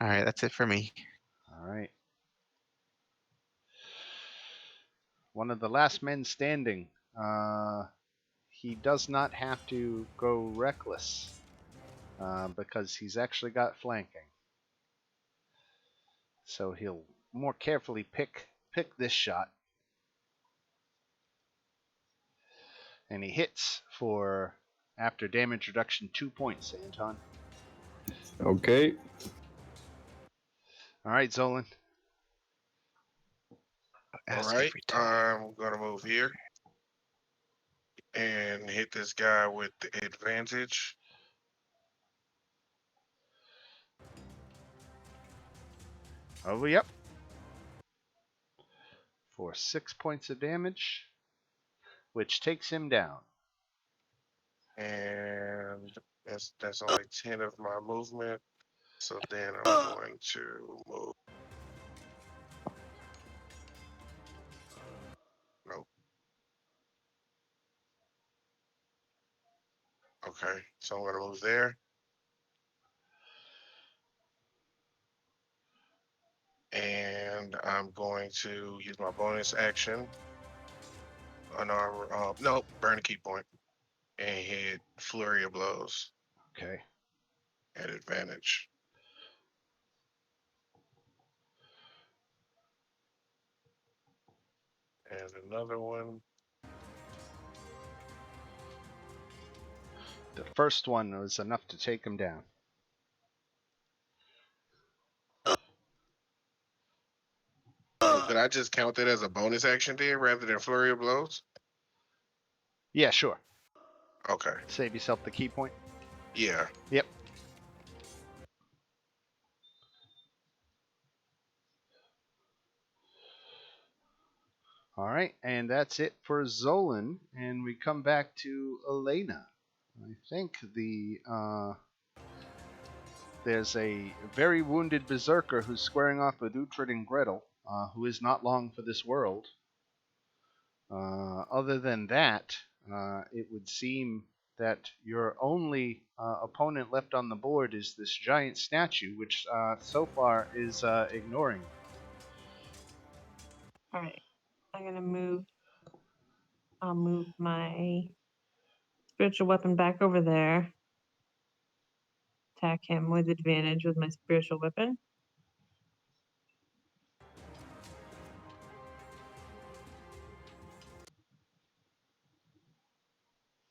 All right, that's it for me. All right. One of the last men standing. He does not have to go reckless because he's actually got flanking. So he'll more carefully pick this shot. And he hits for, after damage reduction, 2 points, Anton. Okay. All right, Zolan. All Ask right, every time. I'm gonna move here and hit this guy with the advantage. Oh, yep. For 6 points of damage, which takes him down. And that's only 10 of my movement. So then I'm going to move. Nope. Okay, so I'm gonna move there. And I'm going to use my bonus action. Unarmor, nope, burn a key point. And hit Flurry of Blows Okay. at advantage. And another one. The first one was enough to take him down. Could I just count that as a bonus action then rather than Flurry of Blows? Yeah, sure. Okay. Save yourself the key point. Yeah. Yep. All right, and that's it for Zolan, and we come back to Elena. I think there's a very wounded berserker who's squaring off with Uhtred and Gretel, who is not long for this world. Other than that, it would seem that your only opponent left on the board is this giant statue, which so far is ignoring you. All right. I'm gonna move. I'll move my spiritual weapon back over there. Attack him with advantage with my spiritual weapon.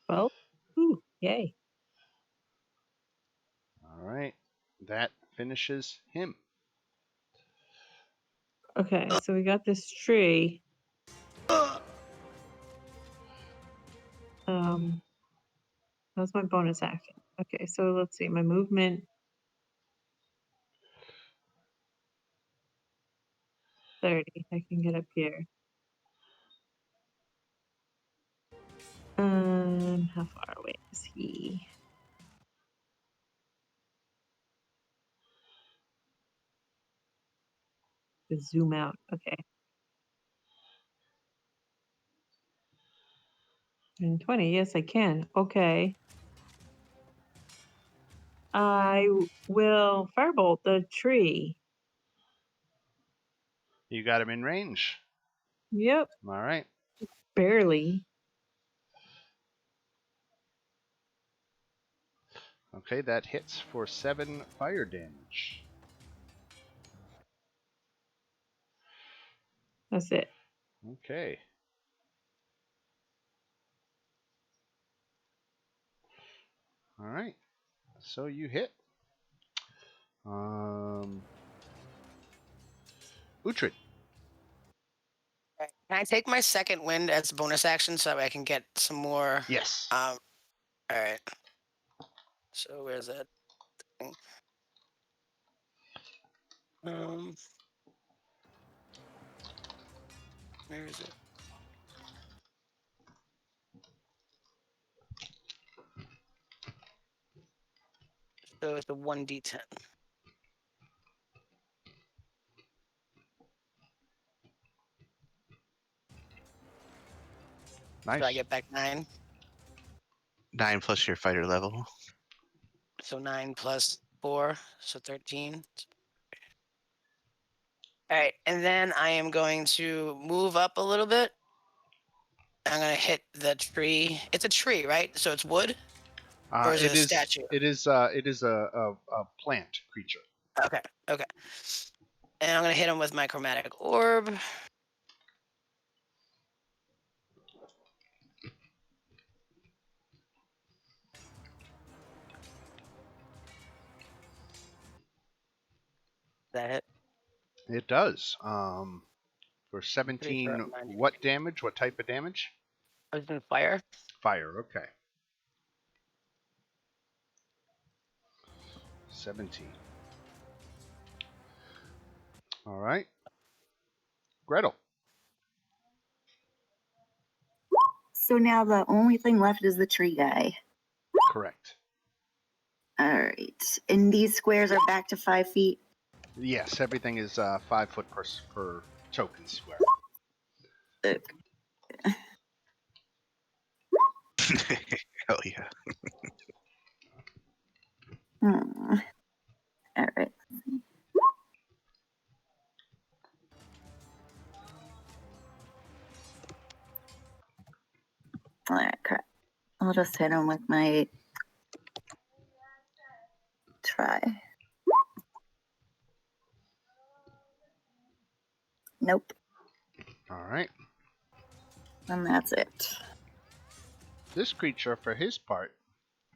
Well, ooh, yay. All right, that finishes him. Okay, so we got this tree. That's my bonus action. Okay, so let's see. My movement 30. I can get up here. How far away is he? To zoom out. Okay. And 20. Yes, I can. Okay. I will firebolt the tree. You got him in range. Yep, All right. barely. Okay, that hits for 7 fire damage. That's it. Okay. All right. So you hit. Uhtred. Can I take my second wind as a bonus action so I can get some more? Yes. All right. So where's that thing? Where is it? So it's a 1d10. Nice. So I get back 9. 9 plus your fighter level. So 9 plus 4, so 13. All right, and then I am going to move up a little bit. I'm gonna hit the tree. It's a tree, right? So it's wood, or is it a statue? It is a plant creature. Okay, okay. And I'm gonna hit him with my chromatic orb. That hit. It does. For 17, what damage? What type of damage? I was in fire. Fire. Okay. 17. All right. Gretel. So now the only thing left is the tree guy. Correct. All right. And these squares are back to 5 feet. Yes, everything is 5 foot per token square. Hell yeah. All right. All right, crap. I'll just hit him with my try. Nope. All right. And that's it. This creature, for his part,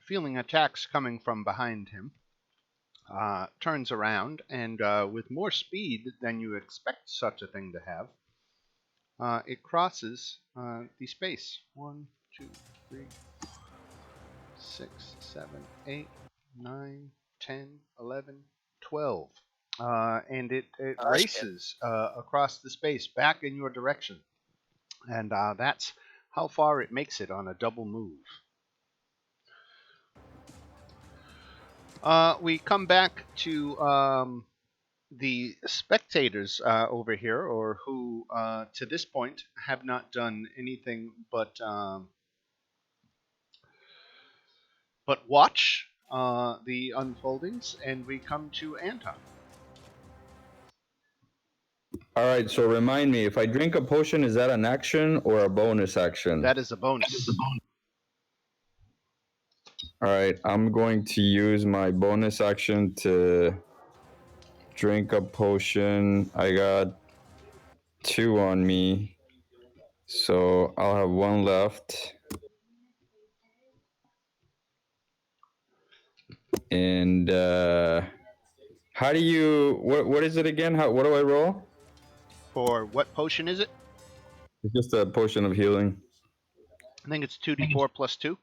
feeling attacks coming from behind him, turns around and, with more speed than you expect such a thing to have, it crosses the space. 1, 2, 3, 6, 7, 8, 9, 10, 11, 12. And it races across the space back in your direction. And that's how far it makes it on a double move. We come back to the spectators over here, or who to this point have not done anything but watch the unfoldings, and we come to Anton. All right, so remind me, if I drink a potion, is that an action or a bonus action? That is a bonus. All right, I'm going to use my bonus action to drink a potion. I got 2 on me, so I'll have 1 left. And how do you? What is it again? What do I roll? For what potion is it? It's just a potion of healing. I think it's 2d4 plus 2.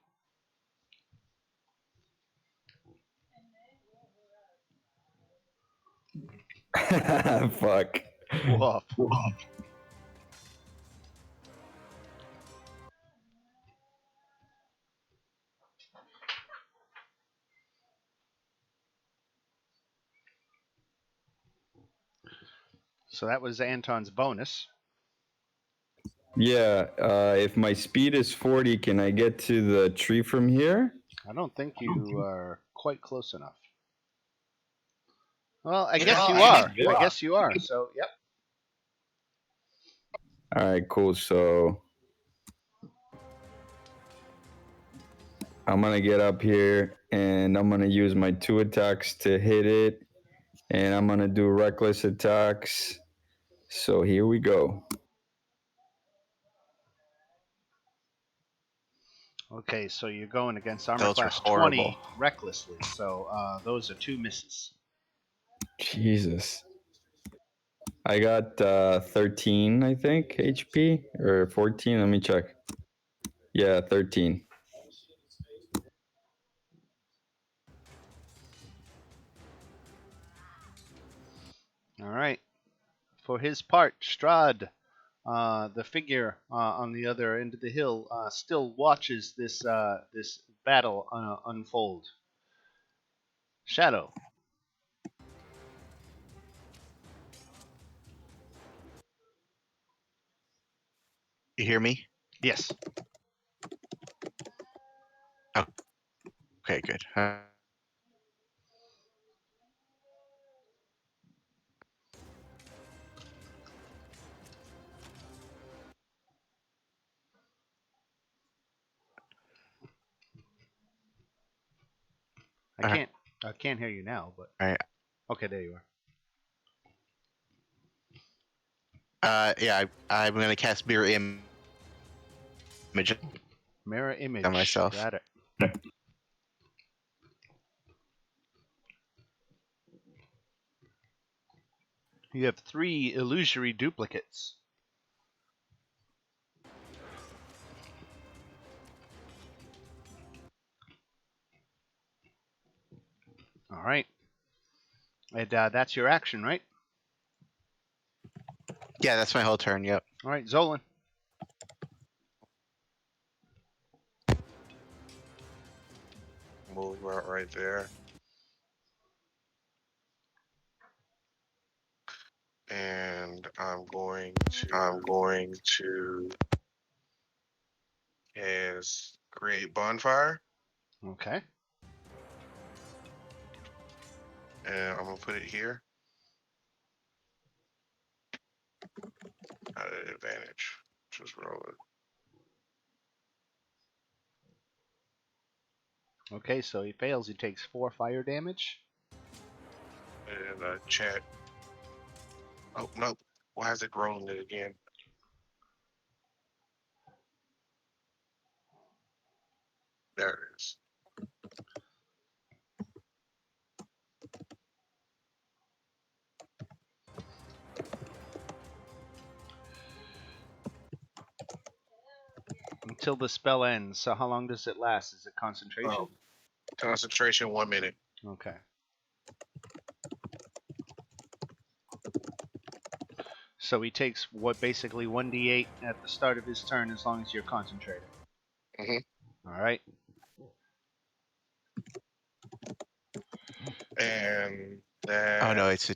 Fuck. Woof. So that was Anton's bonus. Yeah, if my speed is 40, can I get to the tree from here? I don't think you are quite close enough. Well, I guess you are. I guess you are. So, yep. All right, cool. So I'm going to get up here and I'm going to use my 2 attacks to hit it. And I'm going to do reckless attacks. So here we go. Okay, so you're going against armor Those are class horrible. 20 recklessly. So those are 2 misses. Jesus. I got 13, I think, HP or 14. Let me check. Yeah, 13. All right. For his part, Strahd, the figure on the other end of the hill, still watches this battle unfold. Shadow. You hear me? Yes. Oh, okay, good. I can't hear you now, but All right. okay, there you are. Yeah, I'm gonna cast mirror image Mirror image. on myself. Got it. You have 3 illusory duplicates. All right. And that's your action, right? Yeah, that's my whole turn. Yep. All right, Zolan. Move right there. And I'm going to cast create bonfire, Okay. and I'm gonna put it here at an advantage. Just roll it. Okay, so he fails. He takes 4 fire damage. And chat. Oh nope. Why is it rolling it again? There it is. Until the spell ends. So how long does it last? Is it concentration? Oh, concentration 1 minute. Okay. So he takes what basically 1d8 at the start of his turn as long as you're concentrated. Mhm. All right. And that. Oh no, it's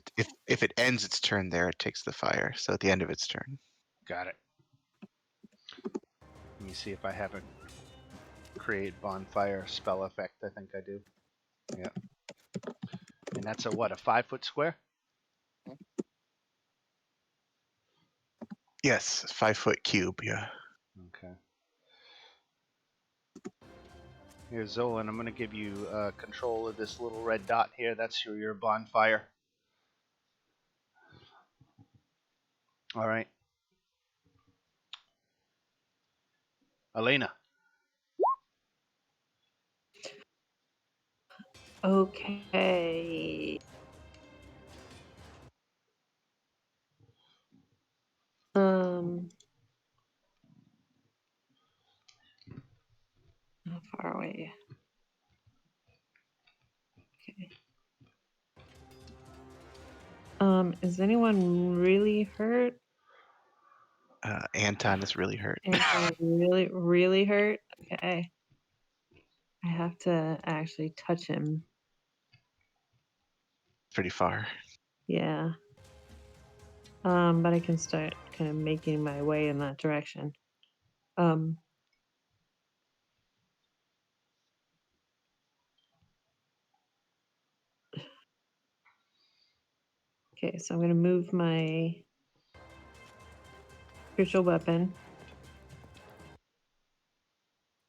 if it ends its turn there, it takes the fire. So at the end of its turn. Got it. Let me see if I have a create bonfire spell effect. I think I do. Yeah. And that's a what? A 5-foot square? Yes, 5-foot cube. Yeah. Okay. Here, Zolan, I'm going to give you control of this little red dot here. That's your bonfire. All right. Elena. Okay. How far away? Okay. Is anyone really hurt? Anton is really hurt. Anyone really, really hurt? Okay. I have to actually touch him. Pretty far. Yeah. But I can start kind of making my way in that direction. Okay, so I'm going to move my spiritual weapon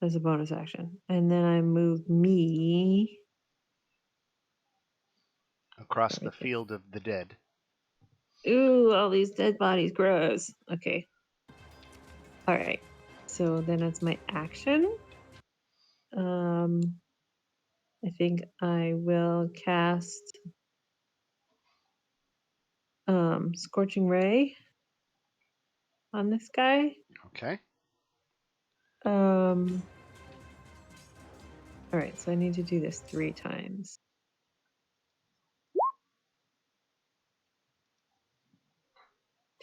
as a bonus action. And then I move me Across right the there. field of the dead. Ooh, all these dead bodies, gross. Okay. All right. So then that's my action. I think I will cast Scorching Ray on this guy. Okay. All right, so I need to do this 3 times.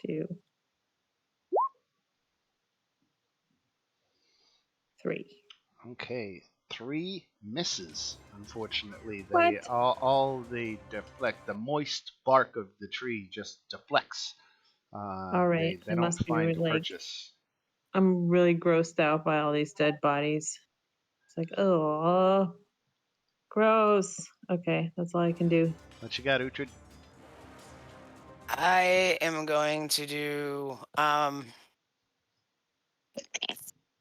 2, 3. Okay. 3 misses. Unfortunately, What? they all they deflect. The moist bark of the tree just deflects. All right, They it don't must be find like purchase. I'm really grossed out by all these dead bodies. It's like, oh, gross. Okay, that's all I can do. What you got, Uhtred? I am going to do. I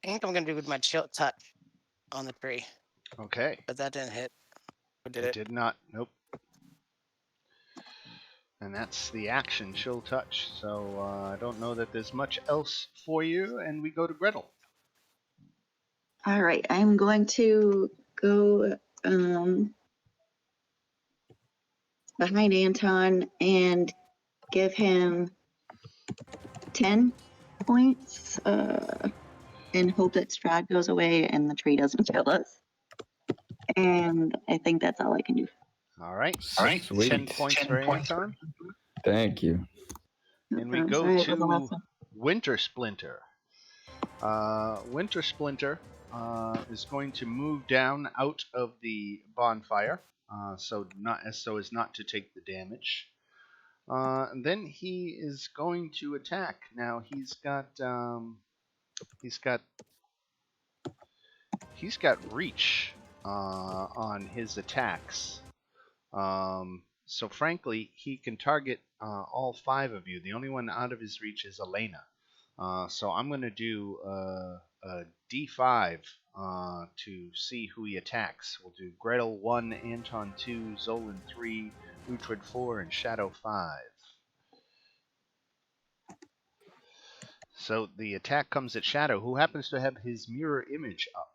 think I'm gonna do with my chill touch on the tree, Okay. but that didn't hit. Or did It it? did not. Nope. And that's the action, Chill Touch. So I don't know that there's much else for you, and we go to Gretel. All right, I'm going to go behind Anton and give him 10 points and hope that Strahd goes away and the tree doesn't kill us. And I think that's all I can do. All right. Sweet. 10 points for Anton. Thank you. And we I'm go sorry, it was a to lesson. Winter Splinter. Winter Splinter is going to move down out of the bonfire, so as not to take the damage. And then he is going to attack. Now he's got reach on his attacks. So frankly, he can target all 5 of you. The only one out of his reach is Elena. So I'm going to do a D5 to see who he attacks. We'll do Gretel 1, Anton 2, Zolan 3, Uhtred 4, and Shadow 5. So the attack comes at Shadow, who happens to have his mirror image up.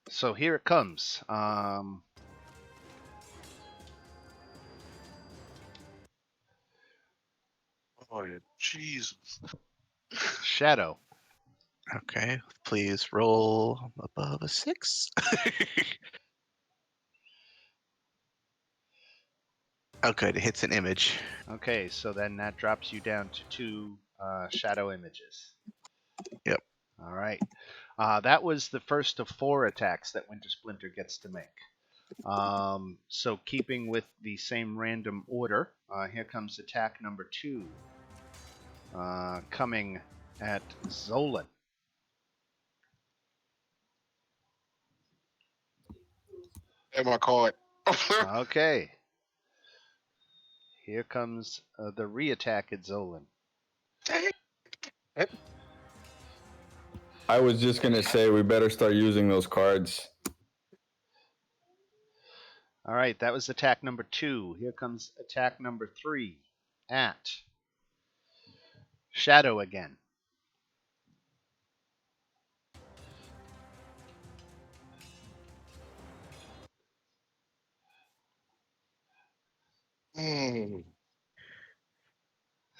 So here it comes. Oh, yeah, Jesus. Shadow. Okay, please roll above a 6. Oh, good. It hits an image. Okay, so then that drops you down to 2 shadow images. Yep. All right. That was the first of 4 attacks that Winter Splinter gets to make. So keeping with the same random order, here comes attack number 2. Coming at Zolan. Have my card. Okay. Here comes the re-attack at Zolan. I was just going to say we better start using those cards. All right, that was attack number 2. Here comes attack number 3 at Shadow again.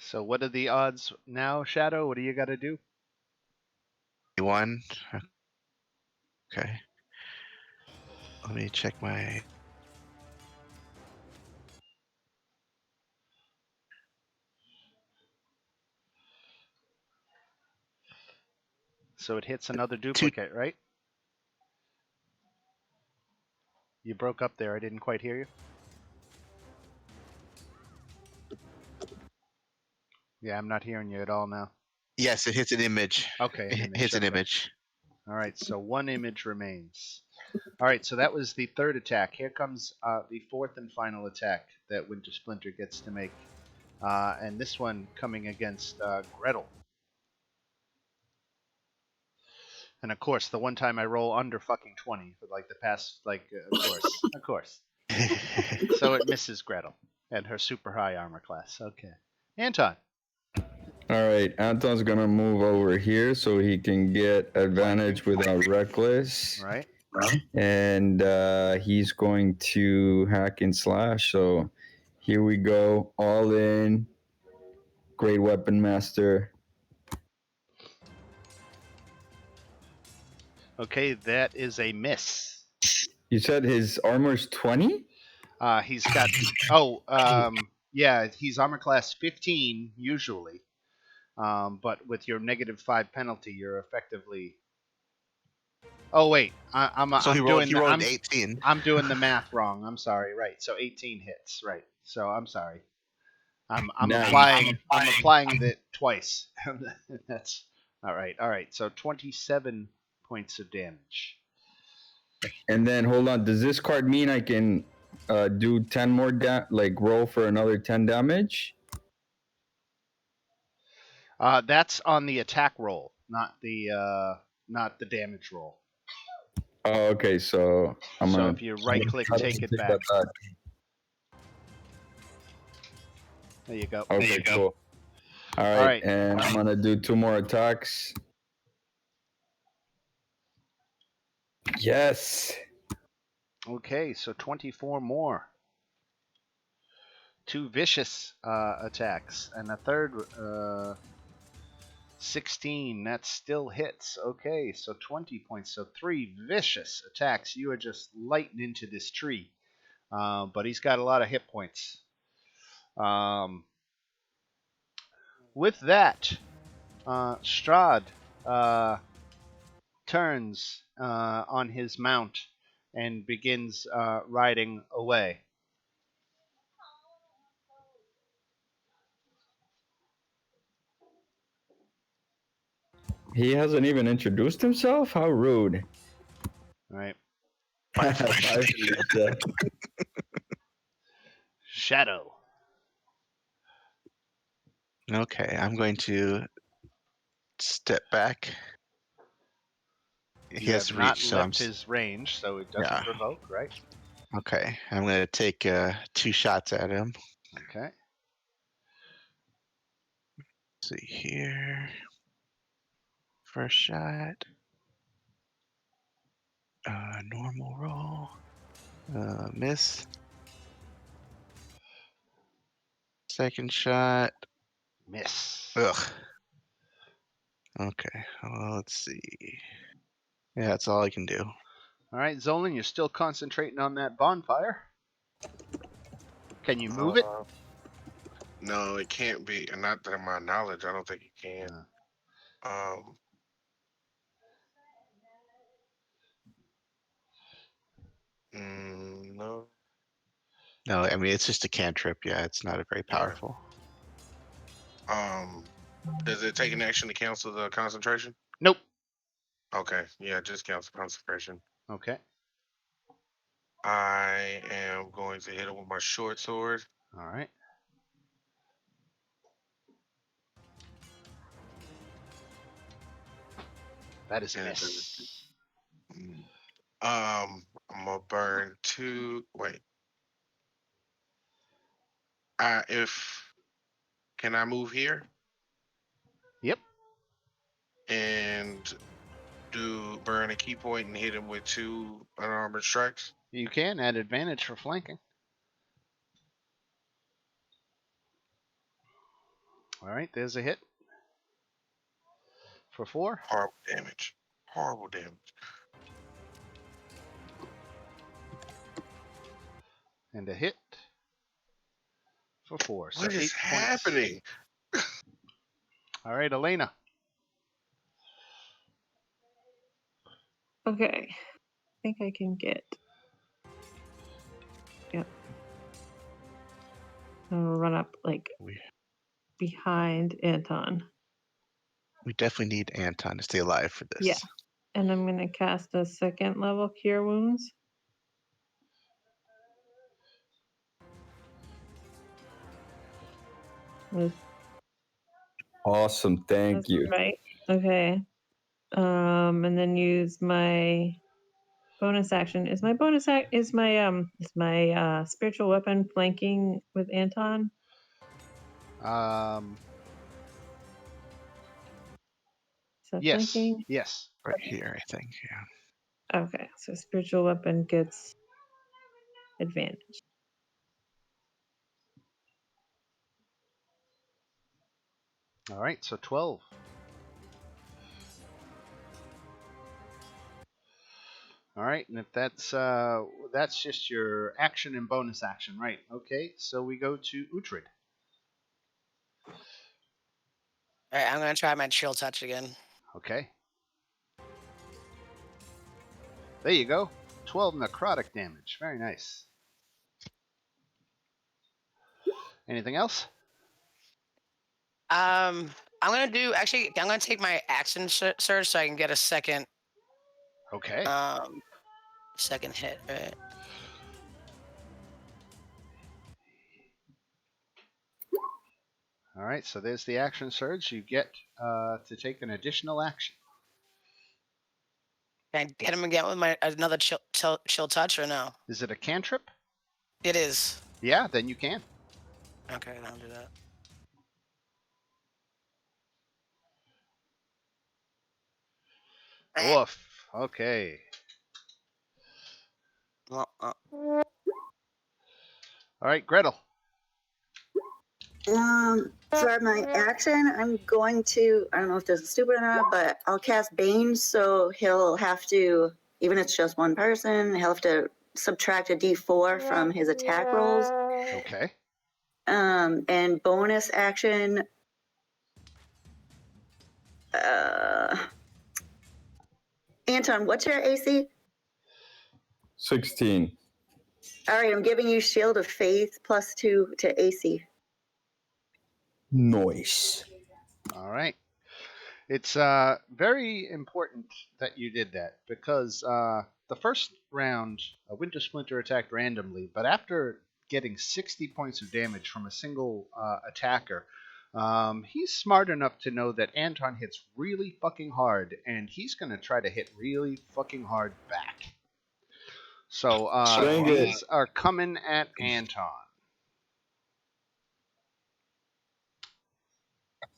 So what are the odds now, Shadow? What do you got to do? 1. Okay. Let me check my. So it hits another duplicate, right? You broke up there. I didn't quite hear you. Yeah, I'm not hearing you at all now. Yes, it hits an image. Okay, It hits an image. All right, so 1 image remains. All right, so that was the 3rd attack. Here comes the 4th and final attack that Winter Splinter gets to make. And this one coming against Gretel. And of course, the one time I roll under fucking 20 for like the past, of course. So it misses Gretel and her super high armor class. Okay. Anton. All right, Anton's going to move over here so he can get advantage without reckless. Right. And he's going to hack and slash. So Here we go. All in. Great Weapon Master. Okay, that is a miss. You said his armor's 20? He's got he's armor class 15 usually. But with your -5 penalty, you're effectively. Oh wait, I'm doing he rolled an 18. I'm doing the math wrong. I'm sorry. Right, so 18 hits. Right, so I'm sorry. I'm Nice. applying that twice. That's all right. All right, so 27 points of damage. And then hold on. Does this card mean I can do 10 more roll for another 10 damage? That's on the attack roll, not the damage roll. Oh, okay. So So if you right click, take it back. There you go. Okay, cool. All right, and I'm gonna do 2 more attacks. Yes. Okay, so 24 more. 2 vicious attacks and a third 16. That still hits. Okay, so 20 points. So 3 vicious attacks. You are just lighting into this tree. But he's got a lot of hit points. With that, Strahd turns on his mount and begins riding away. He hasn't even introduced himself? How rude. All right. Bye, Felicia. Shadow. Okay, I'm going to step back. He You has have reach, not so I'm. left his range, so it doesn't Yeah. provoke, right? Okay, I'm going to take 2 shots at him. Okay. Let's see here. First shot. Normal roll. Miss. Second shot. Miss. Ugh. Okay, well, let's see. Yeah, that's all I can do. All right, Zolan, you're still concentrating on that bonfire. Can you move it? No, it can't be. And not to my knowledge, I don't think it can. No. No, I mean, it's just a cantrip. Yeah, it's not a very powerful. Does it take an action to cancel the concentration? Nope. Okay, yeah, just cancel concentration. Okay. I am going to hit him with my short sword. All right. That is a miss. I'm gonna burn 2. Wait. Can I move here? Yep. And burn a key point and hit him with 2 unarmored strikes? You can add advantage for flanking. All right, there's a hit for 4. Horrible damage. Horrible damage. And a hit for 4. So What 8 is points. happening? All right, Elena. Okay. I think I can get. Yep. I'll run up behind Anton. We definitely need Anton to stay alive for this. Yeah. And I'm going to cast a 2nd level Cure Wounds. Awesome. Thank you. Right. Okay. And then use my bonus action. Is my spiritual weapon flanking with Anton? Is that Yes. flanking? Yes. Right here, I think. Yeah. Okay, so spiritual weapon gets advantage. All right, so 12. All right, and if that's just your action and bonus action, right? Okay, so we go to Uhtred. All right, I'm gonna try my chill touch again. Okay. There you go. 12 necrotic damage. Very nice. Anything else? I'm gonna do actually. I'm gonna take my action surge so I can get a second Okay. second hit. Right. All right, so there's the action surge. You get to take an additional action. Can I hit him again with my another chill touch or no? Is it a cantrip? It is. Yeah, then you can. Okay, then I'll do that. Woof. Okay. Well, All right, Gretel. For my action, I'm going to, I don't know if this is stupid or not, but I'll cast Bane, so he'll have to, even if it's just one person, he'll have to subtract a d4 from his attack rolls. Okay. And bonus action, Anton, what's your AC? 16. All right, I'm giving you Shield of Faith +2 to AC. Nice. All right. It's very important that you did that because the first round, Winter Splinter attacked randomly, but after getting 60 points of damage from a single attacker, he's smart enough to know that Anton hits really fucking hard, and he's going to try to hit really fucking hard back. So these are coming at Anton.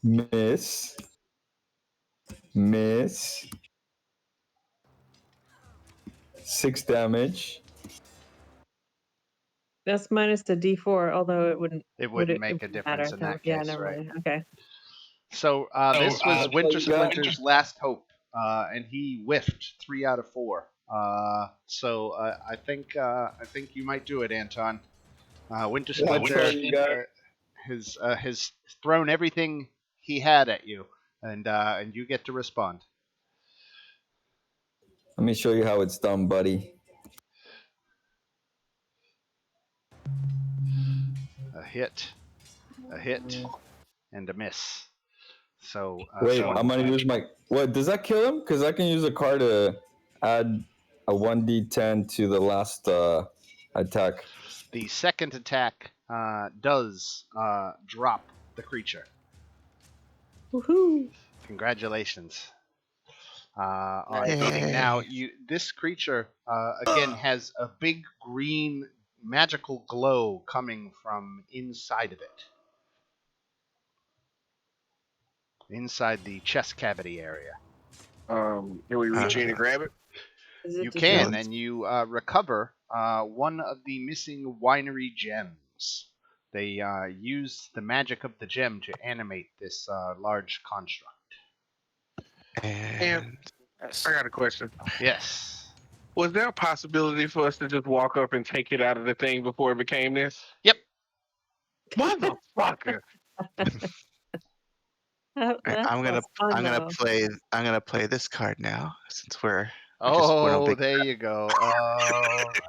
Miss. 6 damage. That's minus the D4, although it wouldn't. It wouldn't make a wouldn't difference matter. in that Yeah, case, never right? mind. Okay. So this was Winter Splinter's last hope, and he whiffed 3 out of 4. So I think you might do it, Anton. Winter Splinter has thrown everything he had at you, and you get to respond. Let me show you how it's done, buddy. A hit, and a miss. So Wait, I'm gonna use my. What does that kill him? Because I can use a card to add a 1d10 to the last attack. The second attack does drop the creature. Woohoo! Congratulations on hitting. Now, this creature again has a big green magical glow coming from inside of it, inside the chest cavity area. Can we reach in and grab it? You can, and you recover one of the missing winery gems. They use the magic of the gem to animate this large construct. And I got a question. Yes. Was there a possibility for us to just walk up and take it out of the thing before it became this? Yep. Motherfucker. I'm gonna play this card now since we're there you go. All right.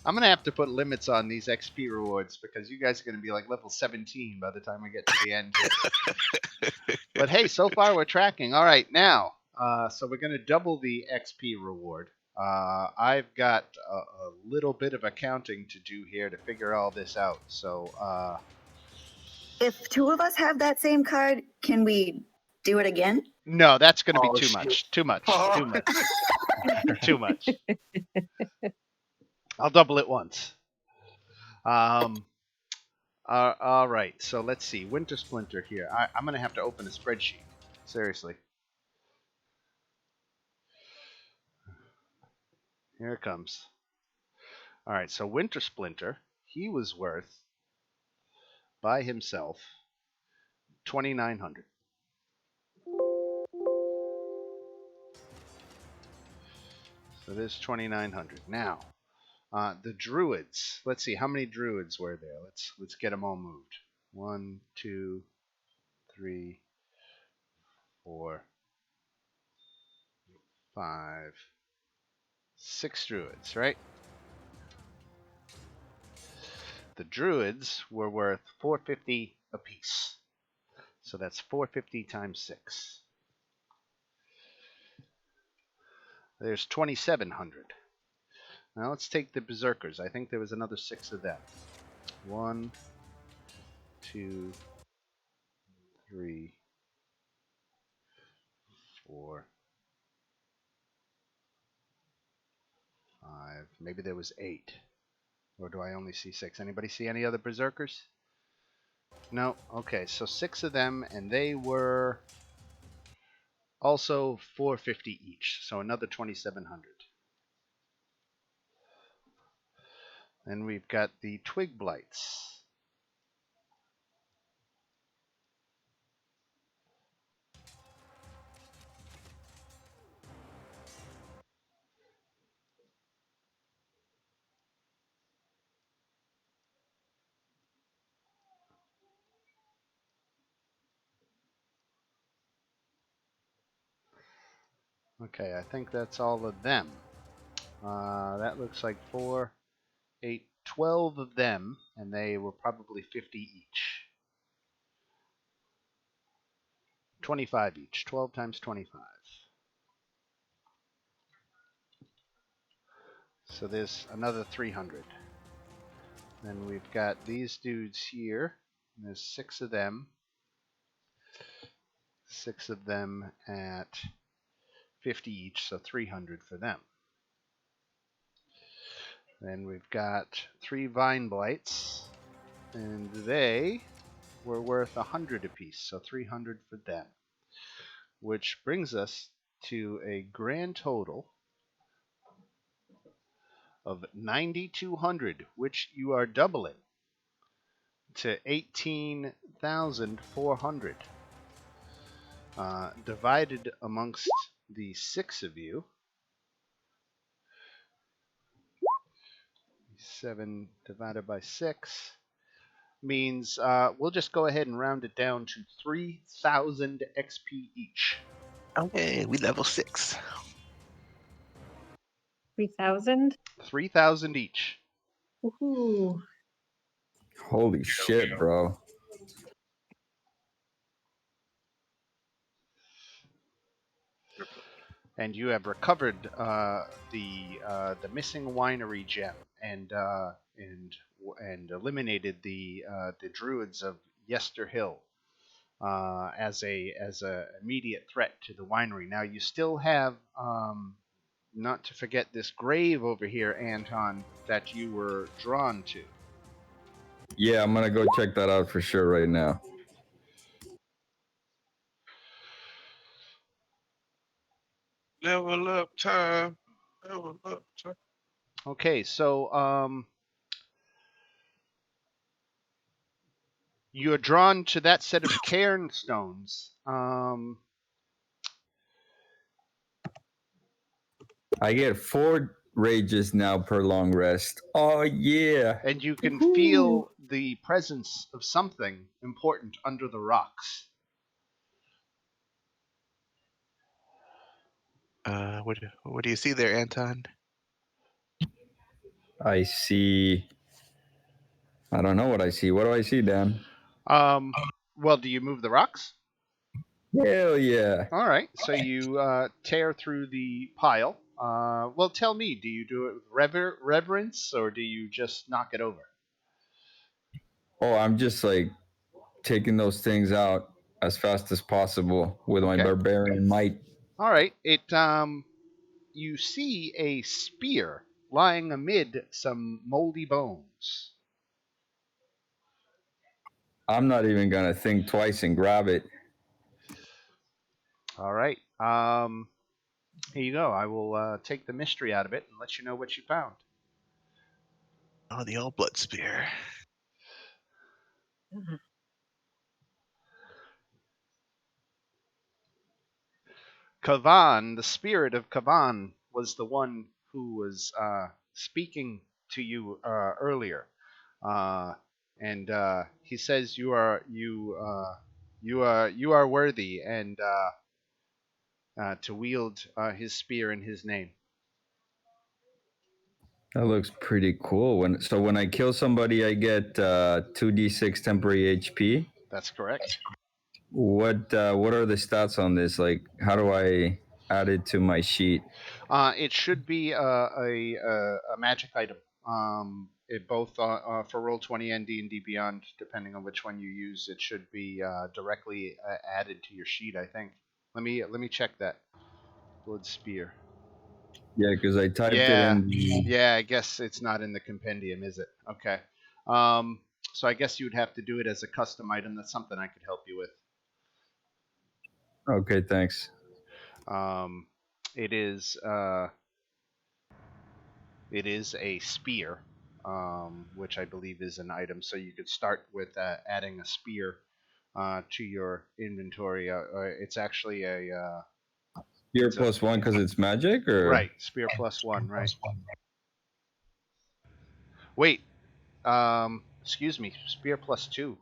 I'm gonna have to put limits on these XP rewards because you guys are gonna be like level 17 by the time we get to the end here. But hey, so far we're tracking. All right, now, so we're gonna double the XP reward. I've got a little bit of accounting to do here to figure all this out. So, If 2 of us have that same card, can we do it again? no, that's gonna be too much. Too much. Too much. I'll double it once. All right, so let's see. Winter Splinter here. I'm going to have to open a spreadsheet. Seriously. Here it comes. All right, so Winter Splinter, he was worth, by himself, 2,900. So there's 2,900. Now, the Druids. Let's see, how many Druids were there? Let's get them all moved. 1, 2, 3, 4, 5, 6 Druids, right? The Druids were worth 450 apiece. So that's 450 times 6. There's 2,700. Now let's take the Berserkers. I think there was another 6 of them. 1, 2, 3, 4, 5. Maybe there was 8. Or do I only see 6? Anybody see any other Berserkers? No? Okay, so 6 of them, and they were also 450 each. So another 2,700. Then we've got the Twig Blights. Okay, I think that's all of them. That looks like 4, 8, 12 of them, and they were probably 50 each. 25 each. 12 times 25. So there's another 300. Then we've got these dudes here. And there's 6 of them. 6 of them at 50 each, so 300 for them. Then we've got 3 Vine Blights, and they were worth 100 apiece, so 300 for them. Which brings us to a grand total of 9,200, which you are doubling to 18,400. Divided amongst the 6 of you. 7 divided by 6 means we'll just go ahead and round it down to 3,000 XP each. Okay, we level 6. 3,000? 3,000 each. Woohoo. Holy shit, bro. And you have recovered the missing winery gem and eliminated the Druids of Yester Hill as a immediate threat to the winery. Now you still have not to forget this grave over here, Anton, that you were drawn to. Yeah, I'm gonna go check that out for sure right now. Level up time. Level up time. Okay, so you're drawn to that set of cairn stones. I get 4 rages now per long rest. Oh yeah. And you can Woohoo. feel the presence of something important under the rocks. What do you see there, Anton? I see. I don't know what I see. What do I see, Dan? Well, do you move the rocks? Hell yeah. All right, so you tear through the pile. Well, tell me, do you do it with reverence, or do you just knock it over? Oh, I'm just like taking those things out as fast as possible with my Okay. barbarian might. All right, you see a spear lying amid some moldy bones. I'm not even gonna think twice and grab it. All right, here you go. I will take the mystery out of it and let you know what you found. Oh, the old blood spear. Kavan, the spirit of Kavan, was the one who was speaking to you earlier, and he says you are worthy and to wield his spear in his name. That looks pretty cool. When I kill somebody, I get 2d6 temporary HP. That's correct. What are the stats on this? Like, how do I add it to my sheet? It should be a magic item. It both for Roll20 and D&D Beyond, depending on which one you use, it should be directly added to your sheet. I think. Let me check that. Blood spear. Yeah, because I typed it in. Yeah, I guess it's not in the compendium, is it? Okay. So I guess you would have to do it as a custom item. That's something I could help you with. Okay, thanks. It is a spear, which I believe is an item. So you could start with adding a spear to your inventory. It's actually a Spear it's plus 1 because it's magic, or right, spear plus 1, right? Wait, excuse me, spear plus 2.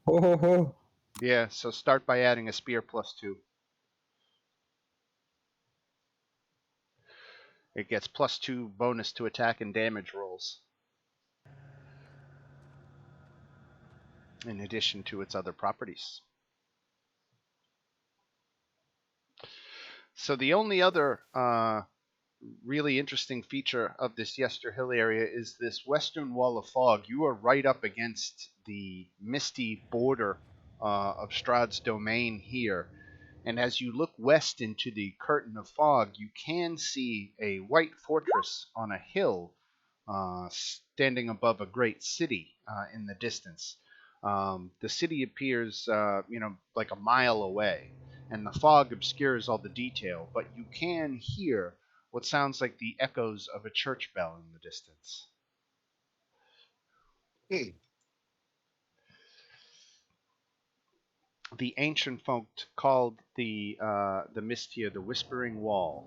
Ho ho ho! Yeah, so start by adding a spear plus 2. It gets plus 2 bonus to attack and damage rolls, in addition to its other properties. So the only other really interesting feature of this Yester Hill area is this western wall of fog. You are right up against the misty border of Strahd's domain here. And as you look west into the curtain of fog, you can see a white fortress on a hill standing above a great city in the distance. The city appears, like a mile away, and the fog obscures all the detail, but you can hear what sounds like the echoes of a church bell in the distance. The ancient folk called the Misty the Whispering Wall.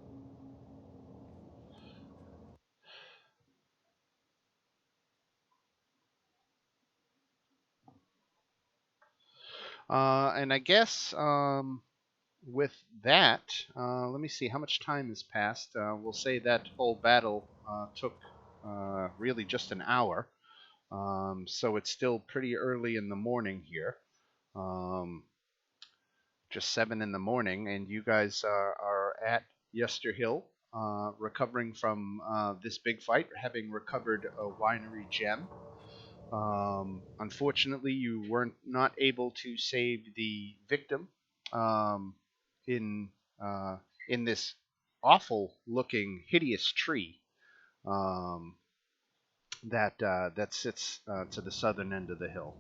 And I guess with that, let me see how much time has passed. We'll say that whole battle took really just an hour. So it's still pretty early in the morning here. Just 7 in the morning, and you guys are at Yester Hill, recovering from this big fight, having recovered a winery gem. Unfortunately, you weren't not able to save the victim in this awful-looking, hideous tree that sits to the southern end of the hill.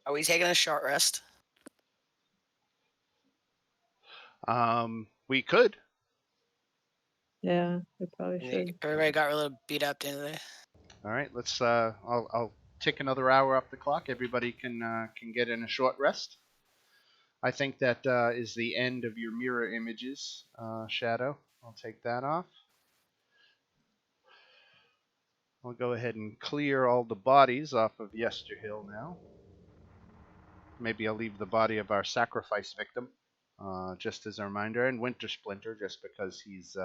Are we taking a short rest? We could. Yeah, we probably should. Everybody got really beat up today. All right, let's. I'll tick another hour off the clock. Everybody can get in a short rest. I think that is the end of your mirror images, Shadow. I'll take that off. I'll go ahead and clear all the bodies off of Yester Hill now. Maybe I'll leave the body of our sacrifice victim, just as a reminder, and Winter Splinter, just because he's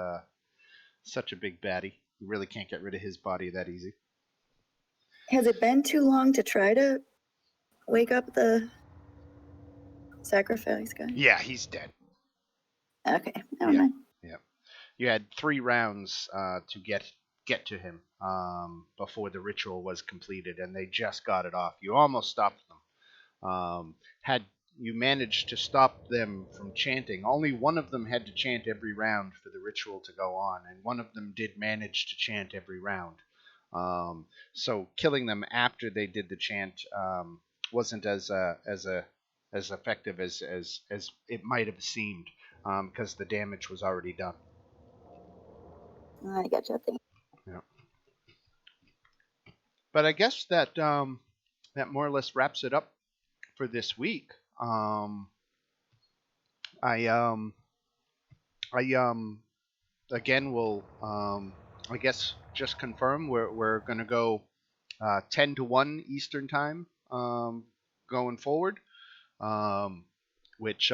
such a big baddie. You really can't get rid of his body that easy. Has it been too long to try to wake up the sacrifice guy? Yeah, he's dead. Okay, never mind. Yeah. You had 3 rounds to get to him before the ritual was completed, and they just got it off. You almost stopped them. Had you managed to stop them from chanting, only one of them had to chant every round for the ritual to go on, and one of them did manage to chant every round. So killing them after they did the chant wasn't as effective as it might have seemed, because the damage was already done. I got you. Yeah. But I guess that that more or less wraps it up for this week. Again will I guess just confirm we're gonna go 10 to 1 Eastern time going forward, which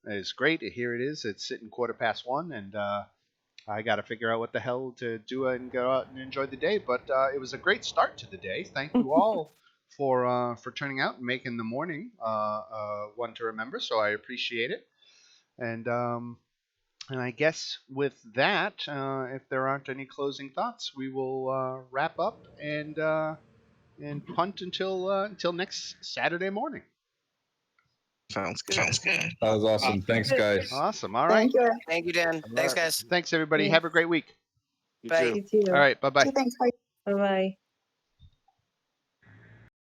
is great. Here it is. It's sitting 1:15, and I got to figure out what the hell to do and go out and enjoy the day. But it was a great start to the day. Thank you all for turning out and making the morning one to remember. So I appreciate it. And I guess with that, if there aren't any closing thoughts, we will wrap up and punt until next Saturday morning. Sounds good. That was awesome. Thanks, guys. Awesome. All right. Thank you. Thank you, Dan. Thanks, guys. Thanks, everybody. Thanks. Have a great week. You Bye. too. You too. All right. Bye bye. Thanks. Bye. Bye bye.